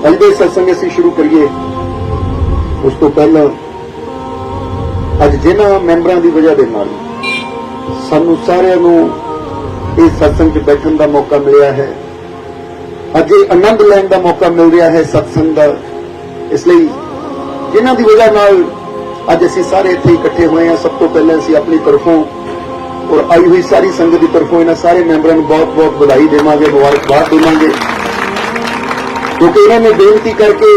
अज दे सत्संग असीं शुरू करिए उस तो पहला अज जिन्हां मैंबरां दी वजह दे नाल सानू सारिआं नूं इस सत्संग च बैठण दा मौका मिलिआ है, अज आनंद लैण दा मौका मिल रहा है सत्संग दा। इसलिए जिन्हां दी वजह नाल अज असीं सारे इत्थे इकट्ठे होए हैं, सब तो पहले असीं अपनी तरफों और आई हुई सारी संगत की तरफों इन्हां सारे मैंबरां नूं बहुत बहुत बधाई देवांगे, मुबारकबाद देवांगे, क्योंकि इन्होंने बेनती करके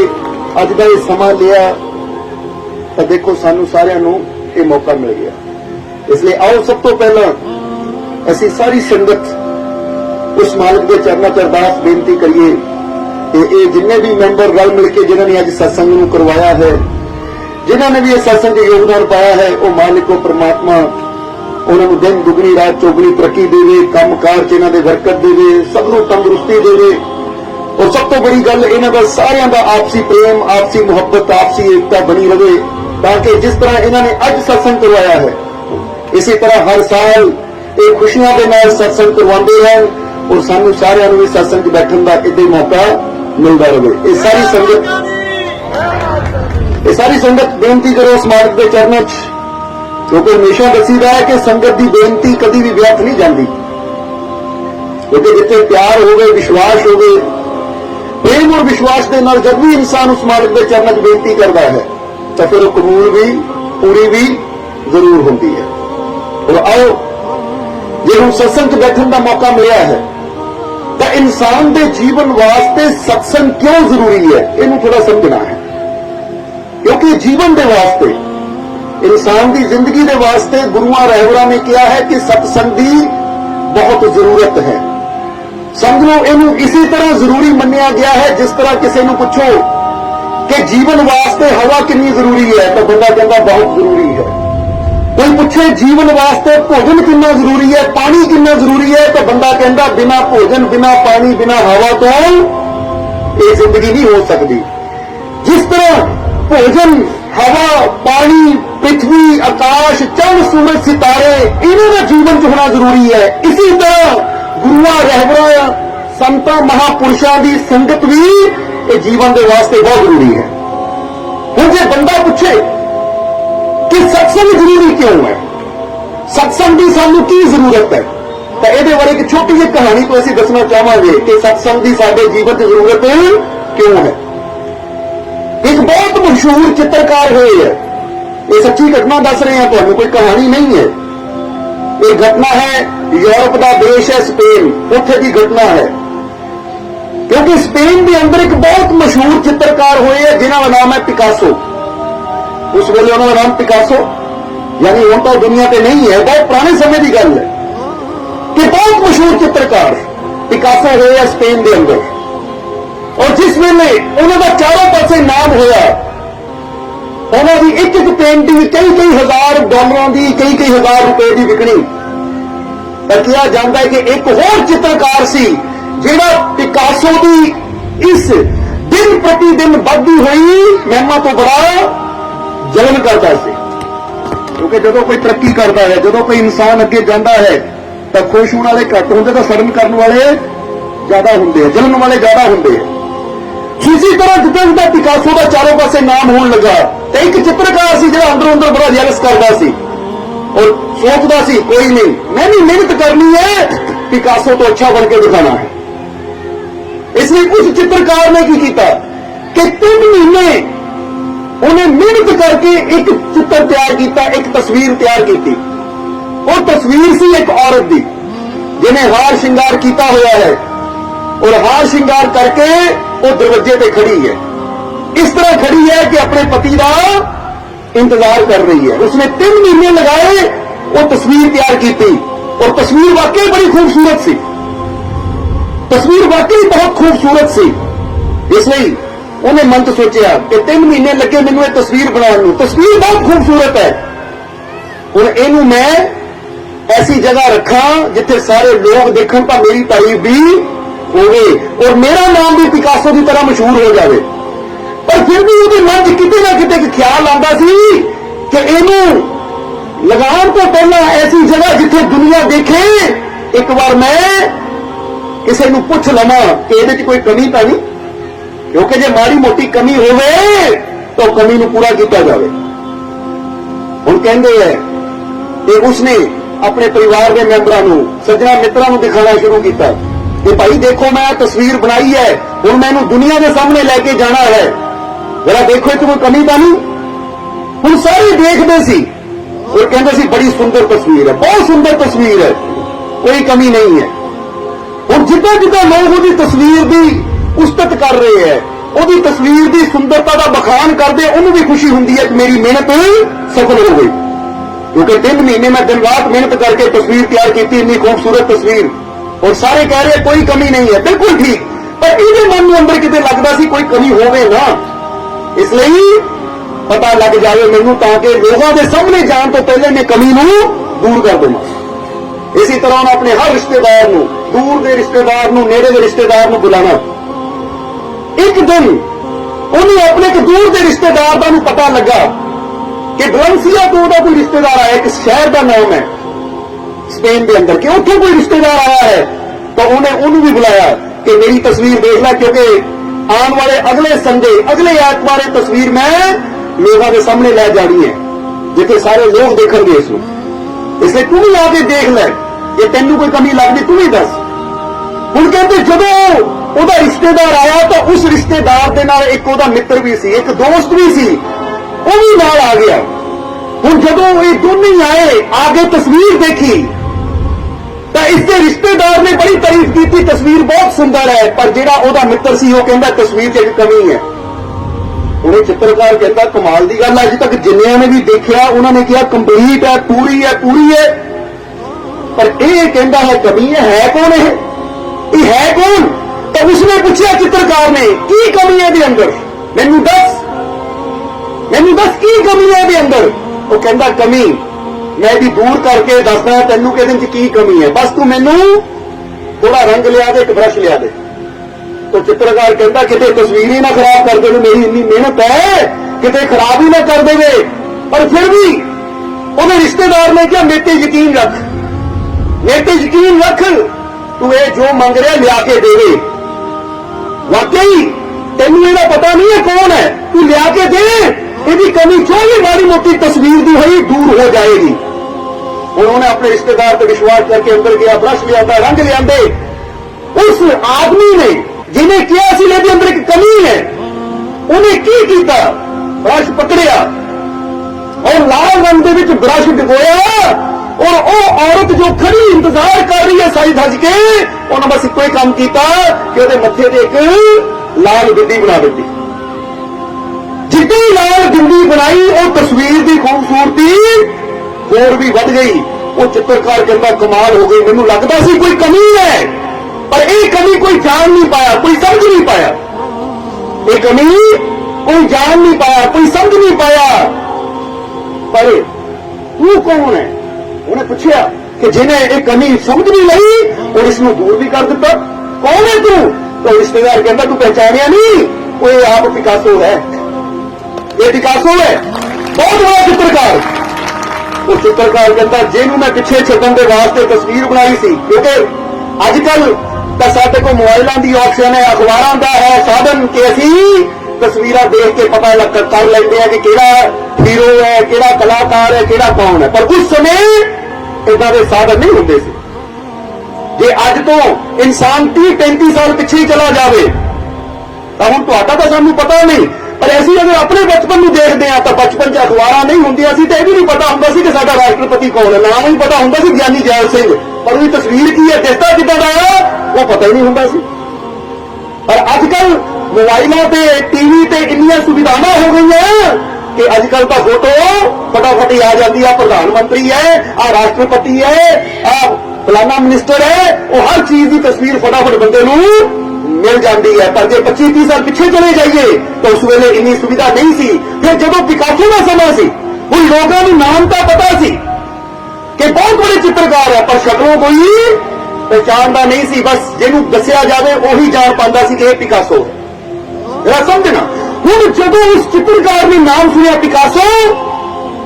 अज का यह समा लिया तो देखो सानू सारिआं नूं यह मौका मिल गया। इसलिए आओ सब तो पहला असीं सारी संगत उस मालिक के चरणों च अरदास बेनती करिए कि ये जिन्ने भी मैंबर रल मिल के जिन्होंने अज सत्संग नूं करवाया है, जिन्होंने भी इस सत्संग में योगदान पाया है, वो मालिक को परमात्मा उन्होंने दिन दुगनी रात चौगनी तरक्की देवे, काम कार च इन्हां दे बरकत देवे, सबनूं तंदुरुस्ती देवे। और सब तो बड़ी गल इन्हां दा सारिआं दा आपसी प्रेम, आपसी मुहब्बत, आपसी एकता बनी रहे, ताकि जिस तरह इन्होंने अज सत्संग करवाया है इसी तरह हर साल ये खुशियों के नाल सत्संग करवाते हैं और सानू सारिआं नूं इस सत्संग च बैठण दा इदां ही मौका मिलता रहे। ये सारी संगत बेनती करो उस मालिक के चरणों च, क्योंकि हमेशा दसीदा है कि संगत की बेनती कभी भी व्यर्थ नहीं जाती, क्योंकि जिथे प्यार हो गए, विश्वास हो गए, प्रेम और विश्वास के नाल जब भी इंसान उस मालिक के चरणों च बेनती करता है तो फिर वो कबूल भी पूरी भी जरूर होती है। और आओ जे हम सत्संग च बैठण का मौका मिला है तो इंसान के जीवन वास्ते सत्संग क्यों जरूरी है इन्हें थोड़ा समझना है, क्योंकि जीवन के वास्ते इंसान की जिंदगी के वास्ते गुरुआं रहबरां ने कहा है कि सत्संग की बहुत जरूरत है। समझ लो इनू इसी तरह जरूरी मन्निया गया है जिस तरह किसी को पूछो कि जीवन वास्ते हवा कितनी जरूरी है तो बंदा कहता बहुत जरूरी है। कोई पूछे जीवन वास्ते भोजन कितना जरूरी है, पानी कितना जरूरी है तो बंदा कहता बिना भोजन, बिना पानी, बिना हवा तो ये जिंदगी नहीं हो सकती। जिस तरह भोजन, हवा, पानी, पृथ्वी, आकाश, चंद्र, सूरज, सितारे इन्हों का जीवन च होना जरूरी है, इसी तरह गुरुआं रहबरां संतां महापुरुषां की संगत भी ये जीवन के वास्ते बहुत जरूरी है। हुण जे बंदा पूछे कि सत्संग जरूरी क्यों है, सत्संग की सानू की जरूरत है, तो ये बारे एक छोटी जी कहानी तो असीं दसना चाहांगे कि सत्संग की साडे जीवन की जरूरत क्यों है। एक बहुत मशहूर चित्रकार हुए है, ये सच्ची घटना दस रहे हैं तुहानू, कोई कहानी नहीं है। ये घटना है यूरोप का देश है स्पेन, उत्थे की घटना है, क्योंकि स्पेन के अंदर एक बहुत मशहूर चित्रकार हुए है जिन्हों का नाम है पिकासो। उस वेले उन्होंने नाम पिकासो, यानी हम तो दुनिया पे नहीं है, बहुत पुराने समय की गल है कि बहुत मशहूर चित्रकार पिकासो हुए स्पेन के अंदर। और जिस वेले उन्होंने चारों पासे नाम होया, उन्होंने एक एक पेंटिंग कई कई हजार डॉलरों की, कई कई हजार रुपए की विकनी। कहा जाता है कि एक होर चित्रकार सी जिहड़ा पिकासो की इस दिन प्रति दिन बढ़ती हुई महिमा तो बड़ा जलन करता सी, क्योंकि जो कोई तरक्की करता है, जो कोई इंसान अगे जाता है तो खुश होने वाले घट होंगे तो सड़न करने वाले ज्यादा होंगे हैं, जलन वाले ज्यादा होंगे हैं। इसी तरह जिदा जिदा पिकासो का चारों पासे नाम होने लगा तो एक चित्रकार सी जिहड़ा अंदरों अंदर बड़ा जेलस करता सी और सोचता सी कोई नहीं, मैं भी मेहनत करनी है, पिकासो तो अच्छा बन के दिखाना है। इसलिए उस चित्रकार ने की किया कि 3 महीने उन्हें मेहनत करके एक चित्र तैयार किया, एक तस्वीर तैयार की। वो तस्वीर सी एक औरत की जिन्हें हार श्रृंगार किया हुआ है और हार श्रृंगार करके वो दरवाजे पे खड़ी है, इस तरह खड़ी है कि अपने पति का इंतजार कर रही है। उसने 3 महीने लगाए वो तस्वीर तैयार की थी और तस्वीर वाकई बड़ी खूबसूरत सी, तस्वीर वाकई बहुत खूबसूरत सी। इसलिए उन्हें मन तो सोचा कि 3 महीने लगे मैनू ये तस्वीर बनाने, तस्वीर बहुत खूबसूरत है, और इनू मैं ऐसी जगह रखा जिथे सारे लोग देखन तो मेरी तारीफ भी होवे और मेरा नाम भी पिकासो की तरह मशहूर हो जाए। पर फिर भी उसके मन च किते ना किते ख्याल आता सी कि इनू लगान तो पहला ऐसी जगह जिथे दुनिया देखे, एक बार मैं किसी को पूछ लवा कि ये कोई कमी तो नहीं, क्योंकि जे माड़ी मोटी कमी होवे तो कमी नूं पूरा किया जाए। हुण कहंदे है कि उसने अपने परिवार के मैंबरां नूं सज्जणा मित्रां नूं दिखाना शुरू किया कि भाई देखो मैं तस्वीर बनाई है, हुण मैनूं दुनिया के सामने लैके जाना है, जरा देखो इत्थे कोई कमी तां नहीं। हुण सारे देखदे सी और कहंदे सी बड़ी सुंदर तस्वीर है, बहुत सुंदर तस्वीर है, कोई कमी नहीं है। हुण जिद्दां जिद्दां लोग उहदी तस्वीर दी उस्तत कर रहे हैं, उहदी तस्वीर दी सुंदरता दा बखान करदे, उहनूं भी खुशी हुंदी है कि मेरी मेहनत सफल हो गई। क्योंकि 3 महीने मैं दिन रात मेहनत करके तस्वीर तैयार की, इतनी खूबसूरत तस्वीर, और सारे कह रहे कोई कमी नहीं है, बिल्कुल ठीक। पर इहदे मन नूं अंदर किते लगदा सी कोई कमी होवे ना, इसलिए पता लग जाए मैनूं ताकि लोगों के सामने जाण तो पहले मैं कमी नूं दूर कर दूं। इसी तरह उन्हें अपने हर रिश्तेदार नूं, दूर के रिश्तेदार नूं, नेड़े के रिश्तेदार नूं बुलाना। एक दिन उन्हें अपने एक दूर के रिश्तेदार का पता लगा कि वलेंसिया तो उहदा कोई रिश्तेदार आया, एक शहर का नाम है स्पेन के अंदर, कि उत्थों कोई रिश्तेदार आया है। तो उन्हें उन्होंने भी बुलाया कि मेरी तस्वीर देख ला, क्योंकि आने वाले अगले संडे, अगले एतवार तस्वीर मैं लोगों के सामने लै जानी है, जिथे सारे लोग देखेंगे इसको, इसलिए तू भी आके देख ले, ये तेनू कोई कमी लगती तू भी दस। हुण कहते जदों उहदा रिश्तेदार आया तो उस रिश्तेदार के नाल एक उहदा मित्र भी सी, एक दोस्त भी सी, वो भी नाल आ गया। हुण जदों ये दोनों ही आए, आगे तस्वीर देखी तो इसके रिश्तेदार ने बड़ी तारीफ की थी, तस्वीर बहुत सुंदर है, पर जिहड़ा उहदा मित्र सी वो कहंदा तस्वीर 'च एक कमी है। उन्हें चित्रकार कहता कमाल की गल, अज तक जिन्निया ने भी देखा उन्होंने कहा कंप्लीट है, पूरी है, पूरी है, पर यह कहता है कमी है कौन है, ये है कौन? तो उसने पूछा चित्रकार ने की कमी है अंदर, मैनू दस की कमी है अंदर। वो कहता कमी मैं भी दूर करके दसदा तेनू कि की कमी है, बस तू मैनू थोड़ा रंग लिया दे, एक ब्रश लिया दे। तो चित्रकार कहता किते तस्वीर ही ना खराब कर दे, मेरी इन्नी मेहनत है किते खराब ही ना कर देवे। पर फिर भी उन्हें रिश्तेदार ने क्या मेरे ते यकीन रख, मेरे ते यकीन रख, तू ये जो मंग रहा लिया के देवे, वाकई तेनू ਇਹਦਾ पता नहीं है कौन है, तू लिया के दे, ਇਹਦੀ कमी जो भी माड़ी मोटी तस्वीर दी हुई दूर हो जाएगी। उन्होंने अपने रिश्तेदार पर विश्वास करके अंदर गया, ब्रश लिया, रंग लिया। उस आदमी ने जिन्हें किया सी मेरे अंदर एक कमी है, उन्हें की किया, ब्रश पकड़िया और लाल रंग के विच ब्रश डुबोया, और वो औरत जो खड़ी इंतजार कर रही है साई धज के, उन्होंने बस इको ही काम किया कि उसके मथे ते एक लाल बिंदी बना दी। जितनी लाल बिंदी बनाई वो तस्वीर की खूबसूरती होर भी बढ़ गई। वो चित्रकार कहता कमाल हो गई, मैनू लगता सी कोई कमी है, पर यह कमी कोई जान नहीं पाया, कोई समझ नहीं पाया, ये कमी कोई जान नहीं पाया, कोई समझ नहीं पाया। पर तू कौन है? उन्हें पूछा कि जिन्हें एक कमी समझ नहीं लई और इसमें दूर भी कर दिता, कौन है तू? तो रिश्तेदार कहता तू पहचानिया नहीं, कोई आप पिकासो है, ये पिकासो है, बहुत बड़ा चित्रकार। वो चित्रकार कहता जिन्हों मैं पिछे छड्डण के वास्ते तस्वीर बनाई सी, क्योंकि अजकल तो साडे कोल मोबाइलों की ऑप्शन है, अखबारों का है साधन कि असीं तस्वीर देख के पता कर लेंगे हैं कि केड़ा हीरो है, केड़ा कलाकार है, केड़ा कौन है। पर उस समय इदां दे साधन नहीं होंदे सी। जे अज तो इंसान 30-35 साल पिछे ही चला जाए तो हुण तुहाडा तां सानूं पता नहीं, पर असीं अगर अपने बचपन नूं देखदे हां तो बचपन 'च अखबारां नहीं होंदियां सी, तो यह भी नहीं पता हुंदा सी कि साडा राष्ट्रपति कौन है, नाम ही पता हुंदा सी ज्ञानी जैल सिंह, पर उसकी तस्वीर की है, दिसदा किदां दा है वो पता ही नहीं हुंदा सी। पर अजकल मोबाइलों पे टीवी ते इन्नियां सुविधावां हो गई हैं कि अजकल तो फोटो फटाफट ही आ जाती है, प्रधानमंत्री है, आ राष्ट्रपति है, आ फलाना मिनिस्टर है, वो हर चीज की तस्वीर फटाफट बंदे नूं मिल जाती है। पर जो 25-30 साल पिछे चले जाइए तो उस वेले इन्नी सुविधा नहीं सी। फिर जदों पिकासो का समा सी, हुण लोगों को नाम तो पता सी कि बहुत बड़े चित्रकार है, पर शक्लों कोई पहचानता नहीं सी, बस जिन्हों दसिया जाए वही जान पाता सी कि यह पिकासो है। जरा समझना, हुण जदों उस चित्रकार ने नाम सुनिया पिकासो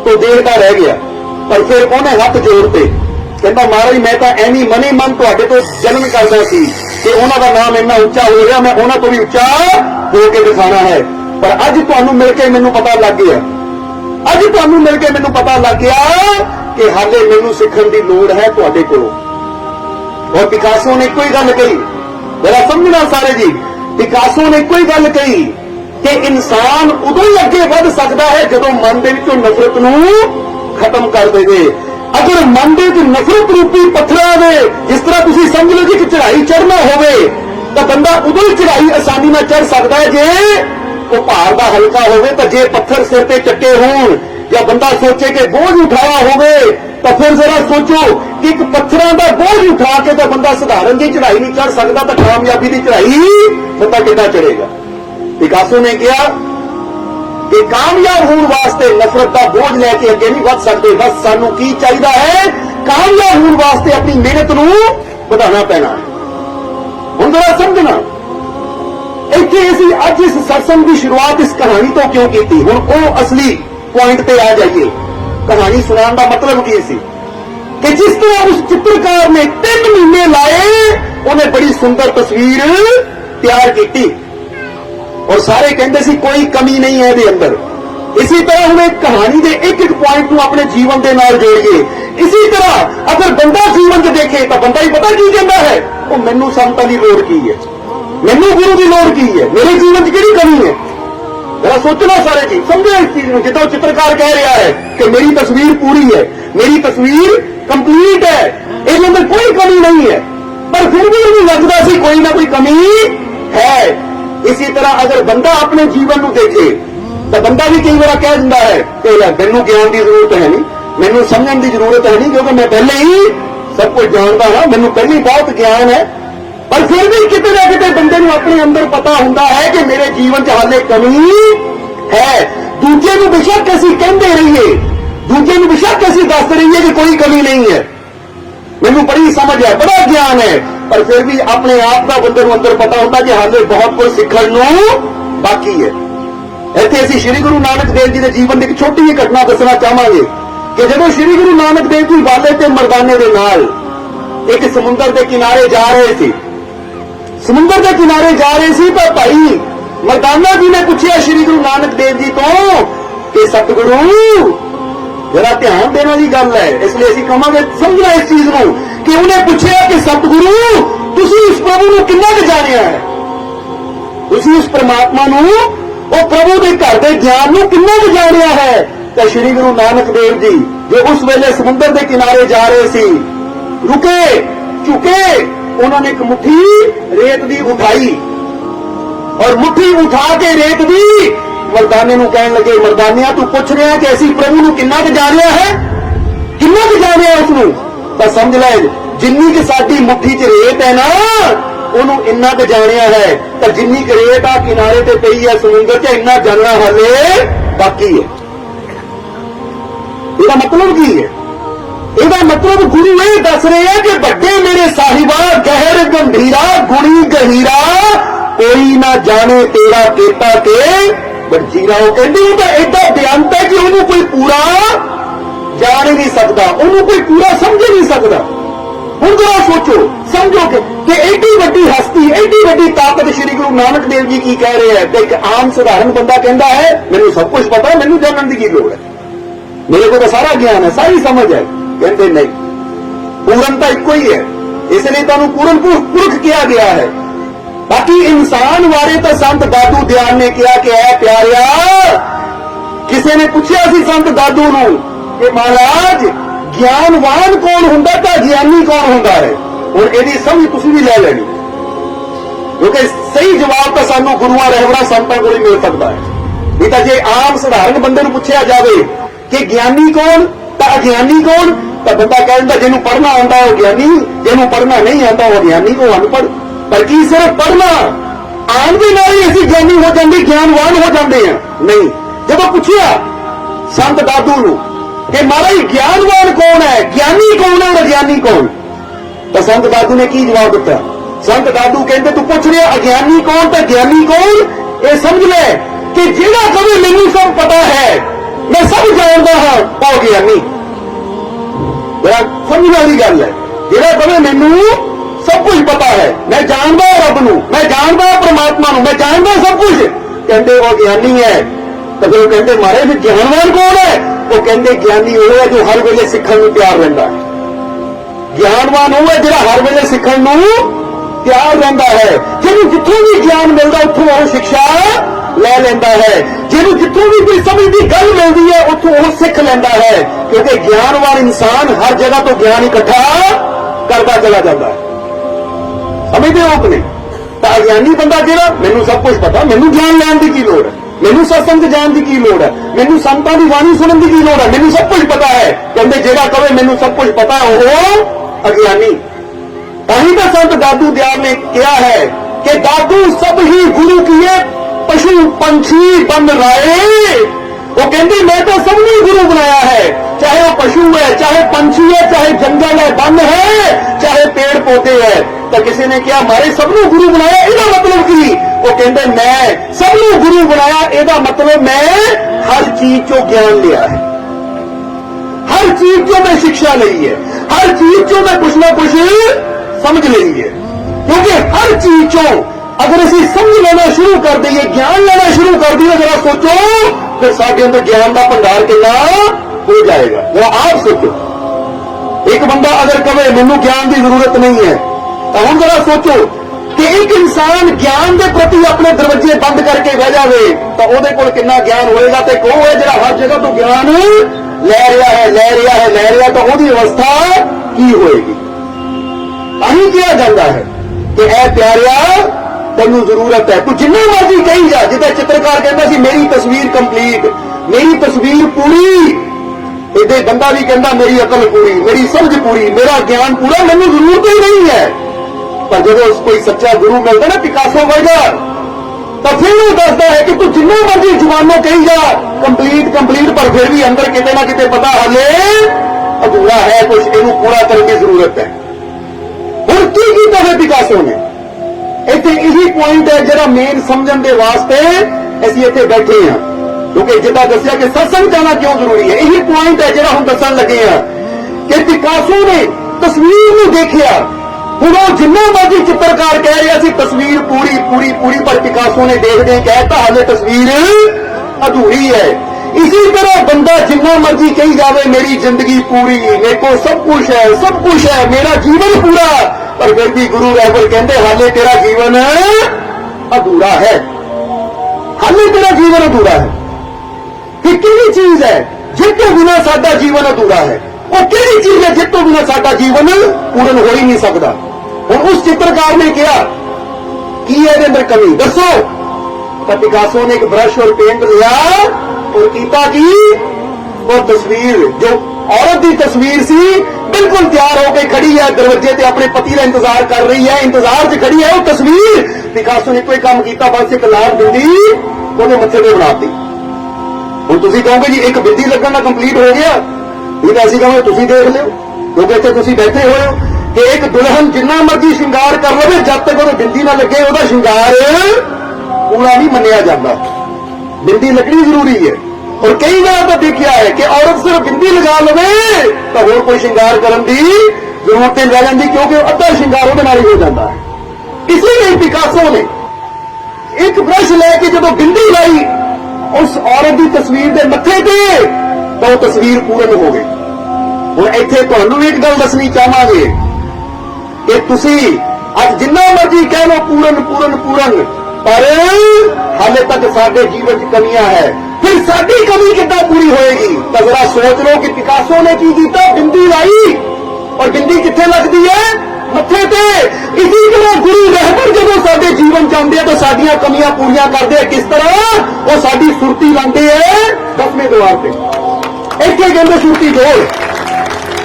तो देखता रह गया। पर फिर उन्हें हथ जोड़ते, कहता महाराज मैं तो एनी मनी मन तुहाडे तो जन्म करदा सी, कि उन्होंने नाम इन्ना उच्चा हो गया, मैं उन्होंने तो भी उच्चा होके दिखाना है। पर अज तुहानू मिल के मैनू पता लग गया, अज तुहानू मिल के मैनू पता लग गया कि हाले मैनू सीखण दी लोड़ है तुहाडे कोलों। और पिकासो ने कोई गल कही, जरा समझना सारे जी, पिकासो ने कोई गल कही कि इंसान उदों ही अगे बढ़ सकता है जदों मन दे विचों नफरत नूं खत्म कर देवे। अगर मन दे विच नफरत रूपी पत्थरां दे, जिस तरह तुसीं समझ लो कि चढ़ाई चढ़ना होवे तो बंदा उदों ही चढ़ाई आसानी नाल चढ़ सकता है जे वो भार दा हल्का होवे। तो जे पत्थर सिर ते चक्के होण या बंदा सोचे कि बोझ उठाया होवे तो फिर जरा सोचो कि एक पत्थरां दा बोझ उठा के तो बंदा साधारण जी चढ़ाई नहीं चढ़ सकता, तो कामयाबी की चढ़ाई बंदा कितना चढ़ेगा। पिकासो ने कहा कि कामयाब होने वास्ते नफरत का बोझ लेके अगे नहीं बढ़ सकते, बस सानू की चाहिए है, कामयाब होने वास्ते अपनी मेहनत नूं बढ़ाना पैना है। हुण जरा समझना, इत्थे असीं अज इस सत्संग की शुरुआत इस कहानी तो क्यों की। हुण वो असली पॉइंट पे आ जाइए। कहानी सुनाने का मतलब की सी कि जिस तरह उस चित्रकार ने 3 महीने लाए, उन्हें बड़ी सुंदर तस्वीर तैयार की और सारे कहते सी कोई कमी नहीं है दे अंदर। इसी तरह हम एक कहानी के एक एक पॉइंट को अपने जीवन के नाल जोड़िए। इसी तरह अगर बंदा जीवन च देखे तो बंदा ही पता की कहता है, वो मैनू संतां की लोड़ की है, मैनू गुरु की लोड़ की है, मेरे जीवन च किहड़ी कमी है। जरा सोचना सारे जी, समझो इस चीज में। जितना चित्रकार कह रहा है कि मेरी तस्वीर पूरी है, मेरी तस्वीर कंप्लीट है, इसके अंदर कोई कमी नहीं है, पर फिर भी उन्हें लगता सी कोई ना कोई कमी है। इसी तरह अगर बंदा अपने जीवन को देखे तो बंदा भी कई बार कह दिंदा है कि मैनू ज्ञान की जरूरत है नहीं, मैनू समझने की जरूरत है नहीं, क्योंकि मैं पहले ही सब कुछ जानता हाँ, मैनू पहले ही बहुत ज्ञान है। पर फिर भी किते ना किते बंदे को अपने अंदर पता होता है कि मेरे जीवन च हाले कमी है। दूजे को बेशक असीं कहते रहिए, दूजे को बेशक असीं दस रहिए कि कोई कमी नहीं है, मैनू बड़ी समझ है, बड़ा ज्ञान है, पर फिर भी अपने आप का बंदे को अंदर पता होता कि हाले बहुत कुछ सीखण नूं बाकी है। इत्थे असीं श्री गुरु नानक देव जी के जीवन की एक छोटी जी घटना दसना चाहांगे कि जदों श्री गुरु नानक देव जी बाले ते मरदाने दे नाल एक समुंदर के किनारे जा रहे थे, समुंदर के किनारे जा रहे सी तो भाई मरदाना जी ने पूछा श्री गुरु नानक देव जी तो कि सतगुरु जरा ध्यान देना की गल है, इसलिए असीं कहांगे समझना इस चीज को कि उन्हें पूछा कि सतगुरु तुसीं उस प्रभु को किन्ना क जानिया है, तुसीं उस परमात्मा नूं वो प्रभु के घर के ज्ञान नूं किन्ना क जानिया है। तो श्री गुरु नानक देव जी जो उस वेले समुंदर के किनारे जा रहे सी, रुके झुके, उन्होंने एक मुट्ठी रेत दी उठाई और मुट्ठी उठा के रेत दी मरदाने नूं कहन लगे, मरदानिया तू पूछ रहा कि असीं प्रभु नूं किन्ना क जानिया है, किन्ना क जानिया उसनूं। तो समझ लै जिन्नी कि साडी मुट्ठी च रेत है ना, उन्हों इन्ना क जानिया है, तो जिन्नी क रेत आ किनारे ते पई है समुंदर च, इन्ना जानना हाले बाकी है। इसका मतलब की है? इसका मतलब गुरु ये दस रहे हैं कि बड़े मेरे साहिबा गहर गंभीरा गुणी गहीरा, कोई ना जाने तेरा केता के बंजीरा। वो कहते तो एडा बेअंत है कि उन्होंने कोई पूरा जान ही नहीं सकता, उन्होंने कोई पूरा समझ नहीं सकता। हुण जरा सोचो समझो कि एडी वड्डी हस्ती, एडी वड्डी ताकत श्री गुरु नानक देव जी की कह रहे हैं। तो एक आम साधारण बंदा कहता है मैनू सब कुछ पता है, मैनू जानने की लोड़ है, मेरे को तो सारा ज्ञान है, सारी समझ है। कहते नहीं, पूर्णता इको ही है, इसलिए तुहानू पूर्ण पुरख किया गया है। बाकी इंसान बारे तो संत दादू दयाल ने कहा कि ऐ प्यारिया, किसी ने पूछा सी संत दादू नू कि महाराज ज्ञानवान कौन हुंदा ते ज्ञानी कौन हुंदा है। हुण इहदी समझ तुसीं भी लै लैनी, क्योंकि सही जवाब तो सानू गुरुआं रहबरा संतां कोल ही मिल सकता है। नहीं तो जे आम साधारण बंदे नू पूछा जाए कि ज्ञानी कौन तो अज्ञानी कौन, तो बंदा कह दिंदा जिन्हों पढ़ना आंदा वो ज्ञानी, जिन्हों पढ़ना नहीं आता वो अज्ञानी को अनपढ़। पर की सिर्फ पढ़ना आन दे नाल ही असीं ज्ञानी हो जांदे, ज्ञानवान हो जांदे हैं? नहीं। जब पूछिया संत दादू नू कि महाराज ज्ञानवान कौन है, ज्ञानी कौन है और अज्ञानी कौन, तो संत दादू ने की जवाब दिता? संत दादू कहते तू पूछ रहा अज्ञानी कौन तो ज्ञानी कौन, ये समझ ले कि जिहड़ा कभी मैनू सब पता है, मैं सब जानता हाँ, वो ज्ञानी। बड़ा समझने वाली गल है। जिहड़ा कभी मैनू सब कुछ पता है, मैं जानता रब नूं, मैं जानता परमात्मा नूं, मैं जानता सब कुछ, कहते वो ज्ञानी है। तो फिर कहते मारे फिर ज्ञानवान कौन है? वो कहते ज्ञानी वो है जो हर वेले सीखण नूं तैयार रहिंदा है। ज्ञानवान वो है जिहड़ा हर वेले सीखण नूं तैयार रहिंदा है, जिहनूं जिੱਥੋਂ भी ज्ञान मिलदा उत्थों वो शिक्षा ले लैंदा है, जिहनूं जिੱਥੋਂ भी कोई समझ की गल मिलती है उत्थों वो सीख लैंदा है, क्योंकि ज्ञानवान इंसान हर जगह तो ज्ञान इकट्ठा करता चला जाता है। समझते हो अपने? तो अज्ञानी बंदा जिहड़ा मैनूं सब कुछ पता, मैनूं ज्ञान लैण दी की लोड़ है, मैनूं सत्संग जाण दी की लोड़ है, मैनूं संतां दी बाणी सुणन दी की लोड़ है, मैनूं सब कुछ पता है। कहंदे जिहड़ा कहे मैनूं सब कुछ पता वो अज्ञानी। ताही तो संत दादू दयाल ने कहा है कि दादू सब ही गुरु किए पशु पंछी बन राए। वो कहते मैं तो सबने गुरु बनाया है, चाहे वो पशु है, चाहे पंछी है, चाहे जंगल है, वन है, चाहे पेड़ पौधे है। तो किसी ने कहा मारे सबनों गुरु बनाया, इसका मतलब की? वो कहते मैं सबनों गुरु बनाया, इसका मतलब मैं हर चीज चो ज्ञान लिया है, हर चीज चो मैं शिक्षा ली है, हर चीज चो मैं कुछ ना कुछ समझ लेंगे। क्योंकि हर चीज चो अगर असीं समझ लेना शुरू कर दईए, ज्ञान लेना शुरू कर दईए, जरा सोचो फिर साडे अंदर ज्ञान का भंडार कितना हो जाएगा। जरा आप सोचो, एक बंदा अगर कहे मैनूं ज्ञान की जरूरत नहीं है, तो हम जरा सोचो कि एक इंसान ज्ञान के प्रति अपने दरवाजे बंद करके बह जाए तो उहदे कोल कितना ज्ञान होएगा। तो कौन है जिहड़ा हर जगह तो ज्ञान ले रहा है, ले रहा है, ले रहा है, तो उहदी अवस्था की होएगी? ताही किया जाता है कि ऐ प्यारिया तेनू जरूरत है, तू जिन्ना मर्जी कही जा। जिदा चित्रकार कहता सी मेरी तस्वीर कंप्लीट, मेरी तस्वीर पूरी, इदे बंदा भी कहता मेरी अकल पूरी, मेरी समझ पूरी, मेरा ज्ञान पूरा, मैनू जरूरत ही नहीं है। पर जब कोई सच्चा गुरु मिलता ना पिकासो वर्गा, तो फिर वो दसदा है कि तू जिन्ना मर्जी जुबानों कही जा कंप्लीट कंप्लीट, पर फिर भी अंदर किते ना किते पता हले अधूरा है, कुछ इनू पूरा करने की जरूरत है। हुण की कीता है पिकासो ने? इत्थे यही पॉइंट है जरा मेन समझण दे वास्ते असीं इत्थे बैठे हां, क्योंकि जिद्दां दस्सिया कि सत्संग जाना क्यों जरूरी है, यही पॉइंट है जरा हुण दस्सण लगे हां कि पिकासो ने तस्वीर नूं देखिया। हुण वो जिन्ना मर्जी चित्रकार कह रहा सी तस्वीर पूरी पूरी पूरी, पर पिकासो ने देखदे कहता हाले तस्वीर अधूरी है। इसी तरह बंदा जिन्ना मर्जी कही जावे मेरी जिंदगी पूरी, मेरे को सब कुछ है, सब कुछ है, मेरा जीवन पूरा, पर फिर भी गुरु रहबर कहते हाले तेरा जीवन अधूरा है, हाले तेरा जीवन अधूरा है। कि किहड़ी चीज है जिस तो बिना साडा जीवन अधूरा है? वो किहड़ी चीज है जिस तो बिना साडा जीवन पूर्ण हो ही नहीं सकता? हुण उस चित्रकार ने कहा की है इहदे अंदर कमी दसो? तो पिकासो ने एक ब्रश और पेंट लिया और कीता की वो तस्वीर जो औरत की तस्वीर सी बिल्कुल तैयार होकर खड़ी है दरवाजे ते अपने पति का इंतजार कर रही है, इंतजार च खड़ी है वो तस्वीर। पिकासो ने कोई काम किया बस एक लाल बिंदी ਉਹਦੇ मत्थे पे बनाती। ਹੁਣ ਤੁਸੀਂ ਕਹੋਗੇ जी एक बिंदी लगन का कंप्लीट हो गया, ये तो ਅਸੀਂ ਕਹਾਂਗੇ ਤੁਸੀਂ देख लो, क्योंकि ਇੱਥੇ ਤੁਸੀਂ बैठे हुए हो कि एक दुल्हन जिन्ना मर्जी श्रृंगार कर लवे जब तक वो बिंदी ना लगे ਉਹਦਾ श्रृंगार पूरा नहीं मन्निया जाता। बिंदी लगनी जरूरी है। और कई बार तो देखा है कि औरत सिर्फ बिंदी लगा लवे तो होर कोई श्रृंगार करने की जरूरत नहीं रह जाती, क्योंकि अद्धा श्रृंगार वो ही हो जाता है। इसीलिए पिकासो ने एक ब्रश लेके जब बिंदी लाई उस औरत की तस्वीर के मत्थे पे तो वो तस्वीर पूर्ण हो गई। हुण इत्थे तुहानूं एक गल दसनी चाहांगे कि तुसी अज जिन्ना मर्जी कह लो पूर्ण पूर्ण पूर्ण, पर हाले तक साडे जीवन च कमियां है, फिर साडी कमी किद्दां पूरी होएगी? तो जरा सोच लो कि पिकासो ने की कीता, बिंदी लाई और बिंदी कित्थे लगदी है? मत्थे ते। इसी तरह गुरु रहबर जदों साडे जीवन च आउंदे तो साडियां कमियां पूरियां करदे हैं। किस तरह? वो साडी सुरती लांदे है 10वें द्वार पे, इत्थे कहंदे सुरती जोड़,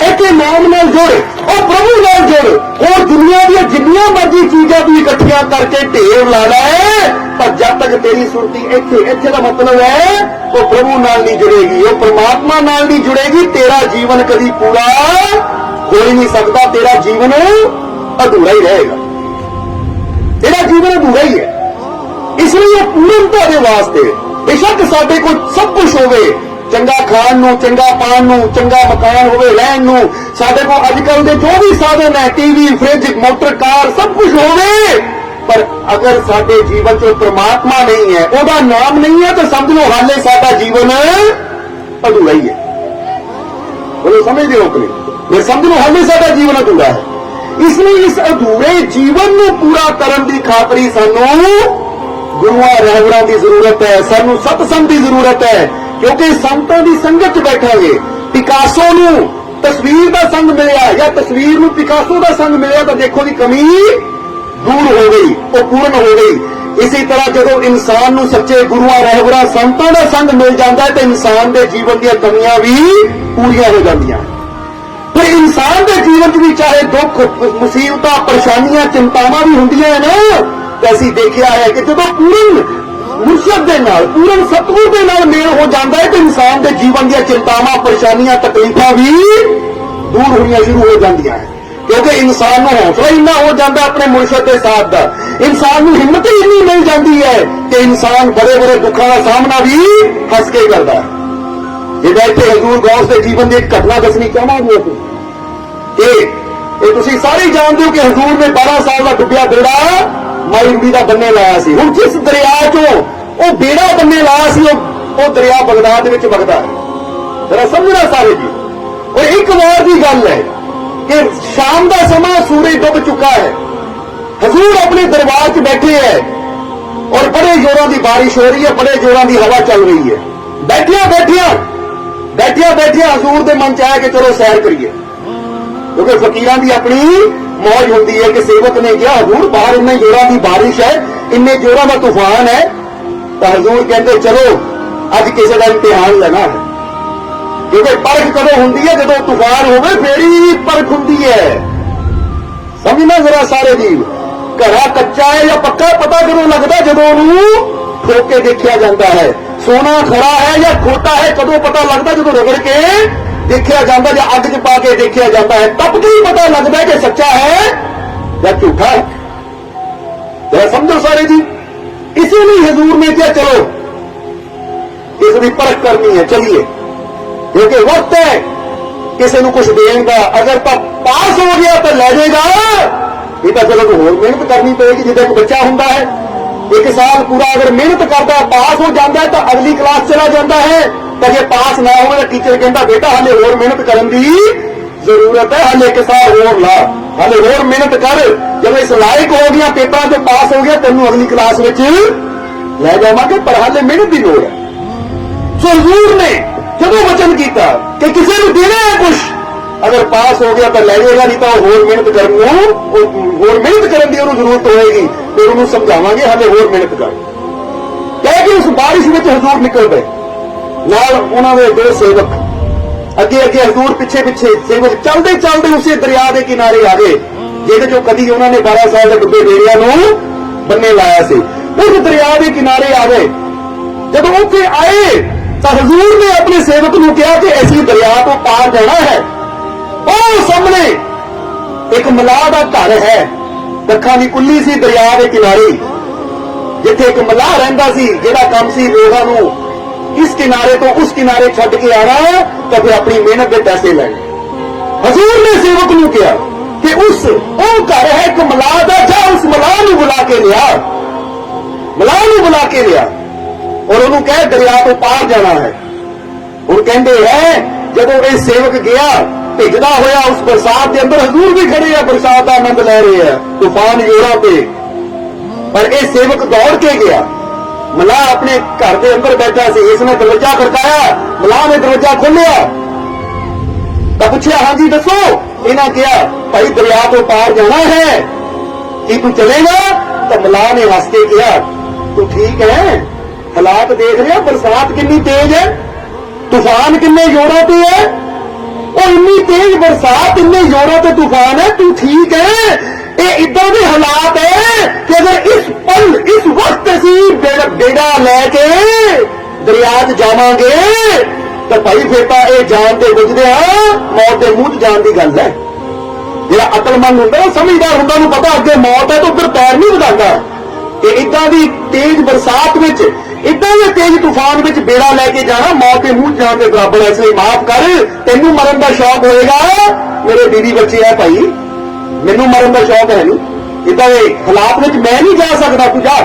इत्थे नाम नाल जोड़ और प्रभु नाल जोड़, और दुनिया दी जिन्नियां मर्जी चीजां भी इकट्ठियां करके ढेर ला है, पर जब तक तेरी सुरती इत्थे इत्थे दा मतलब है वो प्रभु नाल नहीं जुड़ेगी, वो परमात्मा नाल नहीं जुड़ेगी, तेरा जीवन कभी पूरा हो ही नहीं सकता, तेरा जीवन अधूरा ही रहेगा, तेरा जीवन अधूरा ही है। इसलिए पूर्णता के वास्ते बेशक साडे को सब कुछ होवे ਚੰਗਾ ਖਾਣ ਨੂੰ, ਚੰਗਾ ਪਾਣ ਨੂੰ, ਚੰਗਾ ਮਕਾਨ ਹੋਵੇ ਰਹਿਣ ਨੂੰ, ਸਾਡੇ ਕੋਲ ਅੱਜ ਕੱਲ ਦੇ ਜੋ ਵੀ ਸਾਧਨ ਹੈ, ਟੀਵੀ, ਫ੍ਰਿਜ, ਮੋਟਰ, ਕਾਰ, ਸਭ ਕੁਝ ਹੋਵੇ, ਪਰ ਅਗਰ ਸਾਡੇ ਜੀਵਨ 'ਚ ਪ੍ਰਮਾਤਮਾ ਨਹੀਂ ਹੈ, ਉਹਦਾ ਨਾਮ ਨਹੀਂ ਹੈ, ਤਾਂ ਸਮਝ ਲਓ ਹਾਲੇ ਸਾਡਾ ਜੀਵਨ ਅਧੂਰਾ ਹੀ ਹੈ। ਉਹ ਸਮਝਦੇ ਹੋ ਕਿ ਨਹੀਂ? ਮੈਂ ਸਮਝ ਲਓ ਹਾਲੇ ਸਾਡਾ ਜੀਵਨ ਅਧੂਰਾ ਹੈ। ਇਸ ਲਈ ਇਸ ਅਧੂਰੇ ਜੀਵਨ ਨੂੰ ਪੂਰਾ ਕਰਨ ਦੀ ਖਾਤਰੀ ਸਾਨੂੰ ਗੁਰੂਆਂ ਰਹਿਬਰਾਂ ਦੀ ਜ਼ਰੂਰਤ ਹੈ, ਸਾਨੂੰ ਸਤਸੰਗ ਦੀ ਜ਼ਰੂਰਤ ਹੈ, ਕਿਉਂਕਿ ਸੰਤਾਂ ਦੀ ਸੰਗਤ 'ਚ ਬੈਠਾਂਗੇ। ਪਿਕਾਸੋ ਨੂੰ ਤਸਵੀਰ ਦਾ ਸੰਗ ਮਿਲਿਆ ਜਾਂ ਤਸਵੀਰ ਨੂੰ ਪਿਕਾਸੋ ਦਾ ਸੰਗ ਮਿਲਿਆ ਤਾਂ ਦੇਖੋ ਦੀ ਕਮੀ ਦੂਰ ਹੋ ਗਈ, ਉਹ ਪੂਰਨ ਹੋ ਗਈ। ਇਸੇ ਤਰ੍ਹਾਂ ਜਦੋਂ ਇਨਸਾਨ ਨੂੰ ਸੱਚੇ ਗੁਰੂਆਂ ਰਹਿਬਰਾਂ ਸੰਤਾਂ ਦਾ ਸੰਗ ਮਿਲ ਜਾਂਦਾ ਹੈ ਤਾਂ ਇਨਸਾਨ ਦੇ ਜੀਵਨ ਦੀਆਂ ਕਮੀਆਂ ਵੀ ਪੂਰੀਆਂ ਹੋ ਜਾਂਦੀਆਂ। ਪਰ ਇਨਸਾਨ ਦੇ ਜੀਵਨ 'ਚ ਵੀ ਚਾਹੇ ਦੁੱਖ, ਮੁਸੀਬਤਾਂ, ਪਰੇਸ਼ਾਨੀਆਂ, ਚਿੰਤਾਵਾਂ ਵੀ ਹੁੰਦੀਆਂ ਹਨ ਤਾਂ ਅਸੀਂ ਦੇਖਿਆ ਹੈ ਕਿ ਜਦੋਂ ਪੂਰਨ ਮੁਰਸ਼ਦ ਦੇ ਨਾਲ, ਪੂਰਨ ਸਤਿਗੁਰ ਦੇ ਨਾਲ ਮੇਲ ਹੋ ਜਾਂਦਾ ਹੈ ਤਾਂ ਇਨਸਾਨ ਦੇ ਜੀਵਨ ਦੀਆਂ ਚਿੰਤਾਵਾਂ, ਪਰੇਸ਼ਾਨੀਆਂ, ਤਕਲੀਫਾਂ ਵੀ ਦੂਰ ਹੋਣੀਆਂ ਸ਼ੁਰੂ ਹੋ ਜਾਂਦੀਆਂ ਹੈ। ਕਿਉਂਕਿ ਇਨਸਾਨ ਨੂੰ ਹੌਸਲਾ ਇੰਨਾ ਹੋ ਜਾਂਦਾ ਆਪਣੇ ਮੁਰਸ਼ਦ ਦੇ ਸਾਥ ਦਾ, ਇਨਸਾਨ ਨੂੰ ਹਿੰਮਤ ਹੀ ਇੰਨੀ ਮਿਲ ਜਾਂਦੀ ਹੈ ਕਿ ਇਨਸਾਨ ਬੜੇ ਬੜੇ ਦੁੱਖਾਂ ਦਾ ਸਾਹਮਣਾ ਵੀ ਹੱਸ ਕੇ ਕਰਦਾ ਹੈ। ਜਿਹਦਾ ਇੱਥੇ ਹਜ਼ੂਰ ਗੌਸ ਦੇ ਜੀਵਨ ਦੀ ਇੱਕ ਘਟਨਾ ਦੱਸਣੀ ਚਾਹਾਂਗੇ ਇਹ ਤੁਸੀਂ ਸਾਰੇ ਜਾਣਦੇ ਹੋ ਕਿ ਹਜ਼ੂਰ ਨੇ 12 ਸਾਲ ਦਾ ਡੁੱਬਿਆ ਬੇੜਾ ਮਾਈ ਦਾ ਬੰਨੇ ਲਾਇਆ ਸੀ। ਹੁਣ ਜਿਸ ਦਰਿਆ 'ਚੋਂ ਉਹ ਬੇੜਾ ਬੰਨੇ ਲਾਇਆ ਸੀ ਉਹ ਦਰਿਆ ਬਗਦਾਦ ਦੇ ਵਿੱਚ ਵਗਦਾ ਹੈ। ਜਰਾ ਸਮਝਣਾ ਸਾਰੇ ਜੀ। ਔਰ ਇੱਕ ਵਾਰ ਦੀ ਗੱਲ ਹੈ ਕਿ ਸ਼ਾਮ ਦਾ ਸਮਾਂ, ਸੂਰਜ ਡੁੱਬ ਚੁੱਕਾ ਹੈ, ਹਜ਼ੂਰ ਆਪਣੇ ਦਰਬਾਰ 'ਚ ਬੈਠੇ ਹੈ ਔਰ ਬੜੇ ਜ਼ੋਰਾਂ ਦੀ ਬਾਰਿਸ਼ ਹੋ ਰਹੀ ਹੈ, ਬੜੇ ਜ਼ੋਰਾਂ ਦੀ ਹਵਾ ਚੱਲ ਰਹੀ ਹੈ। ਬੈਠਿਆ ਹਜ਼ੂਰ ਦੇ ਮਨ 'ਚ ਆਇਆ ਕਿ ਚਲੋ ਸੈਰ ਕਰੀਏ, ਕਿਉਂਕਿ ਫਕੀਰਾਂ ਦੀ ਆਪਣੀ ਮੌਜ ਹੁੰਦੀ ਹੈ। ਕਿ ਸੇਵਕ ਨੇ ਕਿਹਾ ਹਜ਼ੂਰ ਬਾਹਰ ਇੰਨੇ ਜ਼ੋਰਾਂ ਦੀ ਬਾਰਿਸ਼ ਹੈ, ਇੰਨੇ ਜ਼ੋਰਾਂ ਦਾ ਤੂਫਾਨ ਹੈ, ਤਾਂ ਹਜ਼ੂਰ ਕਹਿੰਦੇ ਚਲੋ ਅੱਜ ਕਿਸੇ ਦਾ ਇਮਤਿਹਾਨ ਲੈਣਾ ਹੈ। ਕਿਉਂਕਿ ਪਰਖ ਕਦੋਂ ਹੁੰਦੀ ਹੈ? ਜਦੋਂ ਤੂਫਾਨ ਹੋਵੇ ਫੇਰ ਹੀ ਪਰਖ ਹੁੰਦੀ ਹੈ। ਸਮਝਣਾ ਜ਼ਰਾ ਸਾਰੇ ਜੀਵ। ਘੜਾ ਕੱਚਾ ਹੈ ਜਾਂ ਪੱਕਾ ਪਤਾ ਕਦੋਂ ਲੱਗਦਾ? ਜਦੋਂ ਉਹਨੂੰ ਠੋਕ ਕੇ ਦੇਖਿਆ ਜਾਂਦਾ ਹੈ। ਸੋਨਾ ਖਰਾ ਹੈ ਜਾਂ ਖੋਟਾ ਹੈ ਕਦੋਂ ਪਤਾ ਲੱਗਦਾ? ਜਦੋਂ ਰਗੜ ਕੇ ਦੇਖਿਆ ਜਾਂਦਾ ਜਾਂ ਅੱਗ 'ਚ ਪਾ ਕੇ ਦੇਖਿਆ ਜਾਂਦਾ ਹੈ, ਤਬ ਕੀ ਪਤਾ ਲੱਗਦਾ ਕਿ ਸੱਚਾ ਹੈ ਜਾਂ ਝੂਠਾ ਹੈ। ਜਰਾ ਸਮਝੋ ਸਾਰੇ ਜੀ। ਇਸੇ ਲਈ ਹਜ਼ੂਰ ਨੇ ਕਿਹਾ ਚਲੋ ਇਸ ਦੀ ਪਰਖ ਕਰਨੀ ਹੈ, ਚਲਿਏ, ਕਿਉਂਕਿ ਵਕਤ ਹੈ ਕਿਸੇ ਨੂੰ ਕੁਝ ਦੇਣ ਦਾ। ਅਗਰ ਤਾਂ ਪਾਸ ਹੋ ਗਿਆ ਤਾਂ ਲੈ ਜਾਏਗਾ, ਇਹ ਤਾਂ ਚਲੋ ਹੋਰ ਮਿਹਨਤ ਕਰਨੀ ਪਏਗੀ। ਜਿੱਦਾਂ ਇੱਕ ਬੱਚਾ ਹੁੰਦਾ ਹੈ, 1 ਸਾਲ ਪੂਰਾ ਅਗਰ ਮਿਹਨਤ ਕਰਦਾ ਪਾਸ ਹੋ ਜਾਂਦਾ ਹੈ ਤਾਂ ਅਗਲੀ ਕਲਾਸ ਚਲਾ ਜਾਂਦਾ ਹੈ। ਤਾਂ ਜੇ ਪਾਸ ਨਾ ਹੋਵੇ ਤਾਂ ਟੀਚਰ ਕਹਿੰਦਾ ਬੇਟਾ ਹਾਲੇ ਹੋਰ ਮਿਹਨਤ ਕਰਨ ਦੀ ਜ਼ਰੂਰਤ ਹੈ, ਹਾਲੇ 1 ਸਾਲ ਹੋਰ ਲਾ, ਹਾਲੇ ਹੋਰ ਮਿਹਨਤ ਕਰ। ਜਦੋਂ ਇਸ ਲਾਇਕ ਹੋ ਗਿਆ, ਪੇਪਰਾਂ 'ਚ ਪਾਸ ਹੋ ਗਿਆ, ਤੈਨੂੰ ਅਗਲੀ ਕਲਾਸ ਵਿੱਚ ਲੈ ਜਾਵਾਂਗੇ, ਪਰ ਹਾਲੇ ਮਿਹਨਤ ਦੀ ਲੋੜ ਹੈ। ਸੋ ਹਜ਼ੂਰ ਨੇ ਜਦੋਂ ਵਚਨ ਕੀਤਾ ਕਿ ਕਿਸੇ ਨੂੰ ਦੇਣਾ ਹੈ ਕੁਝ, ਅਗਰ ਪਾਸ ਹੋ ਗਿਆ ਤਾਂ ਲੈ ਜਾਏਗਾ, ਨਹੀਂ ਤਾਂ ਹੋਰ ਮਿਹਨਤ ਕਰਨ ਦੀ ਉਹਨੂੰ ਜ਼ਰੂਰਤ ਹੋਏਗੀ। ਫਿਰ ਉਹਨੂੰ ਸਮਝਾਵਾਂਗੇ ਹਾਲੇ ਹੋਰ ਮਿਹਨਤ ਕਰ। ਕਹਿ ਕੇ ਉਸ ਬਾਰਿਸ਼ ਵਿੱਚ ਹਜ਼ੂਰ ਨਿਕਲ ਪਏ, ਨਾਲ ਉਹਨਾਂ ਦੇ 2 ਸੇਵਕ। ਅੱਗੇ ਹਜ਼ੂਰ ਪਿੱਛੇ ਸੇਵਕ ਚੱਲਦੇ ਉਸੇ ਦਰਿਆ ਦੇ ਕਿਨਾਰੇ ਆ ਗਏ ਜਿਹਦੇ ਚੋਂ ਕਦੀ ਉਹਨਾਂ ਨੇ 12 ਸਾਲ ਦੇ ਡੁੱਬੇ ਬੇੜਿਆਂ ਨੂੰ ਬੰਨੇ ਲਾਇਆ ਸੀ। ਉਸ ਦਰਿਆ ਦੇ ਕਿਨਾਰੇ ਆ ਗਏ। ਜਦੋਂ ਉੱਥੇ ਆਏ ਤਾਂ ਹਜ਼ੂਰ ਨੇ ਆਪਣੇ ਸੇਵਕ ਨੂੰ ਕਿਹਾ ਕਿ ਅਸੀਂ ਦਰਿਆ ਤੋਂ ਪਾਰ ਜਾਣਾ ਹੈ। ਉਹ ਸਾਹਮਣੇ ਇੱਕ ਮਲਾਹ ਦਾ ਘਰ ਹੈ, ਦੱਖਾਂ ਦੀ ਕੁੱਲੀ ਸੀ ਦਰਿਆ ਦੇ ਕਿਨਾਰੇ, ਜਿੱਥੇ ਇੱਕ ਮਲਾਹ ਰਹਿੰਦਾ ਸੀ, ਜਿਹੜਾ ਕੰਮ ਸੀ ਲੋਕਾਂ ਨੂੰ ਇਸ ਕਿਨਾਰੇ ਤੋਂ ਉਸ ਕਿਨਾਰੇ ਛੱਡ ਕੇ ਆਣਾ ਤਾਂ ਫਿਰ ਆਪਣੀ ਮਿਹਨਤ ਦੇ ਪੈਸੇ ਲੈਣੇ। ਹਜ਼ੂਰ ਨੇ ਸੇਵਕ ਨੂੰ ਕਿਹਾ ਕਿ ਉਹ ਘਰ ਹੈ ਇੱਕ ਮਲਾਹ ਦਾ, ਜਾ ਉਸ ਮਲਾਹ ਨੂੰ ਬੁਲਾ ਕੇ ਲਿਆ ਔਰ ਉਹਨੂੰ ਕਹਿ ਦਰਿਆ ਤੋਂ ਪਾਰ ਜਾਣਾ ਹੈ। ਹੁਣ ਕਹਿੰਦੇ ਹੈ ਜਦੋਂ ਇਹ ਸੇਵਕ ਗਿਆ ਭਿੱਜਦਾ ਹੋਇਆ ਉਸ ਬਰਸਾਤ ਦੇ ਅੰਦਰ, ਹਜ਼ੂਰ ਵੀ ਖੜੇ ਆ, ਬਰਸਾਤ ਦਾ ਆਨੰਦ ਲੈ ਰਹੇ ਆ, ਤੂਫਾਨ ਜ਼ੋਰਾਂ ਤੇ, ਪਰ ਇਹ ਸੇਵਕ ਦੌੜ ਕੇ ਗਿਆ। ਮਲਾਹ ਆਪਣੇ ਘਰ ਦੇ ਅੰਦਰ ਬੈਠਾ ਸੀ, ਇਸਨੇ ਦਰਵਾਜ਼ਾ ਖੜਕਾਇਆ, ਮਲਾਹ ਨੇ ਦਰਵਾਜ਼ਾ ਖੋਲ੍ਹਿਆ ਤਾਂ ਪੁੱਛਿਆ ਹਾਂਜੀ ਦੱਸੋ। ਇਹਨਾਂ ਕਿਹਾ ਭਾਈ ਦਰਿਆ ਤੋਂ ਪਾਰ ਜਾਣਾ ਹੈ, ਕੀ ਤੂੰ ਚਲੇਗਾ? ਤਾਂ ਮਲਾਹ ਨੇ ਹੱਸ ਕੇ ਕਿਹਾ ਤੂੰ ਠੀਕ ਹੈ, ਹਾਲਾਤ ਦੇਖ ਰਿਹਾ, ਬਰਸਾਤ ਕਿੰਨੀ ਤੇਜ਼ ਹੈ, ਤੂਫਾਨ ਕਿੰਨੇ ਜ਼ੋਰਾਂ ਤੇ ਹੈ, ਉਹ ਇੰਨੀ ਤੇਜ਼ ਬਰਸਾਤ, ਇੰਨੇ ਜ਼ੋਰਾਂ ਤੇ ਤੂਫਾਨ ਹੈ, ਤੂੰ ਠੀਕ ਹੈ? ਇਹ ਇਦਾਂ ਦੇ ਹਾਲਾਤ ਹੈ ਕਿ ਅਗਰ ਇਸ ਵਕਤ ਅਸੀਂ ਬੇੜਾ ਲੈ ਕੇ ਦਰਿਆ 'ਚ ਜਾਵਾਂਗੇ ਤਾਂ ਭਾਈ ਫਿਰ ਤਾਂ ਇਹ ਜਾਨ ਤੇ ਗੁਜ਼ਰਿਆ ਮੌਤ ਦੇ ਮੂੰਹ 'ਚ ਜਾਣ ਦੀ ਗੱਲ ਹੈ। ਜਿਹੜਾ ਅਕਲਮੰਦ ਹੁੰਦਾ, ਉਹ ਸਮਝਦਾਰ ਹੁੰਦਾ, ਉਹਨੂੰ ਪਤਾ ਅੱਗੇ ਮੌਤ ਹੈ ਤਾਂ ਉੱਧਰ ਪੈਰ ਨਹੀਂ ਵਧਾਉਂਦਾ। कि इदां दी तेज बरसात विच, इदां दे तेज तूफान विच बेड़ा लैके जाना मौत के मुंह जान के बराबर है। इसलिए माफ कर, तेनू मरन का शौक होएगा, मेरे बीवी बच्चे है भाई, मैनू मरन का शौक है नहीं, इदां दे हालात विच मैं नहीं जा सकता, तू जा।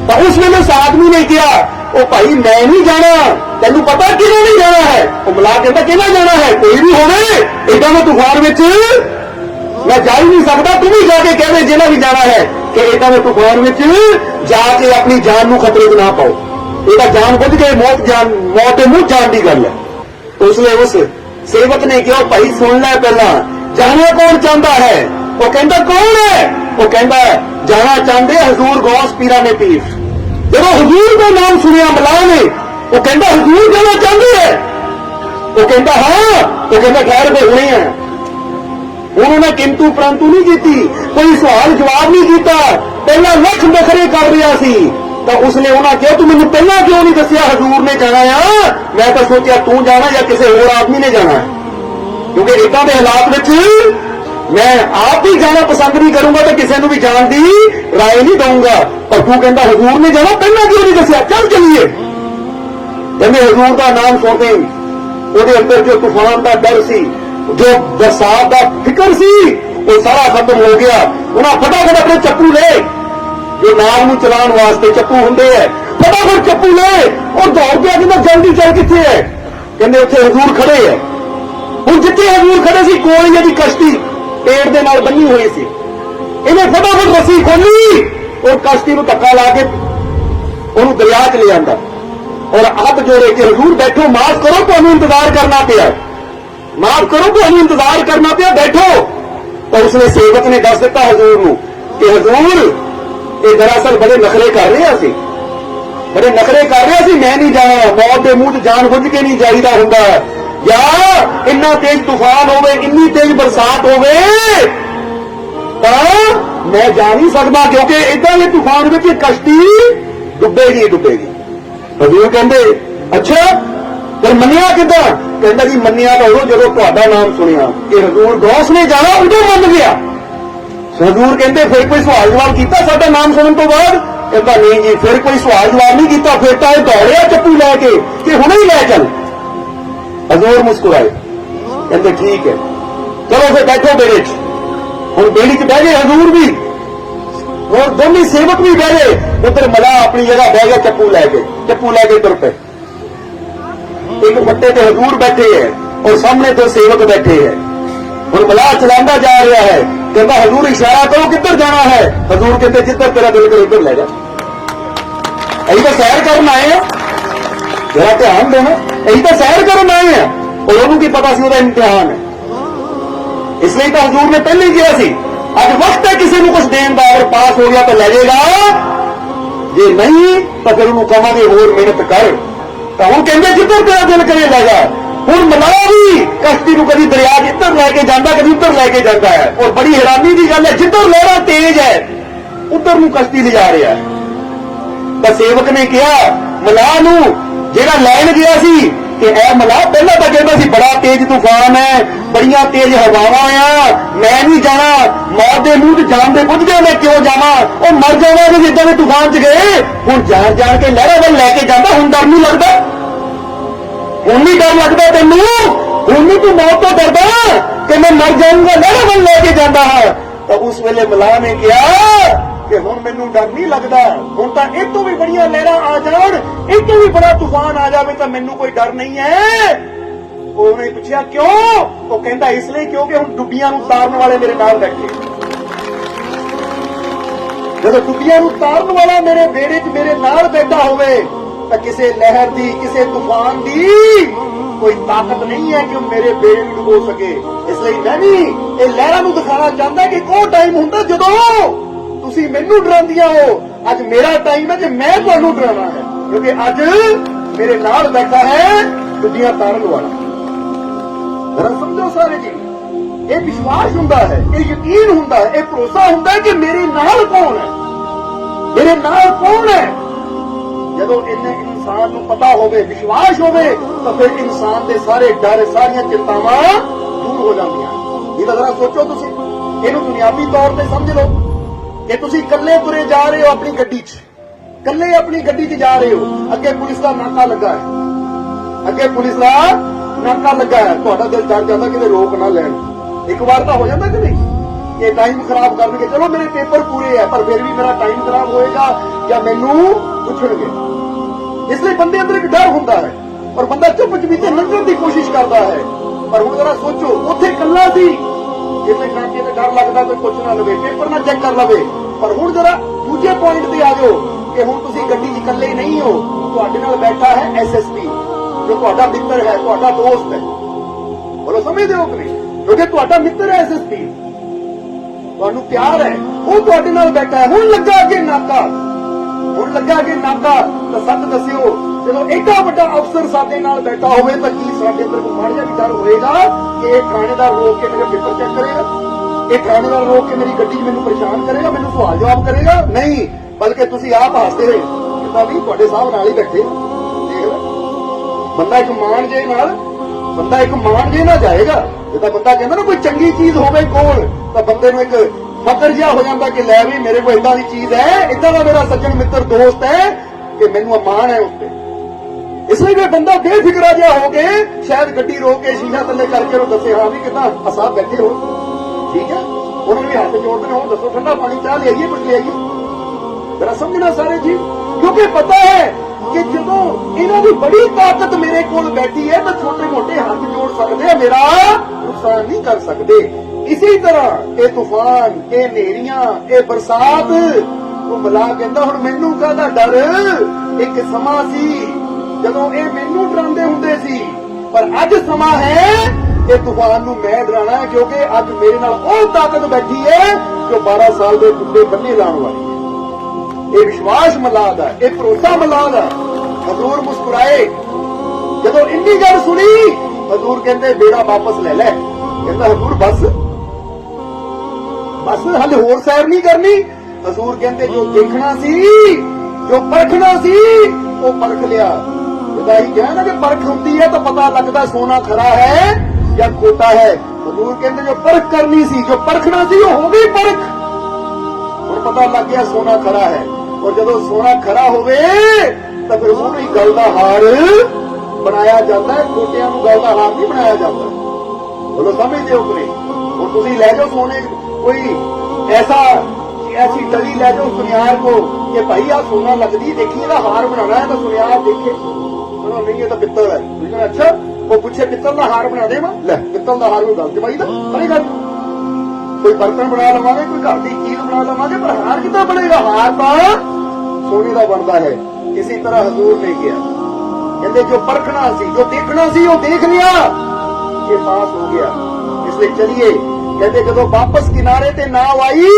तो उस वेले उस आदमी ने कहा, ओ भाई मैं नहीं जाना, तेनू पता किने नहीं जाना है? वो मलाह कहता किने जाना है? कोई भी होवे, इदां दे तूफान विच मैं जा ही नहीं सकता, तू भी जाके कहवे जिन्हें भी जाना है कि इदां दे तूफान विच जाके अपनी जान नू खतरे च ना पाओ। ਇਹਦਾ ਜਾਣ ਬੁੱਝ ਕੇ ਮੌਤ ਦੇ ਮੂੰਹ ਜਾਣ ਦੀ ਗੱਲ ਹੈ। ਉਸਨੇ ਉਸ ਸੇਵਕ ਨੇ ਕਿਹਾ ਭਾਈ ਸੁਣ ਲੈ ਪਹਿਲਾਂ, ਜਾਣਾ ਕੌਣ ਚਾਹੁੰਦਾ ਹੈ? ਉਹ ਕਹਿੰਦਾ ਕੌਣ ਹੈ? ਉਹ ਕਹਿੰਦਾ ਜਾਣਾ ਚਾਹੁੰਦੇ ਹਜ਼ੂਰ ਗੌਸ ਪੀਰਾਂ ਨੇ ਪੀਰ। ਜਦੋਂ ਹਜ਼ੂਰ ਦਾ ਨਾਮ ਸੁਣਿਆ ਮਲਾਹ ਨੇ, ਉਹ ਕਹਿੰਦਾ ਹਜ਼ੂਰ ਜਾਣਾ ਚਾਹੁੰਦੇ ਹੈ? ਉਹ ਕਹਿੰਦਾ ਹਾਂ। ਉਹ ਕਹਿੰਦਾ ਠਹਿਰ ਕੇ ਹੁਣੇ ਆ। उन्होंने किंतु परंतु नहीं की, कोई सवाल जवाब नहीं किया, पहला लख नखरे कर रहा सी। तो उसने उन्हें कहा तू मैंने पहला क्यों नहीं दसिया हजूर ने जाना है? मैं तो सोचा तू जाना या किसी होर आदमी ने जाना है, क्योंकि इदां दे हालात विच मैं आप भी जाना पसंद नहीं करूंगा तो किसी को भी जान की राय नहीं दूंगा। पर तू कहता हजूर ने जाना, पहला क्यों नहीं दसिया? चल चलिए। कहते हजूर का नाम सुनते ਉਹਦੇ अंदर जो तूफान का डर सी, जो बरसात का फिक्र सी, वो सारा खत्म हो गया। उन्हें फटाफट अपने चप्पू ले, जो नाव नूं चलाउण वास्ते चप्पू हुंदे है, फटाफट चप्पू ले और दौड़ गया। कहंदा जल्दी चल किथे है? कहंदे उत्थे हजूर खड़े है। हुण जिथे हजूर खड़े सी कोल जिहड़ी कश्ती पेड़ दे नाल बन्नी हुई सी, इन्हें फटाफट रस्सी खोली और कश्ती नूं धक्का ला के उहनूं दरिया च ले आंदा और हाथ जोड़े कि हजूर बैठो, माफ करो तुहानूं इंतजार करना पिया, माफ करो तुहानूं इंतजार करना पिया, बैठो। तो उसने सेवक ने दस दिता हजूर नूं कि हजूर ये दरअसल बड़े नखरे कर रहे सी, बड़े नखरे कर रहे सी, मैं नहीं जाना, मौत के मुंह जान बुझ के नहीं जाईदा हुंदा, या इन्ना तेज तूफान होवे, इन्नी तेज बरसात होवे तां मैं जा नहीं सकता, क्योंकि इदां दे तूफान विच कश्ती डुबेगी डुबेगी। हजूर कहंदे अच्छा फिर मनिया किदां? कहंदा जी मनिया तो उदों जदों तुहाडा नाम सुनिया कि हजूर गौस ने जाना, उदों मन गया। हजूर कहंदे फिर कोई सवाल जवाब किया साडा नाम सुनने तो बाद? कहंदा नहीं जी, फिर कोई सवाल जवाब नहीं किया, फिर तो यह दौड़िया चप्पू लैके कि हुणे ही लै चल। हजूर मुस्कुराए, कहंदे ठीक है चलो फिर बैठो बेड़े च। हुण बेड़ी च बह गए हजूर भी और दोनों सेवक भी बह गए। उधर मलाह अपनी जगह बह गया, चप्पू लैके तुर पे। एक मट्टे ते हजूर बैठे है और सामने दो सेवक बैठे हैं। और मलाह चलांदा जा रहा है, कहता हजूर इशारा करो किधर जाना है? हजूर कहते जिधर तेरा दिल करे उधर ले जा। अभी तो सैर करना आए हैं, जरा ध्यान देना, अभी तो सैर करना आए हैं और उन्होंने की पता सी उहदा इम्तिहान है, इसलिए तो हजूर ने पहले ही कहा सी अज वक्त है किसी को कुछ देने का, अगर पास हो गया तो ले जाएगा, जे नहीं तो फिर उन्होंने कहांगे होर मेहनत कर। तो हम कहते जिधर तेरा दिल करे ले जा। हुण मलाह भी कश्ती को कभी दरिया इधर लैके जाता, कभी उधर लैके जाता है, और बड़ी हैरानी की गल है जिधर लहरा तेज है उधर नूं कश्ती ले जा रहा है। तो सेवक ने कहा मलाह नूं जेड़ा लैन गया सी कि ए मलाह पहला तो कहता सी बड़ा तेज तूफान है, बड़ियां तेज हवावां आ, मैं नहीं जाना, मौत के मुंह जान दे बुझ गए, मैं क्यों जावां, और मर जावांगे जिद्दां दे तूफान च गए। हुण जान जान के लहरा वल लैके जांदा, हुण डर नहीं लगदा? हुण नहीं डर लगदा तैनूं? हुण नहीं तू मौत तो डरदा कि मैं मर जाऊंगा, लहरा वल लैके जांदा हां? तो उस वेले मलाह ने कहा कि हुण मैनूं डर नहीं लगदा, हुण तां इह तों भी बड़ियां लहरां आ जाण, इह तों भी बड़ा तूफान आ जावे तां मैनूं कोई डर नहीं है। उन्होंने पूछा क्यों? वो कहता इसलिए क्योंकि हुण डुब्बियां नूं तारन वाले मेरे नाल बैठे, जदों डुब्बियां नूं तारन वाला मेरे बेड़े च मेरे नाल बैठा होवे तां किसी लहर दी, किसी तूफान दी कोई ताकत नहीं है कि वो मेरे बेड़े नूं डुबो सके। इसलिए मैं भी ये लहरां नूं दिखाना चाहता कि वो टाइम हुंदा जदों तुसी मैनूं डरांदियां हो। अज मेरा टाइम है कि मैं तुहानूं डराना है, क्योंकि अज मेरे नाल बैठा है डुब्बियां तारन वाला। जरा समझो सारे जी, ये विश्वास हुंदा है, ये यकीन हुंदा है, ये भरोसा हुंदा है कि मेरे नाल कौन है, मेरे नाल कौन है। जदों इन्हें इंसान को पता होवे, विश्वास होवे, तो फिर इंसान के सारे डर, सारियां चिंतावां दूर हो जांदियां। ये तो जरा सोचो तुसीं, इहनूं दुनियावी तौर पर समझ लो कि तुसी कल्ले तुरे जा रहे हो अपनी गड्डी च, कल्ले अपनी गड्डी च जा रहे हो, अगे पुलिस का नाका लगा है, अगे पुलिस का नाका लगा है, तुहाडा दिल डर जाता कि रोक ना लैन। एक बार तो हो जाता कि नहीं कि टाइम खराब करनगे, चलो मेरे पेपर पूरे है पर फिर भी मेरा टाइम खराब होएगा या मैनू पुछणगे। इसलिए बंदे अंदर एक डर होता है और बंदा चुप चपीते लंघण की कोशिश करता है। पर हुण जरा सोचो, उत्थे कल्ला सी, जिसे नाके ते डर लगदा कोई पुछ ना लवे, पेपर ना चेक कर लवे। पर हुण जरा दूजे पॉइंट ते आ जाओ कि हुण तुसीं गड्डी 'च इकल्ले नहीं हो, तुहाडे नाल बैठा है SSP जो तुहाडा मित्र है, तुहाडा दोस्त है। बोलो समझदे हो कि नहीं? क्योंकि तुहाडा मित्र है SSP, तुहानू प्यार है, वो तुहाडे नाल बैठा है। हुण लगा अगे नाका, हुण लगा अगे नाका, तो सच दस्सिओ ਜਦੋਂ एडा ਵੱਡਾ अफसर साडे नाल बैठा होवे तो की साडे अंदर कोई माड़ा जिहा भी डर होएगा कि ये थानेदार रोक के मेरे पेपर चेक करेगा, ये थानेदार रोक के मेरी गड्डी मैनू परेशान करेगा, मैनू सवाल जवाब करेगा? नहीं, बल्कि तुसीं आप हसदे रहे कितां भी तुहाडे साहब नाल ही बैठे। देख ले बंदा एक मान जे नाल, बंदा एक मान जे ना जाएगा। जिद्दां बंदा कहंदा ना कोई चंगी चीज होवे कोल तां बंदे नूं एक फकर जिहा हो जांदा कि लै भी मेरे कोल इदां दी चीज है, इदां दा मेरा सज्जन मित्र दोस्त है कि मैनू अमान है उस पर। इसलिए भी बंदा बेफिक्रा जिहा हो के शायद गड्डी रोक के शीशा थल्ले करके दसे हाँ भी कितना असाब बैठे हो, ठीक है, उन्होंने भी हाथ जोड़ते हो, दसो ठंडा पानी चाह ले आइए, कुछ ले आइए। जरा समझना सारे जी, क्योंकि पता है कि जो इन्हों की बड़ी ताकत मेरे को बैठी है तो छोटे मोटे हाथ जोड़ सकते हैं, मेरा नुकसान नहीं कर सकते। इसी तरह ये तूफान, ये नेरियां, ये बरसात मिला कहता हुण मैनू काहदा डर, एक समा सी ਜਦੋਂ ਇਹ ਮੈਨੂੰ ਡਰਾਉਂਦੇ ਹੁੰਦੇ ਸੀ, ਪਰ ਅੱਜ ਸਮਾਂ ਹੈ ਇਹ ਤੂਫਾਨ ਨੂੰ ਮੈਂ ਡਰਾਣਾ ਹੈ, ਕਿਉਂਕਿ ਅੱਜ ਮੇਰੇ ਨਾਲ ਉਹ ਤਾਕਤ ਬੈਠੀ ਹੈ ਜੋ 12 ਸਾਲ ਦੇ ਕੁੱਤੇ ਬੰਨੇ ਲਾਉਣ ਵਾਲੀ ਹੈ। ਇਹ ਵਿਸ਼ਵਾਸ ਮਲਾਦ ਹੈ, ਇਹ ਭਰੋਸਾ ਮਲਾਦ ਹੈ। ਹਜ਼ੂਰ ਮੁਸਕਰਾਏ ਜਦੋਂ ਇੰਨੀ ਗੱਲ ਸੁਣੀ, ਹਜ਼ੂਰ ਕਹਿੰਦੇ ਬੇੜਾ ਵਾਪਸ ਲੈ ਲੈ। ਕਹਿੰਦਾ ਹਜ਼ੂਰ ਬਸ ਬਸ ਹਲੇ ਹੋਰ ਸੈਰ ਨਹੀਂ ਕਰਨੀ। ਹਜ਼ੂਰ ਕਹਿੰਦੇ ਜੋ ਦੇਖਣਾ ਸੀ, ਜੋ ਪਰਖਣਾ ਸੀ ਉਹ ਪਰਖ ਲਿਆ। ही कहा ना कि परख होती है तो पता लगता सोना खरा है या खोटा है। हजूर कहते जो परख करनी सी, जो परखना सी वो हो गई परख, और पता लग गया सोना खरा है। और जब सोना खरा होवे तो फिर वो भी गल का हार बनाया जाता है, खोटिया को गल का हार नहीं बनाया जाता। बोलो समझते हो कि नहीं? और तुम लै जाओ सोने कोई ऐसी डली लै जाओ सुनियार को कि भाई आ सोना लगती, देखिए ना हार बनाना है तो सुनियार देखे नहीं ये तो पित्तल है। अच्छा वो पूछे पित्तल का हार बना दे, लै पित्तल का हार कोई गलत भाई बनेगा, कोई बर्तन बना लवांगे, कोई घर की चीज बना लवांगे, पर हार कितना बनेगा? हार तो सोने का बनता है। इसी तरह हजूर ने किया, कहते जो परखना सी, जो देखना सी वो देख लिया, ये पास हो गया। इसलिए चलिए कहते जो वापस किनारे ते नाव आई,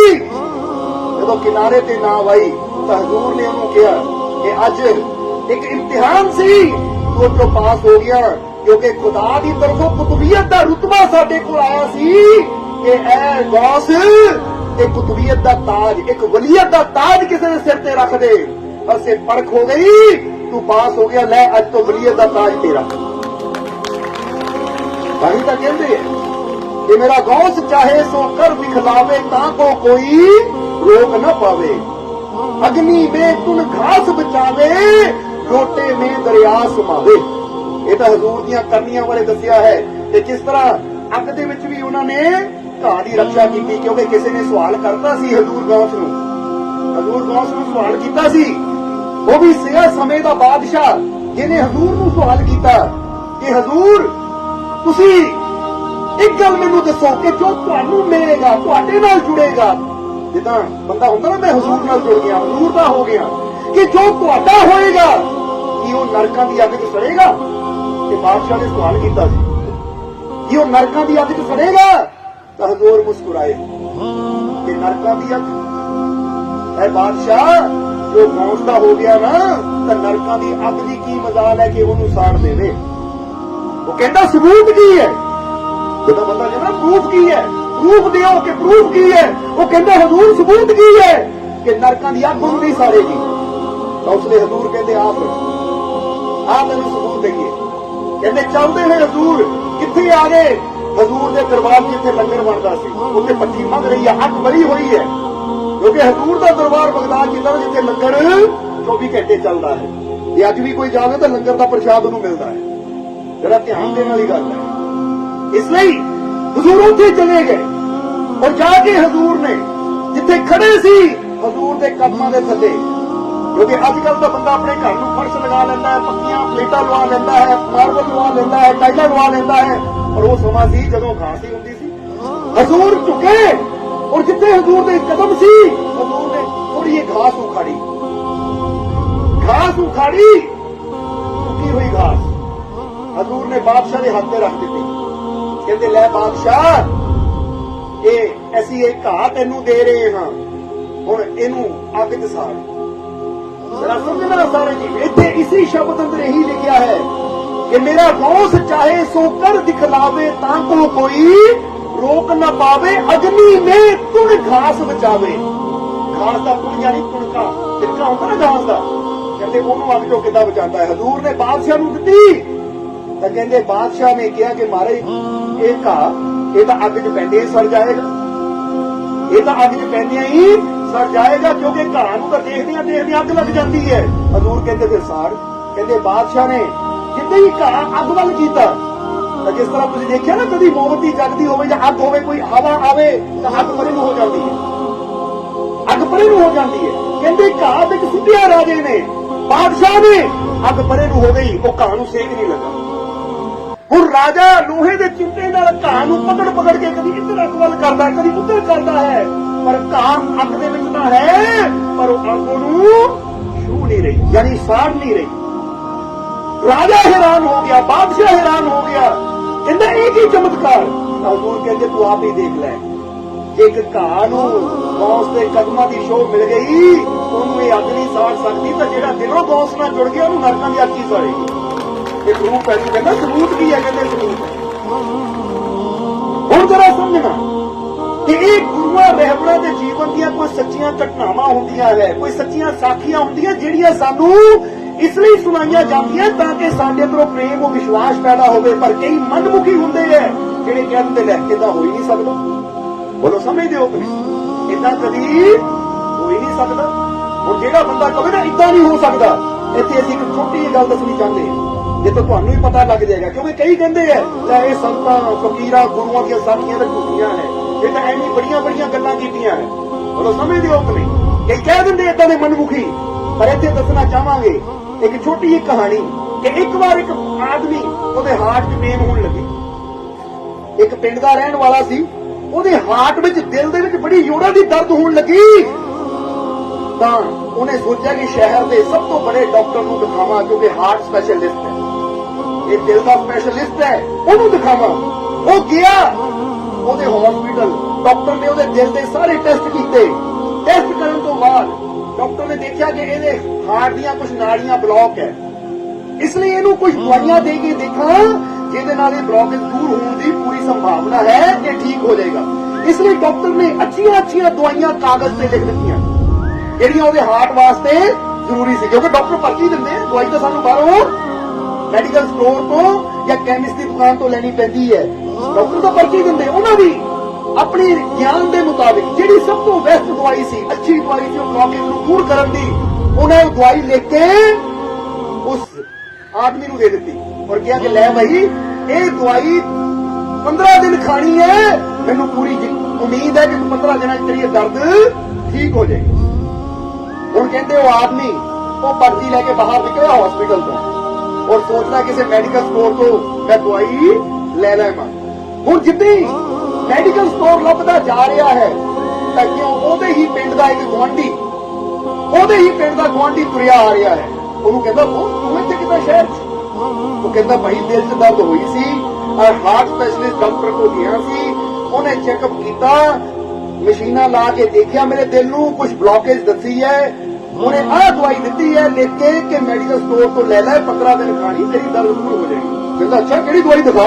जो किनारे ते नाव आई तो हजूर ने उन्होंने कहा कि अज एक इम्तिहान सी तो जो पास हो गया, क्योंकि खुदा की तरफों कुतुबियत का रुतबा साडे को आया सी कि ऐ गौस एक कुतुबियत का ताज, एक वलीयत का ताज किसी ने सिर ते रख दे, बस ये परख हो गई, तू पास हो गया, लै अज तो वलीयत का ताज तेरा। भाई तो कहते हैं कि मेरा गौस चाहे सो कर दिखलावे ताको कोई रोक न पावे, अग्नि में तुन घास बचावे, लोटे में दरिया सुमावे। ये तो हजूर दियां करनियां वाले दसिया है कि किस तरह अग दे विच भी उन्होंने घाह की रक्षा की, क्योंकि किसी ने सवाल करता सी हजूर गौस नूं, हजूर गौस नूं सवाल कीता सी, वो भी सिया समय दा बादशाह जिन्हें हजूर नूं सवाल कीता कि हजूर तुसी एक गल मैनूं दसो कि जो तुहानूं मिलेगा, तुहाडे नाल जुड़ेगा, जिदा बंदा होंदा ना मैं हजूर नाल जुड़ गया, हजूर दा हो गया, कि जो तुहाडा होएगा कि वो नरकां दी अग च सड़ेगा। ते बादशाह ने सवाल किया कि वो नरकां दी अग च सड़ेगा, तो हजूर मुस्कुराए कि नरकां दी अग, ऐ बादशाह जो गौसदा हो गया ना तो नरकां दी अग दी की मजाल है कि उन्होंने साड़ देवे। वो कहता सबूत की है, जो बंदा कहना प्रूफ की है, प्रूफ दियो कि प्रूफ की है, वो कहता हजूर सबूत की है कि नरकां दी अग नहीं साड़ेगी। तो उसने हजूर कहते आप मैंने सबूत देंगे। कहते चलते हुए हजूर कितने आ गए, हजूर के दरबार जिथे लंगर बनता सी उत्थे पट्टी मंग रही है, अग बरी हुई है, क्योंकि हजूर का दरबार बगदाद जिदा जिथे लंगर 24 घंटे चलता है, ये अज भी कोई जावे तो लंगर का प्रसाद उन्होंने मिलता है, जरा ध्यान देने वाली गल है। इसलिए हजूर उत्थे चले गए और जाके हजूर ने जिथे खड़े सी हजूर के कदमां दे थले, क्योंकि अजकल तो बंदा अपने घर में फर्श लगा लेता है, पक्कियां प्लेटा लवा लेता है, मार्बल लवा लेता है, टाइला लवा लेता है, और वो समा सी जदों घास ही होंदी सी। हजूर झुके और जिथे हजूर के कदम सी हजूर ने थोड़ी जी घास उखाड़ी, सुखी हुई घास हजूर ने बादशाह के हाथ में रख दी। कहते लै बादशाह, ये असी एक घा तेनू दे रहे हाँ, हुण इनू अग च साड़। जरा समझना सारे जी, इतने इसी शब्द अंदर यही लिखा है कि मेरा गौस चाहे सो कर दिखलावे ताको कोई रोक न पावे, अग्नि में तुण घास बचावे। घास का तुण यानी तुणका तिनका होता ना घास का, कहते ओनू अग चो किदा बचाता है। हजूर ने बादशाह नू दित्ती तो कहते बादशाह ने कहा कि मारे ये घा ये तो अग च पैंदे ही सड़ जाएगा, ये तो अग च पैंदियां ही सड़ जाएगा, क्योंकि घा नूं तां देखदियां देखदियां अग लग जाती है। हजूर कहते फिर साड़। कहते बादशाह ने जिद्दां ही घा अग वल कीता, तो जिस तरह तुसीं देखिया ना कदी मोमबत्ती जगदी होवे जां अग होवे, कोई हवा आवे तो अग परे नूं हो जाती है, अग परे नूं हो जाती है। कहते घा विच सुੱਟਿਆ राजे ने, बादशाह ने, अग परे नूं हो गई, वो घा नूं सेक नहीं लगा। हुण राजा लोहे के चिमटे नाल घा नूं पकड़ के कदी इधर अग वल करदा है, कदी उधर करदा है, पर घा अग दे विच तां है, पर वो अग नूं छू नहीं रही, यानी साड़ नहीं रही। राजा हैरान हो गया, बादशाह हैरान हो गया, कहंदा एक ही चमत्कार। हजूर कहते तू आप ही देख लै, एक घा नूं गौस के कदमां दी शोह मिल गई, ओनू ये अग नहीं साड़ सकती, तो जिहड़ा दिलों गौस नाल जुड़ गया ओनू नरकां दी अग ही साड़ेगी। ये प्रूफ है, कहना सबूत भी है, कहते सबूत है। हुण जरा समझना कि ये गुरुआं रहबरां दे जीवन दीयां कोई सच्चियां घटनावां हुंदियां है, कोई सच्चियां साखियां हुंदियां जिहड़ियां सानू इसलिए सुनाईयां जांदियां ताकि साडे अंदरों प्रेम और विश्वास पैदा होवे। पर कई मनमुखी हुंदे है जिहड़े कहंदे ले इदां हो ही नहीं सकदा। बोलो समझदे हो कि इदां कदी हो ही नहीं सकदा। हुण जिहड़ा बंदा कहे ना इदां नहीं हो सकदा, इत्थे असीं एक छोटी जी गल दसणी चाहुंदे हां, ये तो तुहानू ही पता लग जाएगा, क्योंकि कई कहते हैं ये संतां फकीरां गुरुआं दी साखियां तां झूठियां है, ये तां ऐनी बड़ियां बड़ियां गल्लां कीतियां है। बोलो समझदे हो कि नहीं? कई कह दिंदे इदां दे मनमुखी, पर इत्थे दसना चाहांगे एक छोटी जी कहानी कि एक बार एक आदमी ਉਹਦੇ हार्ट च पेन होने लगी। एक पिंड दा रहण वाला सी, ਉਹਦੇ हार्ट विच दिल दे विच बड़ी जोरां दी दर्द होने लगी, तां ਉਹਨੇ सोचा कि शहर के सब तो बड़े डॉक्टर ਨੂੰ ਦਿਖਾਵਾਂ, क्योंकि हार्ट स्पैशलिस्ट है, ये दिल का स्पैशलिस्ट है, ਉਹਨੂੰ ਦਿਖਾਵਾਂ। ਉਹ ਗਿਆ ਉਹਦੇ हॉस्पिटल, डॉक्टर ने ਉਹਦੇ दिल के सारे टेस्ट किए। टेस्ट करने तो बाद डॉक्टर ने देखा कि ਇਹਦੇ हार्ट ਦੀਆਂ कुछ नाड़ियां ब्लॉक है, इसलिए ਇਹਨੂੰ कुछ दवाइयां दे के देखा ਜਿਹਦੇ ਨਾਲ ਇਹ ब्लॉकेज दूर होने की पूरी संभावना है कि ठीक हो जाएगा। इसलिए डॉक्टर ने अच्छियां अच्छियां दवाइयां कागज पे लिख दित्तियां ਜਿਹੜੀਆਂ ਉਹਦੇ हार्ट वास्ते जरूरी सी, क्योंकि डॉक्टर पर्ची दिंदे दवाई तो सानू बाहरों मैडिकल स्टोर तो या कैमिस्ट की दुकान तो लैनी पैंदी है, डॉक्टर तो पर्ची दिंदे, उन्हां दी अपनी ज्ञान के मुताबिक जिहड़ी सब तो बेस्ट दवाई सी, अच्छी दवाई सी ब्लॉकेज नूं दूर करन दी, उन्हें वो दवाई लिख के उस आदमी नूं दे दित्ती और कहा कि लै भाई ये दवाई 15 दिन खानी है, मैनूं पूरी उम्मीद है कि 15 दिन तेरी दर्द ठीक हो जाएगी। हुण कहते वो आदमी वो पर्ची लेके बाहर निकला हॉस्पिटल तो और सोचना किसी मेडिकल स्टोर तो मैं दवाई ले लैवां। हुण जिद्दां ही मेडिकल स्टोर लभदा जा रहा है तां क्यों ਉਹਦੇ ही पिंड दा एक गुआंढी ਉਹਦੇ ही पिंड दा गुआंढी तुरिया आ रहा है, ਉਹਨੂੰ ਕਹਿੰਦਾ ਤੂੰ ਇੱਥੇ ਕਿੱਦਾਂ शहर च? ਉਹ ਕਹਿੰਦਾ भाई दिल च दर्द होई सी और हार्ट स्पैशलिस्ट डॉक्टर को गया सी, ਉਹਨੇ चेकअप किया, मशीना ला के देखिया मेरे दिल नूं कुछ ब्लॉकेज दसी है, उन्हें आ दवाई दी है लिख के कि मेडिकल स्टोर तो ले लै, 15 दिन खानी तेरी दर्द दूर हो जाएगी। कहता अच्छा केड़ी दवाई दिखा?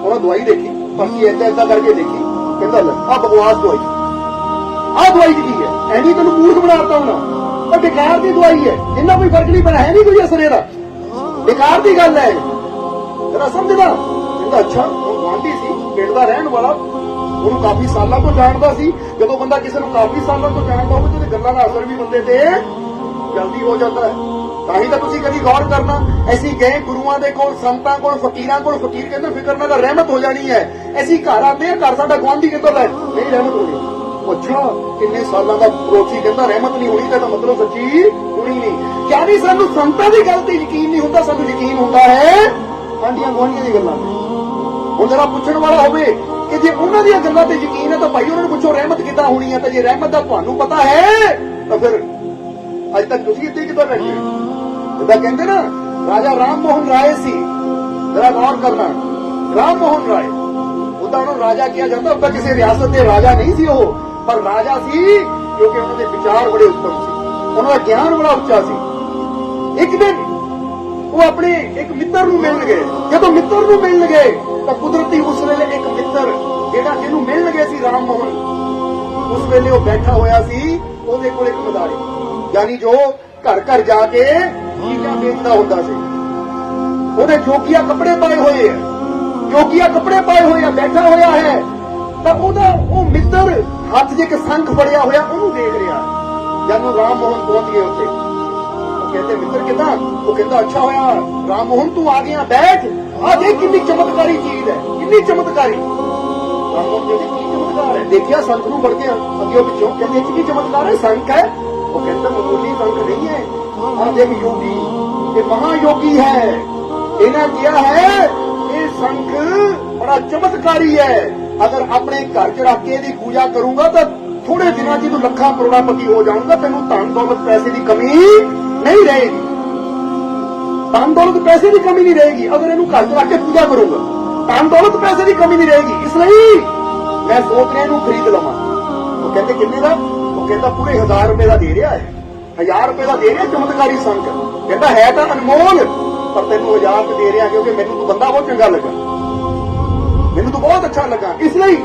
उन्हें दवाई देखी, पर्ची ऐसा ऐसा करके देखी, कहता ले आ बकवास दवाई, आ दवाई की है ऐनी तेन मूर्ख बनाता होना, पर बेकार की दवाई है, इन्ना कोई फर्क नहीं पड़ा है, नहीं कोई असर एदा, बेकार की गल है, जरा समझना। कहता अच्छा गुआंढी सी पिंड दा रहण वाला ਉਹਨੂੰ ਕਾਫੀ ਸਾਲਾਂ ਤੋਂ ਜਾਣਦਾ ਸੀ। ਜਦੋਂ ਬੰਦਾ ਕਿਸੇ ਨੂੰ ਕਾਫੀ ਸਾਲਾਂ ਤੋਂ ਜਾਣਦਾ ਹੋਵੇ ਤੇ ਉਹਦੀ ਗੱਲਾਂ ਦਾ ਅਸਰ ਵੀ ਬੰਦੇ ਤੇ ਜਲਦੀ ਹੋ ਜਾਂਦਾ ਹੈ। ਤਾਂ ਹੀ ਤਾਂ ਤੁਸੀਂ ਕਦੀ ਗੌਰ ਕਰਨਾ, ਅਸੀਂ ਗਏ ਗੁਰੂਆਂ ਦੇ ਕੋਲ, ਸੰਤਾਂ ਕੋਲ, ਫਕੀਰਾਂ ਕੋਲ, ਫਕੀਰ ਕਹਿੰਦੇ ਫਿਕਰ ਨਾ ਕਰ, ਰਹਿਮਤ ਹੋ ਜਾਣੀ ਹੈ। ਅਸੀਂ ਘਰ ਆਉਂਦੇ ਹਾਂ, ਘਰ ਸਾਡਾ ਗੁਆਂਢੀ ਕਹਿੰਦਾ ਲੈ ਨਹੀਂ ਰਹਿਮਤ ਹੋਣੀ। ਅੱਛਾ, ਕਿੰਨੇ ਸਾਲਾਂ ਦਾ ਪੜੋਸੀ ਕਹਿੰਦਾ ਰਹਿਮਤ ਨਹੀਂ ਹੋਣੀ, ਤਾਂ ਮਤਲਬ ਸੱਚੀ ਹੋਣੀ ਨਹੀਂ। ਯਾਨੀ ਸਾਨੂੰ ਸੰਤਾਂ ਦੀ ਗੱਲ ਤੇ ਯਕੀਨ ਨਹੀਂ ਹੁੰਦਾ, ਸਾਨੂੰ ਯਕੀਨ ਹੁੰਦਾ ਹੈ ਆਂਢੀਆਂ ਗੁਆਂਢੀਆਂ ਦੀ ਗੱਲਾਂ ਤੇ। ਹੁਣ ਜਰਾ ਪੁੱਛਣ ਵਾਲਾ ਹੋਵੇ ਕਿ ਜੇ ਉਹਨਾਂ ਦੀਆਂ ਗੱਲਾਂ ਤੇ ਯਕੀਨ ਹੈ ਤਾਂ ਭਾਈ ਉਹਨਾਂ ਨੂੰ ਪੁੱਛੋ ਰਹਿਮਤ ਕਿੱਦਾਂ ਹੋਣੀ ਹੈ। ਤਾਂ ਜੇ ਰਹਿਮਤ ਦਾ ਤੁਹਾਨੂੰ ਪਤਾ ਹੈ ਤਾਂ ਫਿਰ ਅੱਜ ਤੱਕ ਤੁਸੀਂ ਇੱਥੇ ਕਿੱਦਾਂ ਬੈਠੇ? ਜਿੱਦਾਂ ਕਹਿੰਦੇ ਨਾ ਰਾਜਾ ਰਾਮ ਮੋਹਨ ਰਾਏ ਸੀ, ਜਰਾ ਗੌਰ ਕਰਨਾ, ਰਾਮ ਮੋਹਨ ਰਾਏ, ਉਹਦਾ ਉਹਨੂੰ ਰਾਜਾ ਕਿਹਾ ਜਾਂਦਾ, ਉਹਦਾ ਕਿਸੇ ਰਿਆਸਤ ਦੇ ਰਾਜਾ ਨਹੀਂ ਸੀ ਉਹ, ਪਰ ਰਾਜਾ ਸੀ ਕਿਉਂਕਿ ਉਹਨਾਂ ਦੇ ਵਿਚਾਰ ਬੜੇ ਉੱਤਮ ਸੀ, ਉਹਨਾਂ ਦਾ ਗਿਆਨ ਬੜਾ ਉੱਚਾ ਸੀ। ਇੱਕ ਦਿਨ ਉਹ ਆਪਣੇ ਇੱਕ ਮਿੱਤਰ ਨੂੰ ਮਿਲਣ ਗਏ। ਜਦੋਂ ਮਿੱਤਰ ਨੂੰ ਮਿਲਣ ਗਏ ਤਾਂ ਕੁਦਰਤੀ ਉਸ ਵੇਲੇ ਇੱਕ ਮਿੱਤਰ ਜਿਹੜਾ ਜਿਹਨੂੰ ਮਿਲਣ ਗਏ ਸੀ ਰਾਮ ਮੋਹਨ, ਉਸ ਵੇਲੇ ਉਹ ਬੈਠਾ ਹੋਇਆ ਸੀ, ਉਹਦੇ ਕੋਲ ਇੱਕ ਮਦਾਰੀ, ਯਾਨੀ ਜੋ ਘਰ ਘਰ ਜਾ ਕੇ ਚੀਜ਼ਾਂ ਵੇਚਦਾ ਹੁੰਦਾ ਸੀ। ਉਹਦੇ ਜੋਗੀਆ ਕੱਪੜੇ ਪਾਏ ਹੋਏ ਆ, ਜੋਗੀਆ ਕੱਪੜੇ ਪਾਏ ਹੋਏ ਆ, ਬੈਠਾ ਹੋਇਆ ਹੈ। ਤਾਂ ਉਹਦਾ ਉਹ ਮਿੱਤਰ ਹੱਥ 'ਚ ਇੱਕ ਸੰਖ ਫੜਿਆ ਹੋਇਆ ਉਹਨੂੰ ਦੇਖ ਰਿਹਾ। ਜਦੋਂ ਰਾਮ ਮੋਹਨ ਪਹੁੰਚ ਗਏ ਉੱਥੇ, ਕਹਿੰਦੇ ਮਿੱਤਰ ਕਿੱਦਾਂ? ਉਹ ਕਹਿੰਦਾ ਅੱਛਾ ਹੋਇਆ ਰਾਮ ਮੋਹਨ ਤੂੰ ਆ ਗਿਆ, ਬੈਠ, ਆ ਦੇਖ ਕਿੰਨੀ ਚਮਤਕਾਰੀ ਚੀਜ਼ ਹੈ, ਕਿੰਨੀ ਚਮਤਕਾਰੀ। ਰਾਮ ਮੋਹਨ ਕਹਿੰਦੇ ਕੀ ਚਮਤਕਾਰ ਹੈ? ਦੇਖਿਆ ਸੰਖ ਨੂੰ ਫੜ ਕੇ ਅੱਗੇ ਪਿੱਛੋਂ, ਕਹਿੰਦੇ ਇਹ 'ਚ ਕੀ ਚਮਤਕਾਰ ਹੈ? ਸੰਖ ਹੈ। ਉਹ ਕਹਿੰਦਾ ਮਾਮੂਲੀ ਸੰਖ ਨਹੀਂ ਹੈ, ਆ ਦੇਖ ਯੋਗੀ, ਇਹ ਮਹਾਯੋਗੀ ਹੈ, ਇਹਨਾਂ ਕਿਹਾ ਹੈ ਇਹ ਸੰਖ ਬੜਾ ਚਮਤਕਾਰੀ ਹੈ, ਅਗਰ ਆਪਣੇ ਘਰ 'ਚ ਰੱਖ ਕੇ ਇਹਦੀ ਪੂਜਾ ਕਰੂੰਗਾ ਤਾਂ ਥੋੜੇ ਦਿਨਾਂ 'ਚ ਤੂੰ ਲੱਖਾਂ ਕਰੋੜਾਪਤੀ ਹੋ ਜਾਊਂਗਾ, ਤੈਨੂੰ ਧਨ ਦੌਲਤ ਪੈਸੇ ਦੀ ਕਮੀ नहीं रहेगी, धन दौलत पैसे की कमी नहीं रहेगी। अगर इन्हें घर च रख के पूजा करूंगा, धन दौलत पैसे की कमी नहीं रहेगी, इसलिए मैं सोच रहा हूं खरीद लवां। वो कहते किन्ने का? वो कहता पूरे 1000 रुपए का दे रहा है, 1000 रुपए का दे रहा चमत्कारी संख। कहता है तो अनमोल, पर तेन 1000 दे रहा क्योंकि मैनू तो बंदा बहुत चंगा लगा, मैनू तो बहुत अच्छा लगा। इसलिए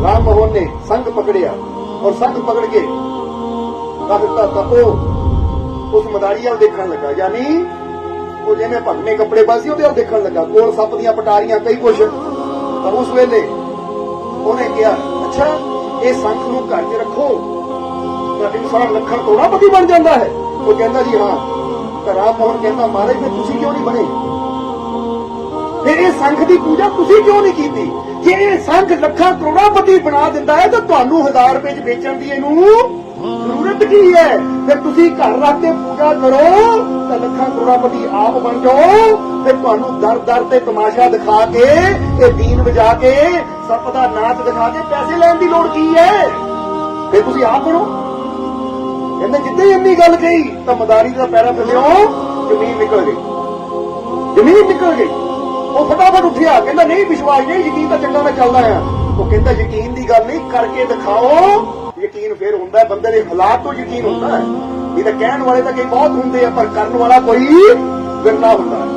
राम मोहन ने संख पकड़िया और संख पकड़ के रख दिता। तो उस मदारी वाल देखण लगा, यानी वो जिन्हें भगने कपड़े पाए सी उहदे वाल देखण लगा, कोल सप दीयां पटारियां कई कुछ। तो उस वेले उन्हें कहा अच्छा ये संख नूं घर च रखो तो इंसान लखन करोड़ापति बन जाता है। वो कहता जी हाँ। तो राम मोहन कहता महाराज फिर तुसीं क्यों नहीं बने, फिर ये संख की पूजा तुसीं क्यों नहीं की? जे ये संख लखा करोड़ापति बना दिंदा है तो तुहानूं 1000 रुपए च बेचण दी इहनूं जरूरत की है? फिर तुसी घर रख के पूजा करो तो लखा करोड़ापति आप बन जाओ, फिर तुहानूं दर दर ते तमाशा दिखा के ये दीन बजा के सप दा नाच दिखा के पैसे लैण दी लोड़ की है? फिर तुसी आप बनो। कहंदे जिद्दे इन्नी गल कही तो मदारी दा पैरा थल्लेओं जमीन निकल गई, जमीन निकल गई। वो फटाफट उठिया, कहंदा नहीं विश्वास नहीं, यकीन तो चंगा मैं चलदा है। वो कहंदा यकीन दी गल नहीं, करके दिखाओ यकीन फिर होंदा है, बंदे दे हालात तो यकीन होंदा है। ये तो कहण वाले तो कई बहुत होंदे आ, पर करन वाला कोई विरला होंदा है।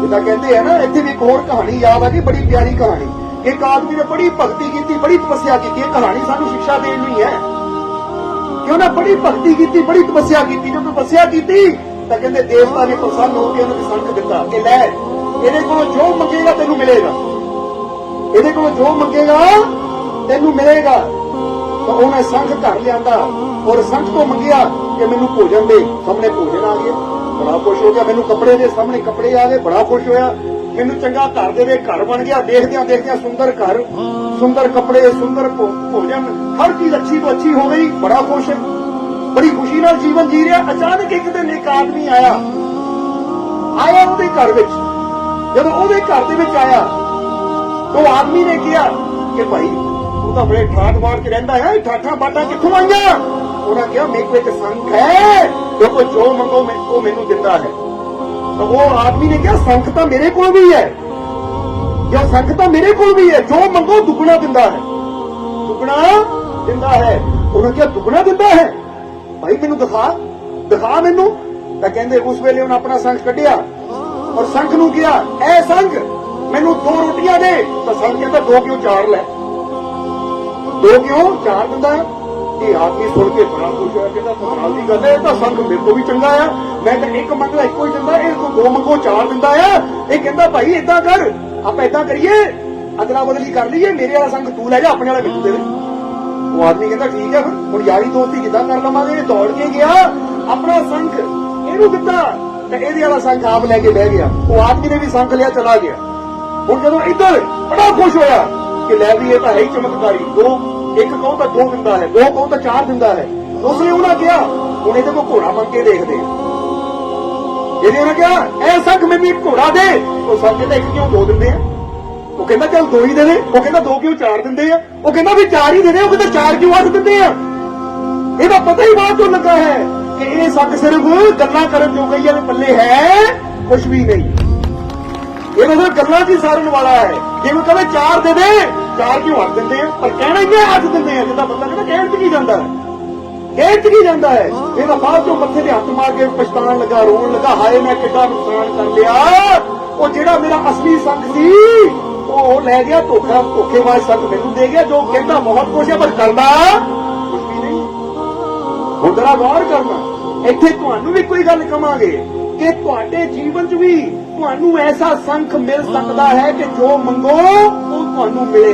जिद्दां कहंदे है ना, इत्थे भी एक होर कहानी याद आ गई, बड़ी प्यारी कहानी। एक आदमी ने बड़ी भगती की, बड़ी तपस्या की। ये कहानी सानू शिक्षा देण लई है कि उन्हें बड़ी भगती की, बड़ी तपस्या की। जो तपस्या की तो कहंदे देवता ने प्रसन्न होकर उन्हें संख दिता कि लै ਇਹਦੇ ਕੋਲੋਂ ਜੋ ਮੰਗੇਗਾ ਤੈਨੂੰ ਮਿਲੇਗਾ, ਇਹਦੇ ਕੋਲੋਂ ਜੋ ਮੰਗੇਗਾ ਤੈਨੂੰ ਮਿਲੇਗਾ। ਤਾਂ ਉਹਨੇ ਸੰਖ ਘਰ ਲਿਆਂਦਾ ਔਰ ਸੰਖ ਤੋਂ ਮੰਗਿਆ ਕਿ ਮੈਨੂੰ ਭੋਜਨ ਦੇ, ਸਾਹਮਣੇ ਭੋਜਨ ਆ ਗਿਆ, ਬੜਾ ਖੁਸ਼ ਹੋ ਗਿਆ। ਮੈਨੂੰ ਕੱਪੜੇ ਦੇ, ਸਾਹਮਣੇ ਕੱਪੜੇ ਆ ਗਏ, ਬੜਾ ਖੁਸ਼ ਹੋਇਆ। ਮੈਨੂੰ ਚੰਗਾ ਘਰ ਦੇ ਵਿੱਚ ਘਰ ਬਣ ਗਿਆ, ਦੇਖਦਿਆਂ ਦੇਖਦਿਆਂ ਸੁੰਦਰ ਘਰ, ਸੁੰਦਰ ਕੱਪੜੇ, ਸੁੰਦਰ ਭੋਜਨ, ਹਰ ਚੀਜ਼ ਅੱਛੀ ਤੋਂ ਅੱਛੀ ਹੋ ਗਈ, ਬੜਾ ਖੁਸ਼, ਬੜੀ ਖੁਸ਼ੀ ਨਾਲ ਜੀਵਨ ਜੀ ਰਿਹਾ। ਅਚਾਨਕ ਇੱਕ ਦਿਨ ਇੱਕ ਆਦਮੀ ਆਇਆ ਉਹਦੇ ਘਰ ਵਿੱਚ। ਜਦੋਂ ਉਹਦੇ ਘਰ ਦੇ ਵਿੱਚ ਆਇਆ तो आदमी ने किया कि भाई तू तो बड़े ठाठ बाठ च रहिंदा है, ठाठा बाटा कित्थों आईयां? उन्हें कहा मेरे को एक संख है, देखो जो मंगो वो मैनू दिंदा है। तो वो आदमी ने कहा संख तो मेरे को भी है, जो संख तो मेरे को भी है, जो मंगो दुगना दिंदा है, दुगना दिंदा है। उन्हें कहा दुगना दिंदा है, भाई मैनू दिखा, दिखा मैनू। तो कहंदे उस वेले उन्हें अपना संख कढ़िया और संख नू किया ऐ संख मैनू 2 रोटियां दे। तो संख कहता 2 क्यों 4 लै, 2 क्यों 4 दिंदा है। ये आदमी सुन के बड़ा खुश होया, कहता कमाल दी गल है, तो संख मेरे को भी चंगा है, मैं तो एक मंगला एको ही दिंदा, इस को 2 मंगो 4 दिंदा है। ये कहता भाई इदां कर, आप इदां करिए ਅਦਲਾ ਬਦਲੀ ਕਰ ਲਈਏ, ਮੇਰੇ ਵਾਲਾ ਸੰਗ ਤੂੰ ਲੈ ਜਾ, ਆਪਣੇ ਵਾਲਾ ਮੈਨੂੰ ਦੇ ਦੇ। ਉਹ ਆਦਮੀ ਕਹਿੰਦਾ ਠੀਕ ਹੈ, ਹੁਣ ਯਾਰੀ ਦੋਸਤੀ ਕਿੱਦਾਂ ਕਰ ਲਵਾਂਗੇ? ਇਹ ਦੌੜ ਕੇ ਗਿਆ, ਆਪਣਾ ਸੰਖ ਇਹਨੂੰ ਦਿੱਤਾ ਤੇ ਇਹਦੇ ਵਾਲਾ ਸੰਖ ਆਪ ਲੈ ਕੇ ਬਹਿ ਗਿਆ। ਉਹ ਆਦਮੀ ਨੇ ਵੀ ਸੰਖ ਲਿਆ, ਚਲਾ ਗਿਆ। ਹੁਣ ਜਦੋਂ ਇੱਧਰ ਬੜਾ ਖੁਸ਼ ਹੋਇਆ ਕਿ ਲੈ ਵੀ ਇਹ ਤਾਂ ਹੈ ਹੀ ਚਮਤਕਾਰੀ, ਇੱਕ ਕਹੋ ਤਾਂ 2 ਦਿੰਦਾ ਹੈ, 2 ਕਹੋ ਤਾਂ 4 ਦਿੰਦਾ ਹੈ। ਉਸਨੇ ਉਹਨਾਂ ਕਿਹਾ ਹੁਣ ਇਹਦੇ ਕੋਲ ਘੋੜਾ ਮੰਗ ਕੇ ਦੇਖਦੇ ਆ। ਜਿਹਨੇ ਉਹਨੇ ਕਿਹਾ ਇਹ ਸੰਖ ਮੈਨੂੰ ਇੱਕ ਘੋੜਾ ਦੇ, ਉਹ ਸੰਖ ਕਹਿੰਦਾ 1 ਕਿਉਂ 2 ਦਿੰਦੇ ਆ? ਉਹ ਕਹਿੰਦਾ ਚੱਲ 2 ਹੀ ਦੇ ਦੇ। ਉਹ ਕਹਿੰਦਾ 2 ਕਿਉਂ 4 ਦਿੰਦੇ ਆ? ਉਹ ਕਹਿੰਦਾ ਵੀ 4 ਹੀ ਦੇ ਦੇ। ਉਹ ਕਹਿੰਦਾ 4 ਕਿਉਂ 8 ਦਿੰਦੇ ਆ? ਇਹਦਾ ਪਤਾ ਹੀ ਬਾਅਦ ਤੋਂ ਲੱਗਾ ਹੈ ਕਿ ਇਹ ਸੰਖ ਸਿਰਫ ਗੱਲਾਂ ਕਰਨ ਜੋ ਗਈ ਹੈ, ਪੱਲੇ ਹੈ ਕੁਛ ਵੀ ਨਹੀਂ। ਇਹ ਮਤਲਬ ਗੱਲਾਂ ਦੀ ਸਾਰਨ ਵਾਲਾ ਹੈ। ਜਿਵੇਂ ਕਹੇ 4 ਦੇ ਦੇ, 4 ਕਿਉਂ 8 ਦਿੰਦੇ ਆ? ਪਰ ਕਹਿਣਾ ਹੀ 8 ਦਿੰਦੇ ਆ। ਜਿੱਦਾਂ ਬੰਦਾ ਕਹਿੰਦਾ ਕਹਿਣ ਚ ਕੀ ਜਾਂਦਾ ਹੈ, ਕਹਿਣ ਚ ਕੀ ਜਾਂਦਾ ਹੈ? ਇਹਦਾ ਬਾਅਦ ਤੋਂ ਮੱਥੇ ਤੇ ਹੱਥ ਮਾਰ ਕੇ ਪਛਤਾਣ ਲੱਗਾ, ਰੋਣ ਲੱਗਾ, ਹਾਏ ਮੈਂ ਕਿੱਡਾ ਨੁਕਸਾਨ ਕਰ ਲਿਆ। ਉਹ ਜਿਹੜਾ ਮੇਰਾ ਅਸਲੀ ਸੰਗ ਸੀ ਉਹ ਲੈ ਗਿਆ, ਧੋਖੇਬਾਜ਼ ਸੰਗ ਮੈਨੂੰ ਦੇ ਗਿਆ, ਜੋ ਕਹਿੰਦਾ ਬਹੁਤ ਕੁਛ ਹੈ ਪਰ ਕਰਦਾ ਕੁਛ ਵੀ ਨਹੀਂ। ਹੁਣ ਜਰਾ ਗੌਰ ਕਰਨਾ, ਇੱਥੇ ਤੁਹਾਨੂੰ ਵੀ ਕੋਈ ਗੱਲ ਕਵਾਂਗੇ ਕਿ ਤੁਹਾਡੇ ਜੀਵਨ 'ਚ ਵੀ ਤੁਹਾਨੂੰ ਐਸਾ ਸੰਖ ਮਿਲ ਸਕਦਾ ਹੈ ਕਿ ਜੋ ਮੰਗੋ ਉਹ ਤੁਹਾਨੂੰ ਮਿਲੇ।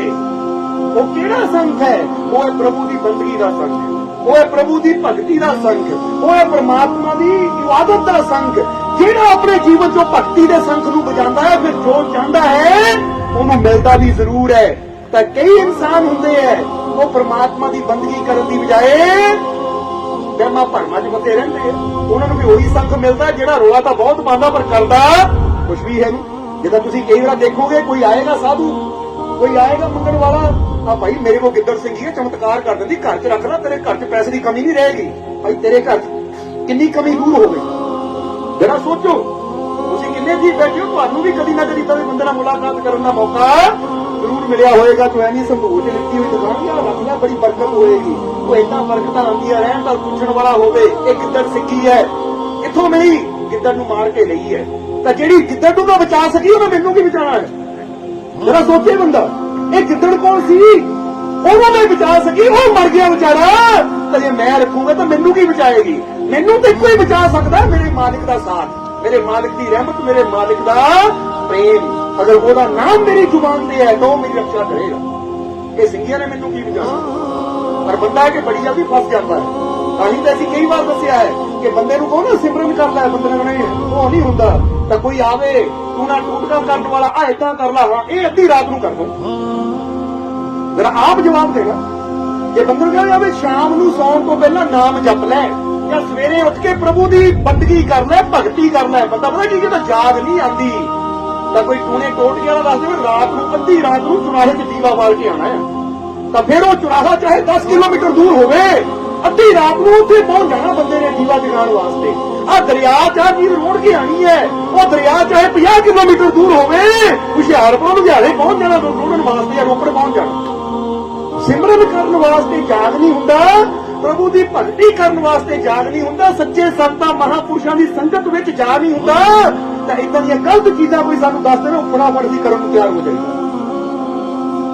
ਉਹ ਕਿਹੜਾ ਸੰਖ ਹੈ? ਉਹ ਹੈ ਪ੍ਰਭੂ ਦੀ ਬੰਦਗੀ ਦਾ ਸੰਖ, ਉਹ ਹੈ ਪ੍ਰਭੂ ਦੀ ਭਗਤੀ ਦਾ ਸੰਖ, ਉਹ ਹੈ ਪਰਮਾਤਮਾ ਦੀ ਇਬਾਦਤ ਦਾ ਸੰਖ। ਜਿਹੜਾ ਆਪਣੇ ਜੀਵਨ 'ਚੋਂ ਭਗਤੀ ਦੇ ਸੰਖ ਨੂੰ ਵਜਾਉਂਦਾ ਹੈ, ਫਿਰ ਜੋ ਚਾਹੁੰਦਾ ਹੈ ਉਹਨੂੰ ਮਿਲਦਾ ਵੀ ਜ਼ਰੂਰ ਹੈ। ਤਾਂ ਕਈ ਇਨਸਾਨ ਹੁੰਦੇ ਹੈ ਉਹ ਪਰਮਾਤਮਾ ਦੀ ਬੰਦਗੀ ਕਰਨ ਦੀ ਬਜਾਏ ਵਹਿਮਾਂ ਭਰਮਾਂ 'ਚ ਫਸੇ ਰਹਿੰਦੇ ਆ। ਉਹਨਾਂ ਨੂੰ ਵੀ ਉਹੀ ਸੰਖ ਮਿਲਦਾ ਜਿਹੜਾ ਰੋਲਾ ਤਾਂ ਬਹੁਤ ਪਾਉਂਦਾ ਪਰ ਕਰਦਾ ਕੁਛ ਵੀ ਹੈ ਨਹੀਂ। ਜਿੱਦਾਂ ਤੁਸੀਂ ਕਈ ਵਾਰ ਦੇਖੋਗੇ, ਕੋਈ ਆਏਗਾ ਸਾਧੂ, ਕੋਈ ਆਏਗਾ ਮੰਗਣ ਵਾਲਾ, ਆ ਭਾਈ ਮੇਰੇ ਕੋਲ ਗਿੱਦੜ ਸਿੰਘੀ ਹੈ, ਚਮਤਕਾਰ ਕਰ ਦਿੰਦੀ, ਘਰ 'ਚ ਰੱਖ ਲੈ, ਤੇਰੇ ਘਰ 'ਚ ਪੈਸੇ ਦੀ ਕਮੀ ਨਹੀਂ ਰਹੇਗੀ। ਭਾਈ ਤੇਰੇ ਘਰ ਕਿੰਨੀ ਕਮੀ ਦੂਰ ਹੋਵੇ, ਜਰਾ ਸੋਚੋ। ਤੁਸੀਂ ਕਿੰਨੇ ਜੀ ਬੈਠੇ ਹੋ, ਤੁਹਾਨੂੰ ਵੀ ਕਦੀ ਨਾ ਕਦੀ ਤਾਂ ਬੰਦੇ ਨਾਲ ਮੁਲਾਕਾਤ ਕਰਨ ਦਾ ਮੌਕਾ ਜ਼ਰੂਰ ਮਿਲਿਆ ਹੋਏਗਾ। ਤੂੰ ਐਨੀ ਸੰਭੂਤ ਚ ਲਿੱਤੀ ਹੋਈ ਦੁਕਾਨ ਯਾਰ ਰੱਖ ਲੈ, ਬੜੀ ਬਰਕਤ ਹੋਏਗੀ। ਉਹ ਏਦਾਂ ਬਰਕਤਾਂ ਆਉਂਦੀਆਂ ਰਹਿਣ ਤਾਂ ਪੁੱਛਣ ਵਾਲਾ ਹੋਵੇ ਇਹ ਗਿੱਦੜ ਸਿੱਖੀ ਹੈ ਕਿੱਥੋਂ ਮਿਲੀ? ਗਿੱਦੜ ਨੂੰ ਮਾਰ ਕੇ ਲਈ ਹੈ। ਤਾਂ ਜਿਹੜੀ ਗਿੱਦੜ ਨੂੰ ਤਾਂ ਬਚਾ ਸਕੀ ਉਹਨੇ ਮੈਨੂੰ ਕੀ ਬਚਾਉਣਾ ਹੈ? ਜਰਾ ਸੋਚੇ ਬੰਦਾ, ਇਹ ਗਿੱਦੜ ਕੌਣ ਸੀ? ਉਹਨੂੰ ਮੈਂ ਬਚਾ ਸਕੀ, ਉਹ ਮਰ ਗਿਆ ਵਿਚਾਰਾ। ਤਾਂ ਜੇ ਮੈਂ ਰੱਖੂਗਾ ਤਾਂ ਮੈਨੂੰ ਕੀ ਬਚਾਏਗੀ? ਮੈਨੂੰ ਤਾਂ ਇੱਕੋ ਹੀ ਬਚਾ ਸਕਦਾ, ਮੇਰੇ ਮਾਲਿਕ ਦਾ ਸਾਥ, ਮੇਰੇ ਮਾਲਿਕ ਦੀ ਰਹਿਮਤ, ਮੇਰੇ ਮਾਲਿਕ ਦਾ ਪ੍ਰੇਮ। ਅਗਰ ਉਹਦਾ ਨਾਮ ਮੇਰੀ ਜ਼ੁਬਾਨ ਤੇ ਹੈ ਤਾਂ ਉਹ ਮੇਰੀ ਰੱਖਿਆ ਕਰੇਗਾ। ਇਹ ਸਿੰਘੀਆਂ ਨੇ ਮੈਨੂੰ ਕੀ ਬਚਾਉਣਾ? ਪਰ ਬੰਦਾ ਹੈ ਕਿ ਬੜੀ ਜਲਦੀ ਫਸ ਜਾਂਦਾ ਹੈ। ਤਾਂ ਹੀ ਤਾਂ ਅਸੀਂ ਕਈ ਵਾਰ ਦੱਸਿਆ ਹੈ ਕਿ ਬੰਦੇ ਨੂੰ ਕਹੋ ਨਾ ਸਿਮਰਨ ਕਰ ਲੈ, ਬੰਦੇ ਨੇ ਨਹੀਂ ਉਹ ਨਹੀਂ ਹੁੰਦਾ। ਤਾਂ ਕੋਈ ਆਵੇ ਤੂੰ ਨਾ ਟੂਟਕਾ ਕਰਨ ਵਾਲਾ, ਆ ਏਦਾਂ ਕਰ ਲਾ, ਹਾਂ ਇਹ ਅੱਧੀ ਰਾਤ ਨੂੰ ਕਰ ਦੋ। ਜਰਾ ਆਪ ਜਵਾਬ ਦੇਗਾ। ਜੇ ਬੰਦੇ ਨੂੰ ਕਿਹਾ ਜਾਵੇ ਸ਼ਾਮ ਨੂੰ ਸੌਣ ਤੋਂ ਪਹਿਲਾਂ ਨਾਮ ਜਪ ਲੈ ਜਾਂ ਸਵੇਰੇ ਉੱਠ ਕੇ ਪ੍ਰਭੂ ਦੀ ਬੰਦਗੀ ਕਰ ਲੈ, ਭਗਤੀ ਕਰ ਲੈ, ਬੰਦਾ ਪਤਾ ਕੀ ਕਹਿੰਦਾ ਯਾਦ ਨਹੀਂ ਆਉਂਦੀ। ਤਾਂ ਕੋਈ ਟੂਣੇ ਟੋਟਕੇ ਵਾਲਾ ਦੱਸ ਦੇਵੇ ਰਾਤ ਨੂੰ ਅੱਧੀ ਰਾਤ ਨੂੰ ਚੁਰਾਹੇ 'ਚ ਦੀਵਾ ਬਾਲ ਕੇ ਆਉਣਾ ਹੈ, ਤਾਂ ਫਿਰ ਉਹ ਚੁਰਾਹਾ ਚਾਹੇ 10 ਕਿਲੋਮੀਟਰ ਦੂਰ ਹੋਵੇ, ਅੱਧੀ ਰਾਤ ਨੂੰ ਉੱਥੇ ਪਹੁੰਚ ਜਾਣਾ ਬੰਦੇ ਨੇ ਦੀਵਾ ਜਗਾਉਣ ਵਾਸਤੇ। ਆ ਦਰਿਆ ਚਾਹ ਚੀਜ਼ ਰੋੜ ਕੇ ਆਣੀ ਹੈ, ਉਹ ਦਰਿਆ ਚਾਹੇ 50 ਕਿਲੋਮੀਟਰ ਦੂਰ ਹੋਵੇ, ਹੁਸ਼ਿਆਰਪੁਰ ਲੁਧਿਆਣੇ ਪਹੁੰਚ ਜਾਣਾ ਰੋੜਨ ਵਾਸਤੇ ਜਾਂ ਰੋਪੜ ਪਹੁੰਚ ਜਾਣਾ। ਸਿਮਰਨ ਕਰਨ ਵਾਸਤੇ ਜਾਗ ਨਹੀਂ ਹੁੰਦਾ, ਪ੍ਰਭੂ ਦੀ ਭਗਤੀ ਕਰਨ ਵਾਸਤੇ ਜਾਗ ਨਹੀਂ ਹੁੰਦਾ, ਸੱਚੇ ਸੰਤਾਂ ਮਹਾਂਪੁਰਸ਼ਾਂ ਦੀ ਸੰਗਤ ਵਿੱਚ ਜਾਗ ਨਹੀਂ ਹੁੰਦਾ। ਤਾਂ ਇਦਾਂ ਦੀਆਂ ਗਲਤ ਚੀਜ਼ਾਂ ਕੋਈ ਸਾਨੂੰ ਦੱਸ ਦੇਵੇ, ਉਹ ਫਟਾਫਟ ਦੀ ਕਰਨ ਨੂੰ ਤਿਆਰ ਹੋ ਜਾਈਦਾ।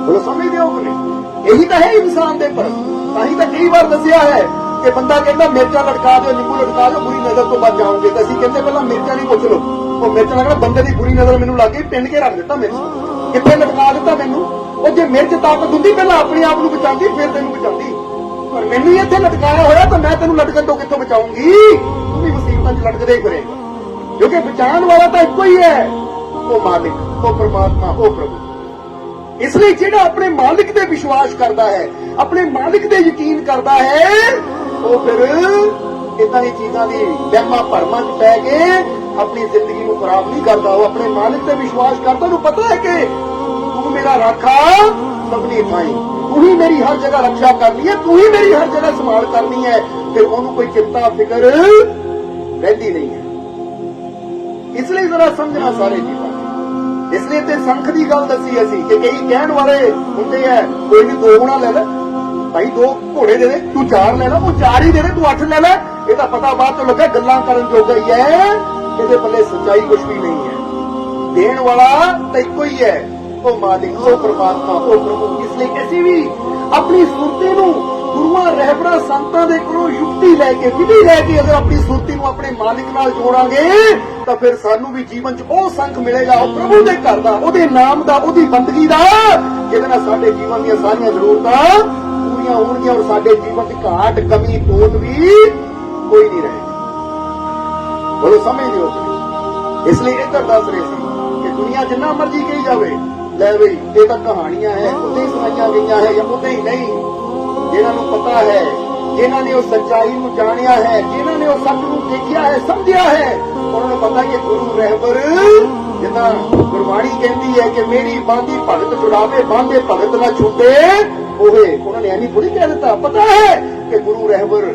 ਬੋਲੋ ਸਮਝਦੇ ਹੋ ਕਿ ਨਹੀਂ? ਇਹੀ ਤਾਂ ਹੈ ਇਨਸਾਨ ਦੇ ਪਰ। ਤਾਂ ਹੀ ਤਾਂ ਕਈ ਵਾਰ ਦੱਸਿਆ ਹੈ ਕਿ ਬੰਦਾ ਕਹਿੰਦਾ ਮਿਰਚਾਂ ਲਟਕਾ ਦਿਓ, ਨਿੰਬੂ ਲਟਕਾ ਦਿਓ, ਬੁਰੀ ਨਜ਼ਰ ਤੋਂ ਬਚ ਜਾਓਗੇ। ਤਾਂ ਅਸੀਂ ਕਹਿੰਦੇ ਪਹਿਲਾਂ ਮਿਰਚਾਂ ਨਹੀਂ ਪੁੱਛ ਲਓ। ਉਹ ਮਿਰਚਾਂ ਲੱਗਦਾ ਬੰਦੇ ਦੀ ਬੁਰੀ ਨਜ਼ਰ ਮੈਨੂੰ ਲੱਗ ਗਈ, ਪਿੰਡ ਕੇ ਰੱਖ ਦਿੱਤਾ ਮਿਰਚ, ਕਿੱਥੇ ਲਟਕਾ ਦਿੱਤਾ ਮੈਨੂੰ। ਉਹ ਜੇ ਮਿਰਚ ਤਾਕਤ ਹੁੰਦੀ ਪਹਿਲਾਂ ਆਪਣੇ ਆਪ ਨੂੰ ਬਚਾਉਂਦੀ, ਫਿਰ ਤੈਨੂੰ ਬਚਾਉਂਦੀ। ਪਰ ਮੈਨੂੰ ਇੱਥੇ ਲਟਕਾਇਆ ਹੋਇਆ ਤਾਂ ਮੈਂ ਤੈਨੂੰ ਲਟਕਣ ਤੋਂ ਕਿੱਥੋਂ ਬਚਾਉਂਗੀ? ਤੂੰ ਵੀ ਮੁਸੀਬਤਾਂ 'ਚ ਲਟਕਦੇ ਹੀ ਫਿਰੇਗਾ, ਕਿਉਂਕਿ ਬਚਾਉਣ ਵਾਲਾ ਤਾਂ ਇੱਕੋ ਹੀ ਹੈ, ਉਹ ਮਾਲਿਕ, ਉਹ ਪਰਮਾਤਮਾ, ਉਹ ਪ੍ਰਭੂ। ਇਸ ਲਈ ਜਿਹੜਾ ਆਪਣੇ ਮਾਲਿਕ ਤੇ ਵਿਸ਼ਵਾਸ ਕਰਦਾ ਹੈ, ਆਪਣੇ ਮਾਲਿਕ ਤੇ ਯਕੀਨ ਕਰਦਾ ਹੈ, ਉਹ ਫਿਰ ਇਦਾਂ ਦੀ ਚੀਜ਼ਾਂ ਦੀ ਵਹਿਮਾਂ ਭਰਮਾਂ 'ਚ ਪੈ ਕੇ ਆਪਣੀ ਜ਼ਿੰਦਗੀ ਨੂੰ ਖਰਾਬ ਨਹੀਂ ਕਰਦਾ। ਉਹ ਆਪਣੇ ਮਾਲਿਕ ਤੇ ਵਿਸ਼ਵਾਸ ਕਰਦਾ, ਉਹਨੂੰ ਪਤਾ ਹੈ ਕਿ ਤੂੰ ਮੇਰਾ ਰਾਖਾ ਸਭਨੀ ਥਾਈਂ, ਤੂੰ ਹੀ ਮੇਰੀ ਹਰ ਜਗ੍ਹਾ ਰੱਖਿਆ ਕਰਨੀ ਹੈ, ਤੂੰ ਹੀ ਮੇਰੀ ਹਰ ਜਗ੍ਹਾ ਸੰਭਾਲ ਕਰਨੀ ਹੈ। ਫਿਰ ਉਹਨੂੰ ਕੋਈ ਚਿੰਤਾ ਫਿਕਰ ਰਹਿੰਦੀ ਨਹੀਂ ਹੈ। ਇਸ ਲਈ ਜ਼ਰਾ ਸਮਝਣਾ ਸਾਰੇ ਚੀਜ਼ਾਂ। ਇਸ ਲਈ ਤੇ ਸੰਖ ਦੀ ਗੱਲ ਦੱਸੀ ਅਸੀਂ ਕਿ ਕਈ ਕਹਿਣ ਵਾਲੇ ਹੁੰਦੇ ਆ, ਕੋਈ ਵੀ 2 ਗੁਣਾ ਲੈ ਲੈ ਭਾਈ, 2 ਘੋੜੇ ਦੇ ਦੇ, ਤੂੰ 4 ਲੈ ਲੈ, ਉਹ 4 ਹੀ ਦੇ ਦੇ, ਤੂੰ 8 ਲੈ ਲੈ। ਇਹ ਤਾਂ ਪਤਾ ਬਾਅਦ ਤੋਂ ਲੱਗਾ ਗੱਲਾਂ ਕਰਨ ਜੋਗਾ ਹੀ ਹੈ, ਇਹਦੇ ਪੱਲੇ ਸੱਚਾਈ ਕੁਛ ਵੀ ਨਹੀਂ ਹੈ। ਦੇਣ ਵਾਲਾ ਤਾਂ ਇੱਕੋ ਹੀ ਹੈ, ਉਹ ਮਾਲਿਕ, ਉਹ ਪਰਮਾਤਮਾ, ਉਹ ਪ੍ਰਭੂ। ਇਸ ਲਈ ਅਸੀਂ ਵੀ ਆਪਣੀ ਸੁਰਤੀ ਨੂੰ ਗੁਰੂਆਂ ਰਹਿਬਰਾਂ ਸੰਤਾਂ ਦੇ ਕੋਲੋਂ ਯੁਕਤੀ ਲੈ ਕੇ ਵਿਧੀ ਲੈ ਕੇ ਅਗਰ ਆਪਣੀ ਸੁਰਤੀ ਨੂੰ ਆਪਣੇ ਮਾਲਿਕ ਨਾਲ ਜੋੜਾਂਗੇ ਤਾਂ ਫਿਰ ਸਾਨੂੰ ਵੀ ਜੀਵਨ 'ਚ ਉਹ ਸੰਖ ਮਿਲੇਗਾ, ਉਹ ਪ੍ਰਭੂ ਦੇ ਘਰ ਦਾ, ਉਹਦੇ ਨਾਮ ਦਾ, ਉਹਦੀ ਬੰਦਗੀ ਦਾ, ਜਿਹਦੇ ਨਾਲ ਸਾਡੇ ਜੀਵਨ ਦੀਆਂ ਸਾਰੀਆਂ ਜ਼ਰੂਰਤਾਂ ਪੂਰੀਆਂ ਹੋਣਗੀਆਂ ਔਰ ਸਾਡੇ ਜੀਵਨ 'ਚ ਘਾਟ ਕਮੀ ਤੋੜ ਵੀ ਕੋਈ ਨਹੀਂ ਰਹੇਗੀ। ਬੋਲੋ ਸਮਝਦੇ ਹੋ? ਇਸ ਲਈ ਇੱਧਰ ਦੱਸ ਰਹੇ ਸੀ ਕਿ ਦੁਨੀਆ ਜਿੰਨਾ ਮਰਜ਼ੀ ਕਹੀ ਜਾਵੇ ਲੈ ਬਈ ਇਹ ਤਾਂ ਕਹਾਣੀਆਂ ਹੈ, ਉੱਥੇ ਹੀ ਸੁਣਾਈਆਂ ਗਈਆਂ ਹੈ ਜਾਂ ਉੱਥੇ ਹੀ ਨਹੀਂ। ਜਿਨ੍ਹਾਂ ਨੂੰ ਪਤਾ ਹੈ, ਜਿਨ੍ਹਾਂ ਨੇ ਉਹ ਸੱਚਾਈ ਨੂੰ ਜਾਣਿਆ ਹੈ, ਜਿਨ੍ਹਾਂ ਨੇ ਉਹ ਸੱਚ ਨੂੰ ਦੇਖਿਆ ਹੈ, ਸਮਝਿਆ ਹੈ, ਉਹਨਾਂ ਨੂੰ ਪਤਾ ਕਿ ਗੁਰੂ ਰਹਿਬਰ ਜਿੱਦਾਂ ਗੁਰਬਾਣੀ ਕਹਿੰਦੀ ਹੈ ਕਿ ਮੇਰੀ ਬਾਂਦੀ ਭਗਤ ਛੁਡਾਵੇ, ਬਾਂਦੇ ਭਗਤ ਨਾ ਛੁੱਟੇ ਹੋਵੇ। ਉਹਨਾਂ ਨੇ ਐਵੇਂ ਥੋੜੀ ਕਹਿ ਦਿੱਤਾ, ਪਤਾ ਹੈ ਕਿ ਗੁਰੂ ਰਹਿਬਰ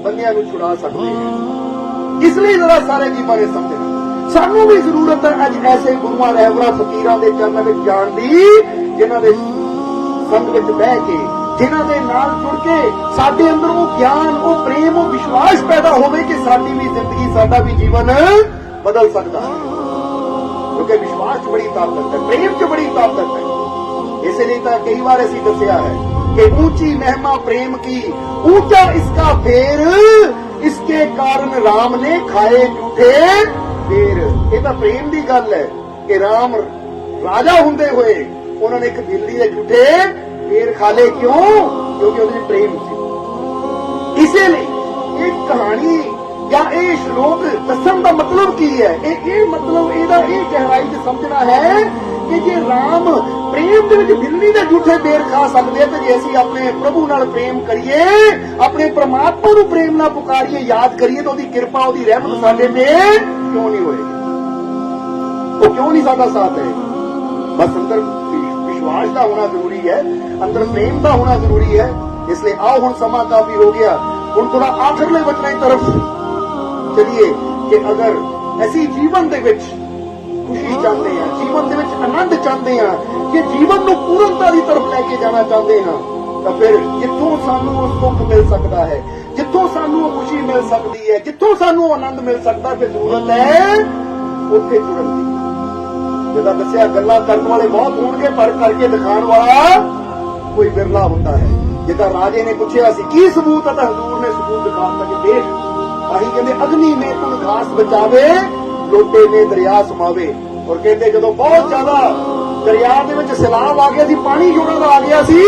ਬੰਦਿਆਂ ਨੂੰ ਛੁਡਾ ਸਕਦੇ ਹੈ। ਇਸ ਲਈ ਜ਼ਰਾ ਸਾਰੇ ਜੀਵਾਂ ਨੇ ਸਮਝਣਾ ਸਾਨੂੰ ਵੀ ਜ਼ਰੂਰਤ ਹੈ ਅੱਜ ਐਸੇ ਗੁਰੂਆਂ ਰਹਿਬਰਾਂ ਫਕੀਰਾਂ ਦੇ ਚਰਨਾਂ ਵਿੱਚ ਜਾਣ ਦੀ, ਜਿਨ੍ਹਾਂ ਦੇ ਸੰਗ ਵਿੱਚ ਬਹਿ ਕੇ, ਜਿਨ੍ਹਾਂ ਦੇ ਨਾਲ ਜੁੜ ਕੇ ਸਾਡੇ ਅੰਦਰ ਉਹ ਗਿਆਨ, ਉਹ ਪ੍ਰੇਮ, ਉਹ ਵਿਸ਼ਵਾਸ ਪੈਦਾ ਹੋਵੇ ਕਿ ਸਾਡੀ ਵੀ ਜ਼ਿੰਦਗੀ, ਸਾਡਾ ਵੀ ਜੀਵਨ ਬਦਲ ਸਕਦਾ ਹੈ। ਕਿਉਂਕਿ ਵਿਸ਼ਵਾਸ 'ਚ ਬੜੀ ਤਾਕਤ ਹੈ, ਪ੍ਰੇਮ 'ਚ ਬੜੀ ਤਾਕਤ ਹੈ। ਇਸੇ ਲਈ ਤਾਂ ਕਈ ਵਾਰ ਅਸੀਂ ਦੱਸਿਆ ਹੈ ਕਿ ऊंची महिमा प्रेम की, ऊंचा इसका फेर, इसके कारण राम ने खाए झूठे फेर। ਇਹ ਤਾਂ ਪ੍ਰੇਮ ਦੀ ਗੱਲ ਹੈ ਕਿ ਰਾਮ ਰਾਜਾ ਹੁੰਦੇ ਹੋਏ ਉਹਨਾਂ ਨੇ ਇੱਕ ਦਿੱਲੀ ਦੇ ਝੂਠੇ ਫੇਰ ਖਾ ਲਏ। ਕਿਉਂ? ਕਿਉਂਕਿ ਉਹਦੇ ਵਿੱਚ ਪ੍ਰੇਮ ਸੀ। ਇਸੇ ਲਈ ਇਹ ਕਹਾਣੀ ਜਾਂ ਇਹ ਸ਼ਲੋਕ ਦੱਸਣ ਦਾ ਮਤਲਬ ਕੀ ਹੈ? ਇਹ ਮਤਲਬ ਇਹਦਾ ਇਹ ਗਹਿਰਾਈ 'ਚ ਸਮਝਣਾ ਹੈ ਕਿ ਜੇ ਰਾਮ ਪ੍ਰੇਮ ਦੇ ਵਿੱਚ ਦਿੱਲੀ ਦੇ ਝੂਠੇ ਬੇਰ ਖਾ ਸਕਦੇ ਤੇ ਜੇ ਅਸੀਂ ਆਪਣੇ ਪ੍ਰਭੂ ਨਾਲ ਪ੍ਰੇਮ ਕਰੀਏ, ਆਪਣੇ ਪ੍ਰਮਾਤਮਾ ਨੂੰ ਪ੍ਰੇਮ ਨਾਲ ਪੁਕਾਰੀਏ, ਯਾਦ ਕਰੀਏ ਤਾਂ ਉਹਦੀ ਕਿਰਪਾ, ਉਹਦੀ ਰਹਿਮਤ ਸਾਡੇ ਤੇ ਕਿਉਂ ਨਹੀਂ ਹੋਏਗੀ? ਉਹ ਕਿਉਂ ਨਹੀਂ ਸਾਡਾ ਸਾਥ ਹੈ? ਬਸ ਅੰਦਰ ਵਿਸ਼ਵਾਸ ਦਾ ਹੋਣਾ ਜ਼ਰੂਰੀ ਹੈ, ਅੰਦਰ ਪ੍ਰੇਮ ਦਾ ਹੋਣਾ ਜ਼ਰੂਰੀ ਹੈ। ਇਸ ਲਈ ਆਓ ਹੁਣ ਸਮਾਂ ਕਾਫੀ ਹੋ ਗਿਆ, ਹੁਣ ਥੋੜਾ ਆਖਰਲੇ ਵਚਨਾਂ ਦੀ ਤਰਫ ਚਲੀਏ ਕਿ ਅਗਰ ਅਸੀਂ ਜੀਵਨ ਦੇ ਵਿੱਚ ਖੁਸ਼ੀ ਚਾਹੁੰਦੇ ਹਾਂ, ਜੀਵਨ ਦੇ ਵਿੱਚ ਆਨੰਦ ਚਾਹੁੰਦੇ ਹਾਂ, ਕਿ ਜੀਵਨ ਨੂੰ ਪੂਰਨਤਾ ਦੀ ਤਰਫ ਲੈ ਕੇ ਜਾਣਾ ਚਾਹੁੰਦੇ ਹਾਂ, ਤਾਂ ਫਿਰ ਜਿੱਥੋਂ ਸਾਨੂੰ ਉਹ ਸੁੱਖ ਮਿਲ ਸਕਦਾ ਹੈ, ਜਿੱਥੋਂ ਸਾਨੂੰ ਉਹ ਖੁਸ਼ੀ ਮਿਲ ਸਕਦੀ ਹੈ, ਜਿੱਥੋਂ ਸਾਨੂੰ ਉਹ ਆਨੰਦ ਮਿਲ ਸਕਦਾ, ਫਿਰ ਜ਼ਰੂਰਤ ਹੈ ਉੱਥੇ ਜੁੜਨ ਦੀ। ਜਿੱਦਾਂ ਦੱਸਿਆ ਗੱਲਾਂ ਕਰਨ ਵਾਲੇ ਬਹੁਤ ਹੋਣਗੇ ਪਰ ਕਰਕੇ ਦਿਖਾਉਣ ਵਾਲਾ ਕੋਈ ਬਿਰਲਾ ਹੁੰਦਾ ਹੈ। ਜਿੱਦਾਂ ਰਾਜੇ ਨੇ ਪੁੱਛਿਆ ਸੀ ਕੀ ਸਬੂਤ ਹੈ, ਤਾਂ ਹਜ਼ੂਰ ਨੇ ਸਬੂਤ ਦਿਖਾਤਾ ਕਿ ਦੇਖ, ਆਹੀ ਕਹਿੰਦੇ ਅਗਨੀ ਮੇ ਤੁਮ ਘਾਸ ਬਚਾਵੇ, ਲੋਟੇ ਮੇ ਦਰਿਆ ਸਮਾਵੇ। ਔਰ ਕਹਿੰਦੇ ਜਦੋਂ ਬਹੁਤ ਜ਼ਿਆਦਾ ਦਰਿਆ ਦੇ ਵਿੱਚ ਸੈਲਾਬ ਆ ਗਿਆ ਸੀ, ਪਾਣੀ ਜੋੜਨ ਆ ਗਿਆ ਸੀ,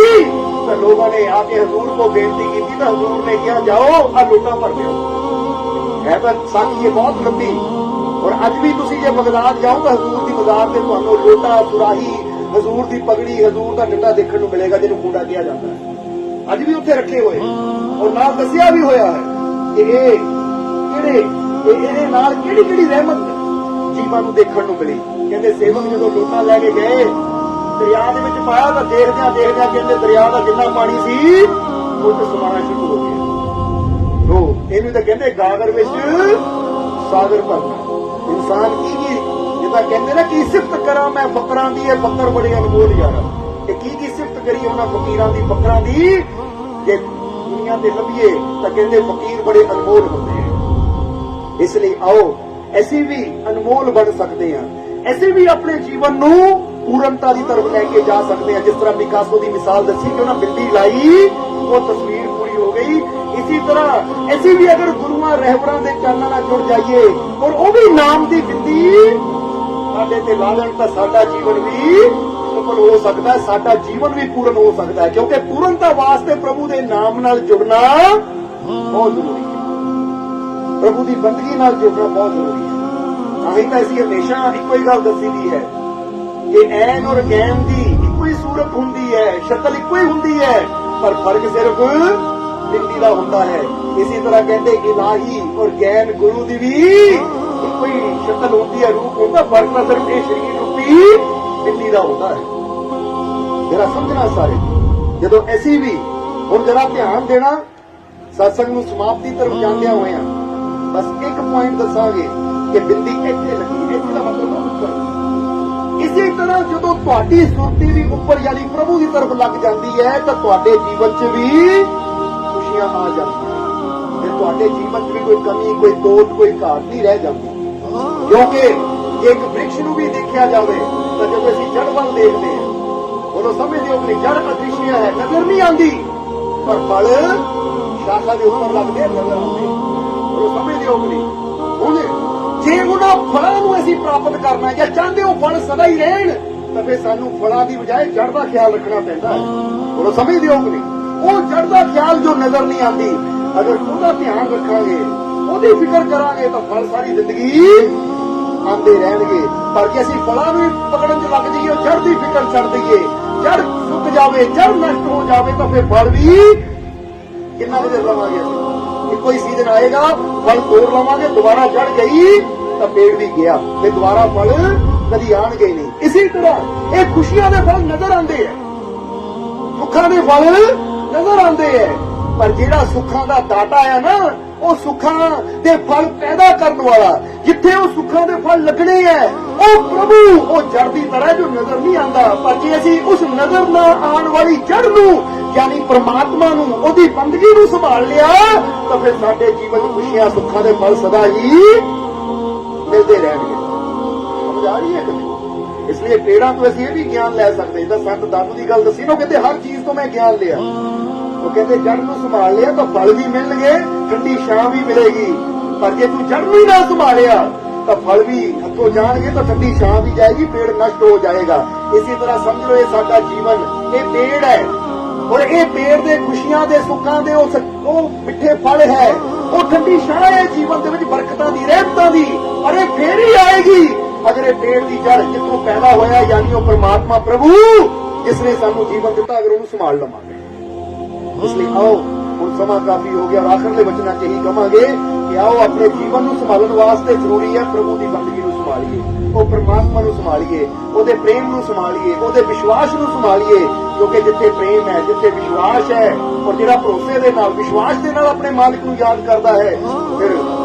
ਤਾਂ ਲੋਕਾਂ ਨੇ ਆ ਕੇ ਹਜ਼ੂਰ ਕੋ ਬੇਨਤੀ ਕੀਤੀ ਤਾਂ ਹਜ਼ੂਰ ਨੇ ਕਿਹਾ ਜਾਓ ਆ ਲੋਟਾ ਭਰ ਦਿਓ। ਹੈ ਤਾਂ ਸਾਖੀ ਇਹ ਬਹੁਤ ਲੰਬੀ। ਔਰ ਅੱਜ ਵੀ ਤੁਸੀਂ ਜੇ ਬਗਦਾਦ ਜਾਓ ਤਾਂ ਹਜ਼ੂਰ ਦੀ ਬਾਜ਼ਾਰ ਤੇ ਤੁਹਾਨੂੰ ਲੋਟਾ, ਸੁਰਾਹੀ, ਹਜ਼ੂਰ ਦੀ ਪਗੜੀ, ਹਜ਼ੂਰ ਦਾ ਡੰਡਾ ਦੇਖਣ ਨੂੰ ਮਿਲੇਗਾ ਜਿਹਨੂੰ ਕੂੜਾ ਕਿਹਾ ਜਾਂਦਾ ਹੈ। ਅੱਜ ਵੀ ਉੱਥੇ ਰੱਖੇ ਹੋਏ ਔਰ ਨਾਲ ਦੱਸਿਆ ਵੀ ਹੋਇਆ ਹੈ ਕਿ ਇਹ ਕਿਹੜੇ ਇਹਦੇ ਨਾਲ ਕਿਹੜੀ ਕਿਹੜੀ ਰਹਿਮਤ ਜੀਵਾਂ ਨੂੰ ਦੇਖਣ ਨੂੰ ਮਿਲੀ। ਕਹਿੰਦੇ ਸੇਵਕ ਜਦੋਂ ਲੋਟਾ ਲੈ ਕੇ ਗਏ ਦਰਿਆ ਦੇ ਵਿੱਚ ਪਾਇਆ ਤਾਂ ਦੇਖਦਿਆਂ ਕਹਿੰਦੇ ਦਰਿਆ ਦਾ ਜਿੰਨਾ ਪਾਣੀ ਸੀ ਉਹ ਤੇ ਸਮਾਣਾ ਸ਼ੁਰੂ ਹੋ ਗਿਆ। ਲੋ ਇਹਨੂੰ ਤਾਂ ਕਹਿੰਦੇ ਗਾਗਰ ਵਿੱਚ ਸਾਗਰ ਭਰਨਾ। ਇਨਸਾਨ ਕੀ ਜਿੱਦਾਂ ਕਹਿੰਦੇ ਨਾ ਕਿ ਸਿਫਤ ਕਰਾਂ ਮੈਂ ਫਕਰਾਂ ਦੀ, ਇਹ ਫਕਰ ਬੜੇ ਅਨਮੋਲ ਯਾਰਾ। ਕਿ ਕੀ ਸਿਫਤ ਕਰੀ ਉਹਨਾਂ ਫਕੀਰਾਂ ਦੀ, ਫਕਰਾਂ ਦੀ। ਜੇ ਦੁਨੀਆ ਤੇ ਲੱਭੀਏ ਤਾਂ ਕਹਿੰਦੇ ਫਕੀਰ ਬੜੇ ਅਨਮੋਲ ਹੁੰਦੇ ਆ। ਇਸ ਲਈ ਆਓ ਅਸੀਂ ਵੀ ਅਨਮੋਲ ਬਣ ਸਕਦੇ ਹਾਂ, ਅਸੀਂ ਵੀ ਆਪਣੇ ਜੀਵਨ ਨੂੰ ਪੂਰਨਤਾ ਦੀ ਤਰਫ ਲੈ ਕੇ ਜਾ ਸਕਦੇ ਹਾਂ। ਜਿਸ ਤਰ੍ਹਾਂ ਪਿਕਾਸੋ ਦੀ ਮਿਸਾਲ ਦੱਸੀ ਕਿ ਉਹਨਾਂ ਬਿੰਦੀ ਲਾਈ ਉਹ ਤਸਵੀਰ ਪੂਰੀ ਹੋ ਗਈ। ਇਸੇ ਤਰ੍ਹਾਂ ਅਸੀਂ ਵੀ ਅਗਰ ਗੁਰੂਆਂ ਰਹਿਬਰਾਂ ਦੇ ਚਰਨਾਂ ਨਾਲ ਜੁੜ ਜਾਈਏ ਔਰ ਉਹ ਵੀ ਨਾਮ ਦੀ ਬਿੰਦੀ ਸਾਡੇ ਤੇ ਲਾ ਲੈਣ ਤਾਂ ਸਾਡਾ ਜੀਵਨ ਵੀ ਸਫਲ ਹੋ ਸਕਦਾ ਹੈ, ਸਾਡਾ ਜੀਵਨ ਵੀ ਪੂਰਨ ਹੋ ਸਕਦਾ ਹੈ। ਕਿਉਂਕਿ ਪੂਰਨਤਾ ਵਾਸਤੇ ਪ੍ਰਭੂ ਦੇ ਨਾਮ ਨਾਲ ਜੁੜਨਾ ਬਹੁਤ ਜ਼ਰੂਰੀ ਹੈ, ਪ੍ਰਭੂ ਦੀ ਬੰਦਗੀ ਨਾਲ ਜੁੜਨਾ ਬਹੁਤ ਜ਼ਰੂਰੀ ਹੈ। ਤਾਂ ਹੀ ਤਾਂ ਅਸੀਂ ਹਮੇਸ਼ਾ ਇੱਕੋ ਹੀ ਗੱਲ ਦੱਸੀ ਦੀ ਹੈ ਕਿ ਐਨ ਔਰ ਗੈਨ ਦੀ ਇੱਕੋ ਹੀ ਸੂਰਤ ਹੁੰਦੀ ਹੈ, ਸ਼ਕਲ ਇੱਕੋ ਹੀ ਹੁੰਦੀ ਹੈ, ਪਰ ਫਰਕ ਸਿਰਫ ਬਿੰਦੀ ਦਾ ਹੁੰਦਾ ਹੈ। ਇਸੇ ਤਰ੍ਹਾਂ ਕਹਿੰਦੇ ਇਲਾਹੀ ਔਰ ਗੈਨ ਗੁਰੂ ਦੀ ਵੀ ਇੱਕੋ ਹੀ ਸ਼ਕਲ ਹੁੰਦੀ ਹੈ, ਰੂਪ ਹੁੰਦਾ, ਫਰਕ ਤਾਂ ਸਿਰਫ ਇਹ ਸਰੀਰ ਰੂਪੀ ਬਿੰਦੀ ਦਾ ਹੁੰਦਾ ਹੈ। ਜਰਾ ਸਮਝਣਾ ਸਾਰੇ। ਜਦੋਂ ਅਸੀਂ ਵੀ ਹੁਣ ਜਰਾ ਧਿਆਨ ਦੇਣਾ ਸਤਸੰਗ ਨੂੰ ਸਮਾਪਤੀ ਤਰਫ ਜਾਂਦਿਆਂ ਹੋਇਆ ਬਸ ਇੱਕ ਪੁਆਇੰਟ ਦੱਸਾਂਗੇ ਕਿ ਬਿੰਦੀ ਇੱਥੇ ਲੱਗੀ, ਇੱਥੇ ਦਾ ਮਤਲਬ ਉੱਪਰ। ਇਸੇ ਤਰ੍ਹਾਂ ਜਦੋਂ ਤੁਹਾਡੀ ਸੁਰਤੀ ਵੀ ਉੱਪਰ ਯਾਨੀ ਪ੍ਰਭੂ ਦੀ ਤਰਫ ਲੱਗ ਜਾਂਦੀ ਹੈ ਤਾਂ ਤੁਹਾਡੇ ਜੀਵਨ 'ਚ ਵੀ ਖੁਸ਼ੀਆਂ ਆ ਜਾਂਦੀਆਂ ਤੇ ਤੁਹਾਡੇ ਜੀਵਨ 'ਚ ਵੀ ਕੋਈ ਕਮੀ, ਕੋਈ ਤੋਟ, ਕੋਈ ਘਾਟ ਨਹੀਂ ਰਹਿ ਜਾਂਦੀ। ਕਿਉਂਕਿ ਜੇ ਇੱਕ ਬ੍ਰਿਕਸ਼ ਨੂੰ ਵੀ ਦੇਖਿਆ ਜਾਵੇ ਤਾਂ ਜਦੋਂ ਅਸੀਂ ਜੜ ਵੱਲ ਦੇਖਦੇ ਹਾਂ ਉਦੋਂ ਸਮਝਦੇ ਹੋ ਕਿ ਜੜ ਅਦ੍ਰਿਸ਼ਯ ਹੈ, ਨਜ਼ਰ ਨਹੀਂ ਆਉਂਦੀ, पर फल शाखा के ऊपर लगते नजर आते। ਉਹ ਸਮਝਦੇ ਹੋ ਕਿ ਨਹੀਂ? ਹੁਣ ਜੇ ਉਹਨਾਂ ਫਲਾਂ ਨੂੰ ਅਸੀਂ ਪ੍ਰਾਪਤ ਕਰਨਾ ਜਾਂ ਚਾਹੁੰਦੇ ਹੋ ਫਲ ਸਦਾ ਹੀ ਰਹਿਣ ਤਾਂ ਫਿਰ ਸਾਨੂੰ ਫਲਾਂ ਦੀ ਬਜਾਏ ਜੜ ਦਾ ਖਿਆਲ ਰੱਖਣਾ ਪੈਂਦਾ ਹੈ। ਉਹ ਸਮਝਦੇ ਹੋ ਕਿ ਨਹੀਂ? ਉਹ ਜੜ ਦਾ ਖਿਆਲ ਜੋ ਨਜ਼ਰ ਨਹੀਂ ਆਉਂਦੀ, ਅਗਰ ਉਹਦਾ ਧਿਆਨ ਰੱਖਾਂਗੇ, ਉਹਦੀ ਫਿਕਰ ਕਰਾਂਗੇ ਤਾਂ ਫਲ ਸਾਰੀ ਜ਼ਿੰਦਗੀ ਆਉਂਦੇ ਰਹਿਣਗੇ। ਪਰ ਜੇ ਅਸੀਂ ਫਲਾਂ ਨੂੰ ਪਕੜਨ 'ਚ ਲੱਗ ਜਾਈਏ, ਜੜ ਦੀ ਫਿਕਰ ਛੱਡ ਦਈਏ, ਜੜ ਸੁੱਕ ਜਾਵੇ, ਜੜ ਨਸ਼ਟ ਹੋ ਜਾਵੇ ਤਾਂ ਫਿਰ ਫਲ ਵੀ ਕਿੰਨਾ ਦੇਰ ਲਵਾਂਗੇ ਅਸੀਂ? ਇੱਕੋ ਹੀ ਸੀਜ਼ਨ ਆਏਗਾ, ਫਲ ਤੋੜ ਲਵਾਂਗੇ, ਦੁਬਾਰਾ ਜੜ ਗਈ ਤਾਂ ਪੇੜ ਵੀ ਗਿਆ, ਤੇ ਦੁਬਾਰਾ ਫਲ ਕਦੀ ਆਣਗੇ ਹੀ ਨਹੀਂ। ਇਸੇ ਤਰ੍ਹਾਂ ਇਹ ਖੁਸ਼ੀਆਂ ਦੇ ਫਲ ਨਜ਼ਰ ਆਉਂਦੇ ਹੈ, ਸੁੱਖਾਂ ਦੇ ਫਲ ਨਜ਼ਰ ਆਉਂਦੇ ਹੈ, ਪਰ ਜਿਹੜਾ ਸੁੱਖਾਂ ਦਾ ਦਾਤਾ ਹੈ ਨਾ, ਉਹ ਸੁੱਖਾਂ ਦੇ ਫਲ ਪੈਦਾ ਕਰਨ ਵਾਲਾ, ਜਿੱਥੇ ਉਹ ਸੁੱਖਾਂ ਦੇ ਫਲ ਲੱਗਣੇ ਹੈ, ਉਹ ਪ੍ਰਭੂ ਉਹ ਜੜ ਦੀ ਤਰ੍ਹਾਂ ਜੋ ਨਜ਼ਰ ਨਹੀਂ ਆਉਂਦਾ। ਪਰ ਜੇ ਅਸੀਂ ਉਸ ਨਜ਼ਰ ਨਾ ਆਉਣ ਵਾਲੀ ਜੜ ਨੂੰ ਯਾਨੀ ਪ੍ਰਮਾਤਮਾ ਨੂੰ, ਉਹਦੀ ਬੰਦਗੀ ਨੂੰ ਸੰਭਾਲ ਲਿਆ ਤਾਂ ਫਿਰ ਸਾਡੇ ਜੀਵਨ ਵਿੱਚ ਖੁਸ਼ੀਆਂ ਸੁੱਖਾਂ ਦੇ ਫਲ ਸਦਾ ਹੀ ਮਿਲਦੇ ਰਹਿਣਗੇ। ਸਮਝ ਆ ਰਹੀ ਹੈ ਕਿ ਨਹੀਂ? ਇਸ ਲਈ ਪੇੜਾਂ ਤੋਂ ਅਸੀਂ ਇਹ ਵੀ ਗਿਆਨ ਲੈ ਸਕਦੇ। ਜਿੱਦਾਂ ਸੰਤ ਦਾਦੂ ਦੀ ਗੱਲ ਦੱਸੀ ਨਾ, ਕਹਿੰਦੇ ਹਰ ਚੀਜ਼ ਤੋਂ ਮੈਂ ਗਿਆਨ ਲਿਆ। ਉਹ ਕਹਿੰਦੇ ਜੜ ਨੂੰ ਸੰਭਾਲ ਲਿਆ ਤਾਂ ਫਲ ਵੀ ਮਿਲਣਗੇ, ਠੰਡੀ ਛਾਂ ਵੀ ਮਿਲੇਗੀ। ਪਰ ਜੇ ਤੂੰ ਜੜ ਨੂੰ ਹੀ ਨਾ ਸੰਭਾਲਿਆ ਤਾਂ ਫਲ ਵੀ ਹੱਥੋਂ ਜਾਣਗੇ, ਤਾਂ ਠੰਡੀ ਛਾਂ ਵੀ ਜਾਏਗੀ, ਪੇੜ ਨਸ਼ਟ ਹੋ ਜਾਏਗਾ। ਇਸੇ ਤਰ੍ਹਾਂ ਸਮਝ ਲਓ ਇਹ ਸਾਡਾ ਜੀਵਨ ਇਹ ਪੇੜ ਹੈ, ਔਰ ਇਹ ਪੇੜ ਦੇ ਖੁਸ਼ੀਆਂ ਦੇ ਸੁੱਖਾਂ ਦੇ ਉਹ ਮਿੱਠੇ ਫਲ ਹੈ, ਉਹ ਠੰਡੀ ਛਾਂ ਹੈ ਜੀਵਨ ਦੇ ਵਿੱਚ ਬਰਕਤਾਂ ਦੀ, ਰਹਿਮਤਾਂ ਦੀ। ਪਰ ਇਹ ਫੇਰ ਹੀ ਆਏਗੀ ਅਗਰ ਇਹ ਪੇੜ ਦੀ ਜੜ ਜਿੱਥੋਂ ਪੈਦਾ ਹੋਇਆ ਯਾਨੀ ਉਹ ਪਰਮਾਤਮਾ ਪ੍ਰਭੂ ਜਿਸ ਨੇ ਸਾਨੂੰ ਜੀਵਨ ਦਿੱਤਾ, ਅਗਰ ਉਹਨੂੰ ਸੰਭਾਲ ਲਵਾਂਗੇ। ਇਸ ਲਈ ਆਓ, ਹੁਣ ਸਮਾਂ ਕਾਫੀ ਹੋ ਗਿਆ, ਆਖਰਲੇ ਵਚਨਾਂ 'ਚ ਇਹੀ ਕਵਾਂਗੇ ਕਿ ਆਓ ਆਪਣੇ ਜੀਵਨ ਨੂੰ ਸੰਭਾਲਣ ਵਾਸਤੇ ਜ਼ਰੂਰੀ ਹੈ ਪ੍ਰਭੂ ਦੀ ਬੰਦਗੀ ਨੂੰ ਸੰਭਾਲੀਏ, ਉਹ ਪਰਮਾਤਮਾ ਨੂੰ ਸੰਭਾਲੀਏ, ਉਹਦੇ ਪ੍ਰੇਮ ਨੂੰ ਸੰਭਾਲੀਏ, ਉਹਦੇ ਵਿਸ਼ਵਾਸ ਨੂੰ ਸੰਭਾਲੀਏ। ਕਿਉਂਕਿ ਜਿੱਥੇ ਪ੍ਰੇਮ ਹੈ, ਜਿੱਥੇ ਵਿਸ਼ਵਾਸ ਹੈ, ਔਰ ਜਿਹੜਾ ਭਰੋਸੇ ਦੇ ਨਾਲ ਵਿਸ਼ਵਾਸ ਦੇ ਨਾਲ ਆਪਣੇ ਮਾਲਕ ਨੂੰ ਯਾਦ ਕਰਦਾ ਹੈ, ਫਿਰ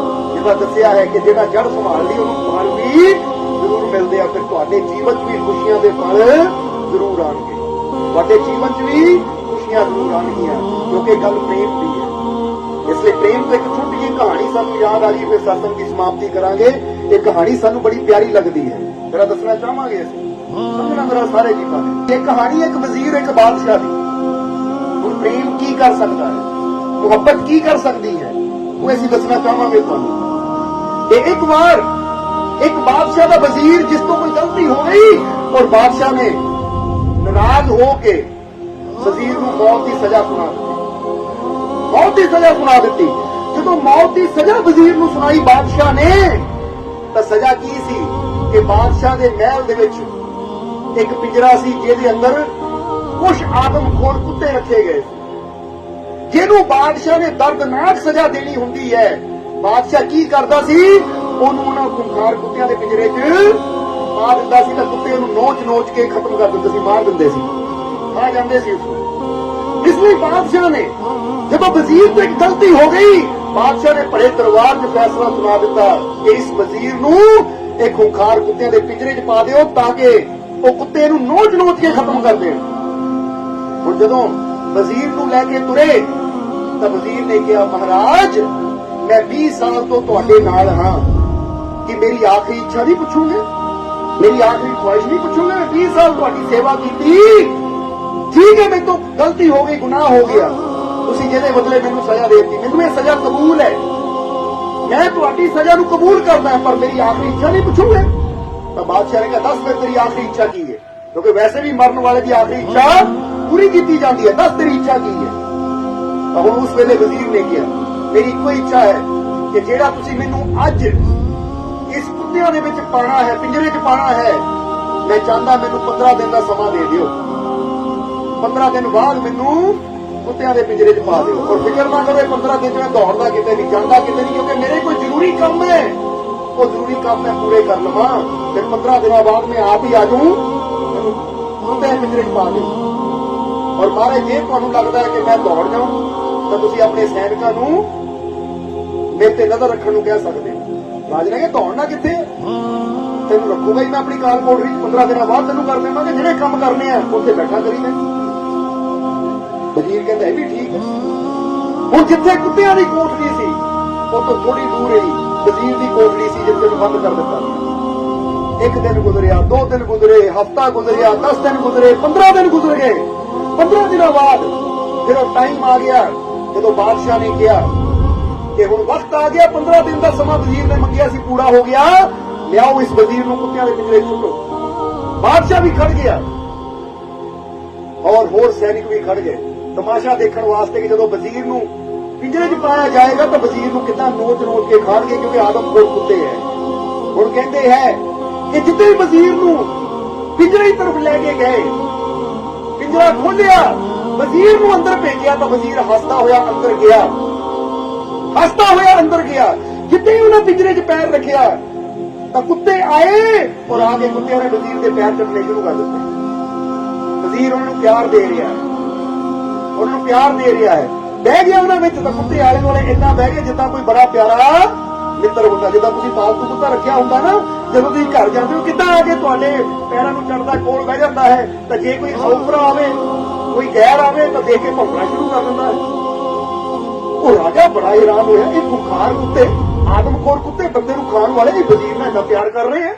ਜਿਵੇਂ ਦੱਸਿਆ ਹੈ ਕਿ ਜਿਹੜਾ ਜੜ ਸੰਭਾਲ ਲਈ ਉਹਨੂੰ ਫਲ ਵੀ ਜ਼ਰੂਰ ਮਿਲਦੇ ਆ। ਫਿਰ ਤੁਹਾਡੇ ਜੀਵਨ 'ਚ ਵੀ ਖੁਸ਼ੀਆਂ ਦੇ ਫਲ ਜ਼ਰੂਰ ਆਉਣਗੇ, ਤੁਹਾਡੇ ਜੀਵਨ 'ਚ ਵੀ ਖੁਸ਼ੀਆਂ ਜ਼ਰੂਰ ਆਉਣਗੀਆਂ, ਕਿਉਂਕਿ ਗੱਲ ਪ੍ਰੇਮ ਦੀ ਹੈ। ਇਸ ਲਈ ਪ੍ਰੇਮ ਤੋਂ ਇੱਕ ਛੋਟੀ ਜਿਹੀ ਕਹਾਣੀ ਸਾਨੂੰ ਯਾਦ ਆ ਗਈ, ਫਿਰ ਸਤਸੰਗ ਦੀ ਸਮਾਪਤੀ ਕਰਾਂਗੇ। ਇਹ ਕਹਾਣੀ ਸਾਨੂੰ ਬੜੀ ਪਿਆਰੀ ਲੱਗਦੀ ਹੈ, ਜਰਾ ਦੱਸਣਾ ਚਾਹਾਂਗੇ ਅਸੀਂ, ਸਮਝਣਾ ਮੇਰਾ ਸਾਰੇ ਜੀਵਾਂ ਨੇ। ਇਹ ਕਹਾਣੀ ਇੱਕ ਵਜ਼ੀਰ ਇੱਕ ਬਾਦਸ਼ਾਹ ਦੀ। ਹੁਣ ਪ੍ਰੇਮ ਕੀ ਕਰ ਸਕਦਾ ਹੈ, ਮੁਹੱਬਤ ਕੀ ਕਰ ਸਕਦੀ ਹੈ, ਉਹ ਅਸੀਂ ਦੱਸਣਾ ਚਾਹਾਂਗੇ ਤੁਹਾਨੂੰ। ਇਹ ਇੱਕ ਵਾਰ ਇੱਕ ਬਾਦਸ਼ਾਹ ਦਾ ਵਜ਼ੀਰ ਜਿਸ ਤੋਂ ਕੋਈ ਗਲਤੀ ਹੋ ਗਈ, ਔਰ ਬਾਦਸ਼ਾਹ ਨੇ ਨਾਰਾਜ਼ ਹੋ ਕੇ ਵਜ਼ੀਰ ਨੂੰ ਮੌਤ ਦੀ ਸਜ਼ਾ ਸੁਣਾ ਦਿੱਤੀ। ਮੌਤ ਦੀ ਸਜ਼ਾ ਸੁਣਾ ਦਿੱਤੀ। ਜਦੋਂ ਮੌਤ ਦੀ ਸਜ਼ਾ ਵਜ਼ੀਰ ਨੂੰ ਸੁਣਾਈ ਬਾਦਸ਼ਾਹ ਨੇ, ਤਾਂ ਸਜ਼ਾ ਕੀ ਸੀ ਕਿ ਬਾਦਸ਼ਾਹ ਦੇ ਮਹਿਲ ਦੇ ਵਿੱਚ ਇੱਕ ਪਿੰਜਰਾ ਸੀ ਜਿਹਦੇ ਅੰਦਰ ਕੁਝ ਆਦਮਖੋਰ ਕੁੱਤੇ ਰੱਖੇ ਗਏ ਸੀ। ਜਿਹਨੂੰ ਬਾਦਸ਼ਾਹ ਨੇ ਦਰਦਨਾਕ ਸਜ਼ਾ ਦੇਣੀ ਹੁੰਦੀ ਹੈ, ਬਾਦਸ਼ਾਹ ਕੀ ਕਰਦਾ ਸੀ, ਉਹਨੂੰ ਉਹਨਾਂ ਖੁੰਖਾਰ ਕੁੱਤਿਆਂ ਦੇ ਪਿੰਜਰੇ 'ਚ ਪਾ ਦਿੰਦਾ ਸੀ ਤਾਂ ਕੁੱਤੇ ਉਹਨੂੰ ਨੋਚ ਕੇ ਖਤਮ ਕਰ ਦਿੰਦੇ ਸੀ, ਮਾਰ ਦਿੰਦੇ ਸੀ, ਖਾ ਜਾਂਦੇ ਸੀ ਉਸਨੂੰ। ਇਸ ਲਈ ਬਾਦਸ਼ਾਹ ਨੇ ਜਦੋਂ ਵਜ਼ੀਰ ਤੋਂ ਇੱਕ ਗਲਤੀ ਹੋ ਗਈ, ਬਾਦਸ਼ਾਹ ਨੇ ਭਰੇ ਦਰਬਾਰ 'ਚ ਫੈਸਲਾ ਸੁਣਾ ਦਿੱਤਾ ਕਿ ਇਸ ਵਜ਼ੀਰ ਨੂੰ ਇਹ ਖੁੰਖਾਰ ਕੁੱਤਿਆਂ ਦੇ ਪਿੰਜਰੇ 'ਚ ਪਾ ਦਿਓ ਤਾਂ ਕਿ ਉਹ ਕੁੱਤੇ ਨੂੰ ਨੋਚ ਕੇ ਖਤਮ ਕਰ ਦੇਣ। ਹੁਣ ਜਦੋਂ ਵਜ਼ੀਰ ਨੂੰ ਲੈ ਕੇ ਤੁਰੇ ਤਾਂ ਵਜ਼ੀਰ ਨੇ ਕਿਹਾ, ਮਹਾਰਾਜ ਮੈਂ 20 ਸਾਲ ਤੋਂ ਤੁਹਾਡੇ ਨਾਲ ਹਾਂ, ਕਿ ਮੇਰੀ ਆਖਰੀ ਇੱਛਾ ਨਹੀਂ ਪੁੱਛੋਗੇ, ਮੇਰੀ ਆਖਰੀ ਖੁਆਇਸ਼ ਨਹੀਂ ਪੁੱਛੋਗੇ? ਮੈਂ 20 ਸਾਲ ਤੁਹਾਡੀ ਸੇਵਾ ਕੀਤੀ, ਠੀਕ ਹੈ, ਮੇਰੇ ਤੋਂ ਗਲਤੀ ਹੋ ਗਈ, ਗੁਨਾਹ ਹੋ ਗਿਆ, ਤੁਸੀਂ ਜਿਹਦੇ ਬਦਲੇ ਮੈਨੂੰ ਸਜ਼ਾ ਦੇ ਦਿੱਤੀ, ਮੈਨੂੰ ਇਹ ਸਜ਼ਾ ਕਬੂਲ ਹੈ, ਮੈਂ ਤੁਹਾਡੀ ਸਜ਼ਾ ਨੂੰ ਕਬੂਲ ਕਰਦਾ ਹਾਂ, ਪਰ ਮੇਰੀ ਆਖਰੀ ਇੱਛਾ ਨਹੀਂ ਪੁੱਛੋਗੇ? ਤਾਂ ਬਾਦਸ਼ਾਹ ਨੇ ਕਿਹਾ, ਦੱਸ ਫਿਰ ਤੇਰੀ ਆਖਰੀ ਇੱਛਾ ਕੀ ਹੈ, ਕਿਉਂਕਿ ਵੈਸੇ ਵੀ ਮਰਨ ਵਾਲੇ ਦੀ ਆਖਰੀ ਇੱਛਾ ਪੂਰੀ ਕੀਤੀ ਜਾਂਦੀ ਹੈ, ਦੱਸ ਤੇਰੀ ਇੱਛਾ ਕੀ ਹੈ? ਤਾਂ ਹੁਣ ਉਸ ਵੇਲੇ ਵਜ਼ੀਰ ਨੇ ਕਿਹਾ, ਮੇਰੀ ਇੱਕੋ ਇੱਛਾ ਹੈ ਕਿ ਜਿਹੜਾ ਤੁਸੀਂ ਮੈਨੂੰ ਅੱਜ ਇਸ ਕੁੱਤਿਆਂ ਦੇ ਵਿੱਚ ਪਾਣਾ ਹੈ, ਪਿੰਜਰੇ 'ਚ ਪਾਣਾ ਹੈ, ਮੈਂ ਚਾਹੁੰਦਾ ਮੈਨੂੰ 15 ਦਿਨ ਦਾ ਸਮਾਂ ਦੇ ਦਿਓ, 15 ਦਿਨ ਬਾਅਦ ਮੈਨੂੰ ਕੁੱਤਿਆਂ ਦੇ ਪਿੰਜਰੇ 'ਚ ਪਾ ਦਿਓ। ਔਰ ਫਿਕਰ ਨਾ ਕਰੋ, 15 ਦਿਨ 'ਚ ਮੈਂ ਦੌੜਦਾ ਕਿਤੇ ਨਹੀਂ, ਜਾਂਦਾ ਕਿਤੇ ਨਹੀਂ, ਕਿਉਂਕਿ ਮੇਰੇ ਕੋਈ ਜ਼ਰੂਰੀ ਕੰਮ ਹੈ, ਉਹ ਜ਼ਰੂਰੀ ਕੰਮ ਮੈਂ ਪੂਰੇ ਕਰ ਲਵਾਂ, ਫਿਰ 15 ਦਿਨਾਂ ਬਾਅਦ ਮੈਂ ਆਪ ਹੀ ਆ ਜਾਊਂ, ਮੈਨੂੰ ਕੁੱਤਿਆਂ ਦੇ ਪਿੰਜਰੇ 'ਚ ਪਾ ਦਿਓ। ਔਰ ਮਹਾਰਾਜ ਜੇ ਤੁਹਾਨੂੰ ਲੱਗਦਾ ਹੈ ਕਿ ਮੈਂ ਦੌੜ ਜਾਊਂ ਤਾਂ ਤੁਸੀਂ ਆਪਣੇ ਸੈਨਿਕਾਂ ਨੂੰ ਮੇਰੇ ਤੇ ਨਜ਼ਰ ਰੱਖਣ ਨੂੰ ਕਹਿ ਸਕਦੇ ਹੋ। ਰਾਜ ਨੇ ਕਿਹਾ, ਦੌੜਨਾ ਕਿੱਥੇ, ਤੈਨੂੰ ਰੱਖੂਗਾ ਹੀ ਮੈਂ ਆਪਣੀ ਕਾਰ ਕੋਠੜੀ 'ਚ, 15 ਦਿਨਾਂ ਬਾਅਦ ਤੈਨੂੰ ਕਰ ਦੇਵਾਂਗੇ, ਜਿਹੜੇ ਕੰਮ ਕਰਨੇ ਆ ਉੱਥੇ ਬੈਠਾ ਕਰੀ ਮੈਂ। ਵਜ਼ੀਰ ਕਹਿੰਦਾ ਇਹ ਵੀ ਠੀਕ ਹੈ। ਹੁਣ ਜਿੱਥੇ ਕੁੱਤਿਆਂ ਦੀ ਕੋਠੜੀ ਸੀ ਉਹ ਤੋਂ ਥੋੜੀ ਦੂਰ ਹੀ ਵਜ਼ੀਰ ਦੀ ਕੋਠੜੀ ਸੀ, ਜਿੱਥੇ ਨੂੰ ਬੰਦ ਕਰ ਦਿੱਤਾ। ਇੱਕ ਦਿਨ ਗੁਜ਼ਰਿਆ, 2 ਦਿਨ ਗੁਜ਼ਰੇ, ਹਫ਼ਤਾ ਗੁਜ਼ਰਿਆ, 10 ਦਿਨ ਗੁਜ਼ਰੇ, 15 ਦਿਨ ਗੁਜ਼ਰ ਗਏ। 15 ਦਿਨਾਂ ਬਾਅਦ फिर वो टाइम आ गया जो बादशाह ने किया कि हुण वक्त आ गया, 15 दिन का समा वजीर ने मंगिया सी पूरा हो गया, लियाओ इस वजीर को कुत्तियां के पिंजरे सुटो। बादशाह भी खड़ गया और होर सैनिक भी खड़ गए तमाशा देखने वास्ते कि जो वजीर को पिंजरे च पाया जाएगा तो वजीर को कितना नोच नोच के खाणगे, क्योंकि आदमखोर कुत्ते हैं। हुण कहते हैं कि जिद्दे वजीर को पिंजरे की तरफ लेके गए, पिंजरा खोलिया, वजीर को अंदर भेजा तो वजीर हसता होया अंदर गया, हसता होया अंदर गया। जिद्दे ही उन्हें पिंजरे च पैर रखिया तो कुत्ते आए और आके कुत्तियों ने वजीर के पैर चटने शुरू कर दिते। वजीर उन्होंने प्यार दे रहा है, उन्होंने प्यार दे रहा है, बह गया उन्होंने तो कुत्ते आले वाले इतना बह गए जिदा कोई बड़ा प्यारा मित्र होता, जिदा तुम पालतू कुत्ता रखा होंगे ना, जब तुम घर जाते हो किदा आके तुहाडे पैरों में चढ़ता कोल बह जाता है, तो जे कोई औपरा आवे कोई गैर आवे तो देख के भौंकना शुरू कर देता है। वो राजा बड़ा हैरान होया, ये खुंखार कुत्ते, आदमखोर कुत्ते बंदे को खाण वाले ये वजीर ने इतना प्यार कर रहे हैं।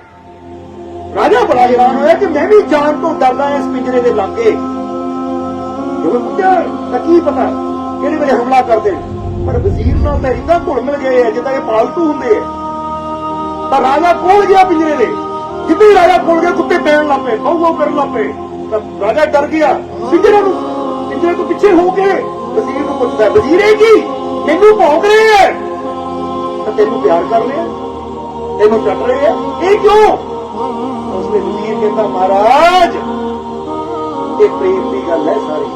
राजा बड़ा हैरान होया कि मैं भी जान तो डरदा इस पिंजरे के लागे, क्योंकि कुत्ते का की पता कि वे हमला करते हैं, पर वजीर नाल तो इदा घुल मिल गए है जिदा ये पालतू होंगे। तो राजा कोल गया पिंजरे दे, जिद्दे ही राजा कोल गया कुत्ते पैन लग पे, बहु करन लग पे, तो राजा डर गया। पिंजरे को पीछे होके वजीर को पूछता है, वजीर है की मैनू भौंक रहे हैं, तो तेनू प्यार कर रहे हैं, तेनू चट रहे हैं, ये क्यों? उसने वजीर कहता, महाराज ये प्रेम की गल है सारी,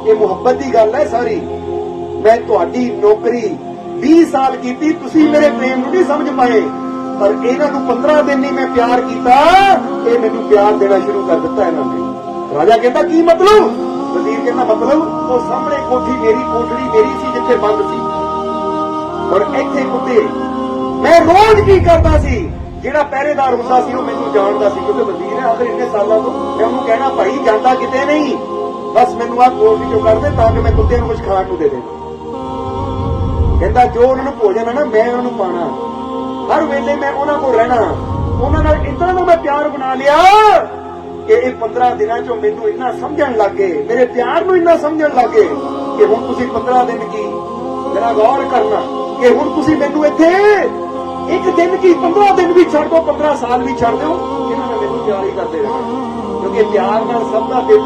ये मुहब्बत की गल है सारी। मैं तुहाडी नौकरी 20 साल की, तुसी मेरे प्रेम नूं नहीं समझ पाए, पर इन्हां नूं 15 दिन नहीं मैं प्यार किया, ये मैनूं प्यार देना शुरू कर दिता इन्होंने। राजा कहता की मतलब? वजीर कहता मतलब वो सामने कोठी मेरी, कोठड़ी मेरी सी जिथे बंद सी, और इत्थे कुत्ते मैं रोज की करता सी, जिहड़ा पहरेदार हुंदा सी वो मैनूं जाणदा सी, क्योंकि वजीर है अगर इन्ने सालों तो मैं उन्होंने कहना भाई जाता किते नहीं, बस मैनूं आ कोठी चों कर दे ताकि मैं कुत्ते नूं कुछ खाण नूं दे दे। कहता जो उन्होंने भोजन है ना मैं उन्होंने पाना, हर वेले मैं उन्होंने को रहना, उन्होंने इतना तो मैं प्यार बना लिया कि ये 15 दिनों चो मैनू इतना समझण लग गए, मेरे प्यार नूं इतना समझण लग गए कि हुण तुसीं 15 दिन की मेरा गौर करना कि हुण तुसीं मैनू इत्थे एक दिन की 15 दिन भी छड़ दो, 15 साल भी छड़ दो, इन्होंने मैनू प्यार ही करते रहना, क्योंकि प्यार नाल सब दा दिल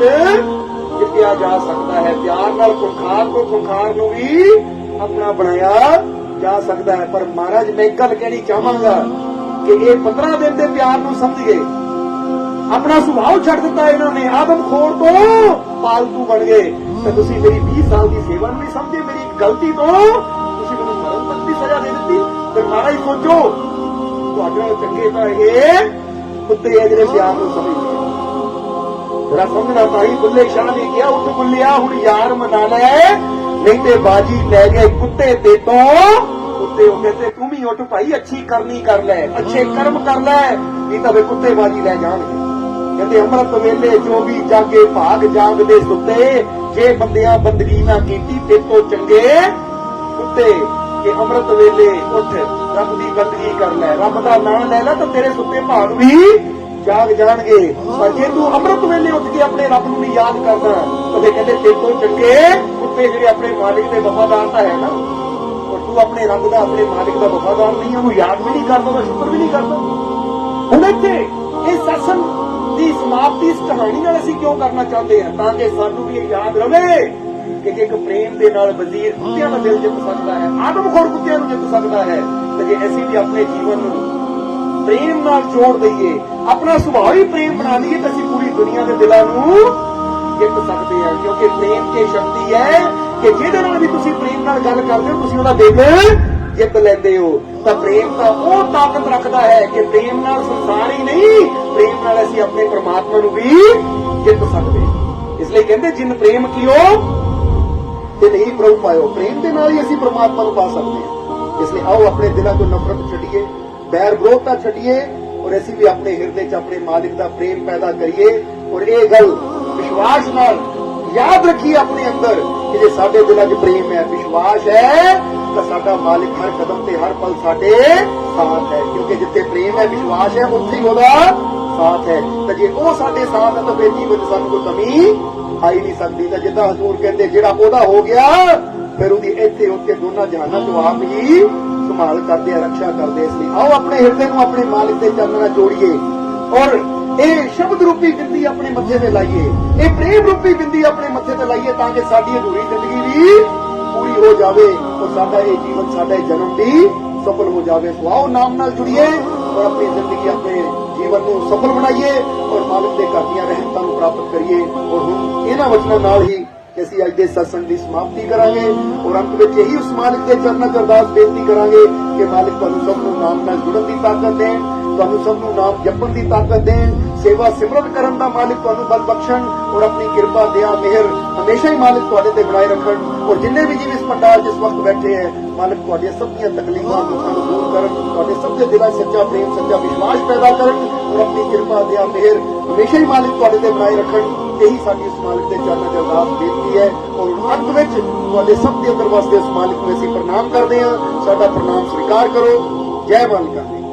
जित्तिया जा सकता है, प्यार नाल खुंखार को खुंखार नूं भी अपना बनाया जा सकता है। पर महाराज मैं गल कहनी चाहांगा कि ये 15 दिन के प्यार को समझ गए, अपना सुभाव छड़ दिता इन्होंने, आदमखोर तो पालतू बन गए। तो तुसी मेरी 20 साल की सेवा नहीं समझे, मेरी गलती तो तुसी मैनूं मरण तक की सजा दे दी। फिर महाराज सोचो तुहाडे नाल चंगे तां ये कुत्ते है जिहड़े प्यार को समझ गए। जरा समझना ताई बुल्ले शाह ने किया, उठ बुल्लिया हुण यार मना ले, नहीं ते बाजी लै गए कुत्ते ते तो। कुत्ते हो कहते तू भी उठ भाई, अच्छी करनी कर ले, अच्छे कर्म कर ले, नहीं तो वे कुत्ते बाजी लै जाणगे। कहते अमृत वेले जो भी जागे भाग जागदे सुते, जे बंदियां बंदगी ना कीती ते तो चंगे कुत्ते। कि अमृत वेले उठ रब की बंदगी कर ले, रब का नाम ले ला तो तेरे सुते भाग भी जाग जाणगे। पर जे तू अमृत वेले उठ के अपने रब नूं नहीं याद करदा तो वे कहते ते तो चंगे कुत्ते जिहड़े अपने मालिक के वफादार तां है ना, और तू अपने रब का अपने मालिक का वफादार नहीं, उन्होंने याद भी नहीं करता, तो शुक्र भी नहीं करता। हुण इत्थे इस सत्संग की समाप्ति इस कहानी नाल असीं क्यों करना चाहते हैं, ताकि सानूं भी याद रहे कि एक प्रेम के नाल वजीर कुत्तियां का दिल जित सकता है, आदमखोर कुत्तियां नूं जित सकता है। तो जे असीं भी अपने जीवन नूं प्रेम नाल जोड़ दईए, अपना सुभाव ही प्रेम बना लईए, तो असीं पूरी दुनिया के दिलां नूं जित सकते हैं। क्योंकि प्रेम की शक्ति है कि जिहदे नाल भी तुसीं प्रेम नाल गल करदे हो तुसीं उहदा दिल जित लैंदे हो। तो प्रेम का वो ताकत रखता है कि प्रेम नाल संसार ही नहीं, प्रेम नाल असीं अपने परमात्मा नूं भी जित सकते। इसलिए कहते जिन प्रेम कियो ते नहीं प्रभु पायो, प्रेम के नाल ही असीं परमात्मा नूं पा सकते हैं। इसलिए आओ अपने दिलों को नफरत छड्डिए, बैर विरोधता छड्डिए, और असीं भी अपने हिरदे च अपने मालिक का प्रेम पैदा करिए। और ये गल विश्वास नाल याद रखिए अपने अंदर कि जे साडे दिलों च प्रेम है, विश्वास है, तो साडा मालिक हर कदम ते हर पल साडे साथ है। क्योंकि जिथे प्रेम है विश्वास है उत्थे ही ओहदा साथ है। तो जे वो साडे साथ है तो फिर जीवन च सानूं कोई कमी ਆਈ ਨਹੀਂ ਸਕਦੀ। ਤਾਂ ਜਿੱਦਾਂ ਹਜ਼ੂਰ ਕਹਿੰਦੇ ਜਿਹੜਾ ਉਹਦਾ ਹੋ ਗਿਆ ਫਿਰ ਉਹਦੀ ਇੱਥੇ ਉੱਥੇ ਦੋਨਾਂ ਜਹਾਨਾਂ ਤੋਂ ਆਪ ਹੀ ਸੰਭਾਲ ਕਰਦੇ ਆ, ਰੱਖਿਆ ਕਰਦੇ। ਇਸ ਲਈ ਆਓ ਆਪਣੇ ਹਿਰਦੇ ਨੂੰ ਆਪਣੇ ਮਾਲਿਕ ਦੇ ਚਰਨਾਂ ਨਾਲ ਜੋੜੀਏ ਔਰ ਇਹ ਸ਼ਬਦ ਰੂਪੀ ਬਿੰਦੀ ਆਪਣੇ ਮੱਥੇ ਤੇ ਲਾਈਏ, ਇਹ ਪ੍ਰੇਮ ਰੂਪੀ ਬਿੰਦੀ ਆਪਣੇ ਮੱਥੇ ਤੇ ਲਾਈਏ ਤਾਂ ਕਿ ਸਾਡੀ ਅਧੂਰੀ ਜ਼ਿੰਦਗੀ ਵੀ ਪੂਰੀ ਹੋ ਜਾਵੇ ਔਰ ਸਾਡਾ ਇਹ ਜੀਵਨ, ਸਾਡਾ ਇਹ ਜਨਮ ਵੀ ਸਫਲ ਹੋ ਜਾਵੇ। ਸੋ ਆਓ ਨਾਮ ਨਾਲ ਜੁੜੀਏ ਔਰ ਆਪਣੀ ਜ਼ਿੰਦਗੀ, ਆਪਣੇ ਜੀਵਨ ਨੂੰ ਸਫਲ ਬਣਾਈਏ ਔਰ ਮਾਲਕ ਦੇ ਘਰ ਦੀਆਂ ਰਹਿਮਤਾਂ ਨੂੰ ਪ੍ਰਾਪਤ ਕਰੀਏ। ਔਰ ਹੁਣ ਇਹਨਾਂ ਵਚਨਾਂ ਨਾਲ ਹੀ ਕਿ ਅਸੀਂ ਅੱਜ ਦੇ ਸਤਸੰਗ ਦੀ ਸਮਾਪਤੀ ਕਰਾਂਗੇ ਔਰ ਅੰਤ ਵਿੱਚ ਇਹੀ ਉਸ ਮਾਲਕ ਦੇ ਚਰਨਾਂ 'ਚ ਅਰਦਾਸ ਬੇਨਤੀ ਕਰਾਂਗੇ ਕਿ ਮਾਲਕ ਤੁਹਾਨੂੰ ਸਭ ਨੂੰ ਨਾਮ ਨਾਲ ਜੁੜਨ ਦੀ ਤਾਕਤ ਦੇਣ, ਤੁਹਾਨੂੰ ਸਭ ਨੂੰ ਨਾਮ ਜਪਣ ਦੀ ਤਾਕਤ ਦੇਣ, ਸੇਵਾ ਸਿਮਰਨ ਕਰਨ ਦਾ ਮਾਲਕ ਤੁਹਾਨੂੰ ਬਲ ਬਖਸ਼ਣ ਔਰ ਆਪਣੀ ਕਿਰਪਾ, ਦਇਆ, ਮਿਹਰ ਹਮੇਸ਼ਾ ਹੀ ਮਾਲਕ ਤੁਹਾਡੇ ਤੇ ਬਣਾਏ ਰੱਖਣ। ਔਰ ਜਿੰਨੇ ਵੀ ਜੀਵ ਇਸ ਪੰਡਾਲ ਜਿਸ ਵਕਤ ਬੈਠੇ ਹੈ ਮਾਲਕ ਤੁਹਾਡੀਆਂ ਸਭ ਦੀਆਂ ਤਕਲੀਫਾਂ ਦੁੱਖਾਂ ਨੂੰ ਦੂਰ ਕਰਨ, ਤੁਹਾਡੇ ਸਭ ਦੇ ਦਿਲਾਂ 'ਚ ਸੱਚਾ ਪ੍ਰੇਮ, ਸੱਚਾ ਵਿਸ਼ਵਾਸ ਪੈਦਾ ਕਰਨ ਔਰ ਆਪਣੀ ਕਿਰਪਾ, ਦਇਆ, ਮਿਹਰ ਹਮੇਸ਼ਾ ਹੀ ਮਾਲਕ ਤੁਹਾਡੇ ਤੇ ਬਣਾਏ ਰੱਖਣ। ਇਹੀ ਸਾਡੀ ਉਸ ਮਾਲਕ ਦੇ ਚਰਨਾਂ 'ਚ ਅਰਦਾਸ ਬੇਨਤੀ ਹੈ ਔਰ ਅੰਤ ਵਿੱਚ ਤੁਹਾਡੇ ਸਭ ਦੇ ਅੰਦਰ ਵਾਸਤੇ ਉਸ ਮਾਲਕ ਨੂੰ ਅਸੀਂ ਪ੍ਰਣਾਮ ਕਰਦੇ ਹਾਂ। ਸਾਡਾ ਪ੍ਰਣਾਮ ਸਵੀਕਾਰ ਕਰੋ। ਜੈ ਮਾਲਕਾ।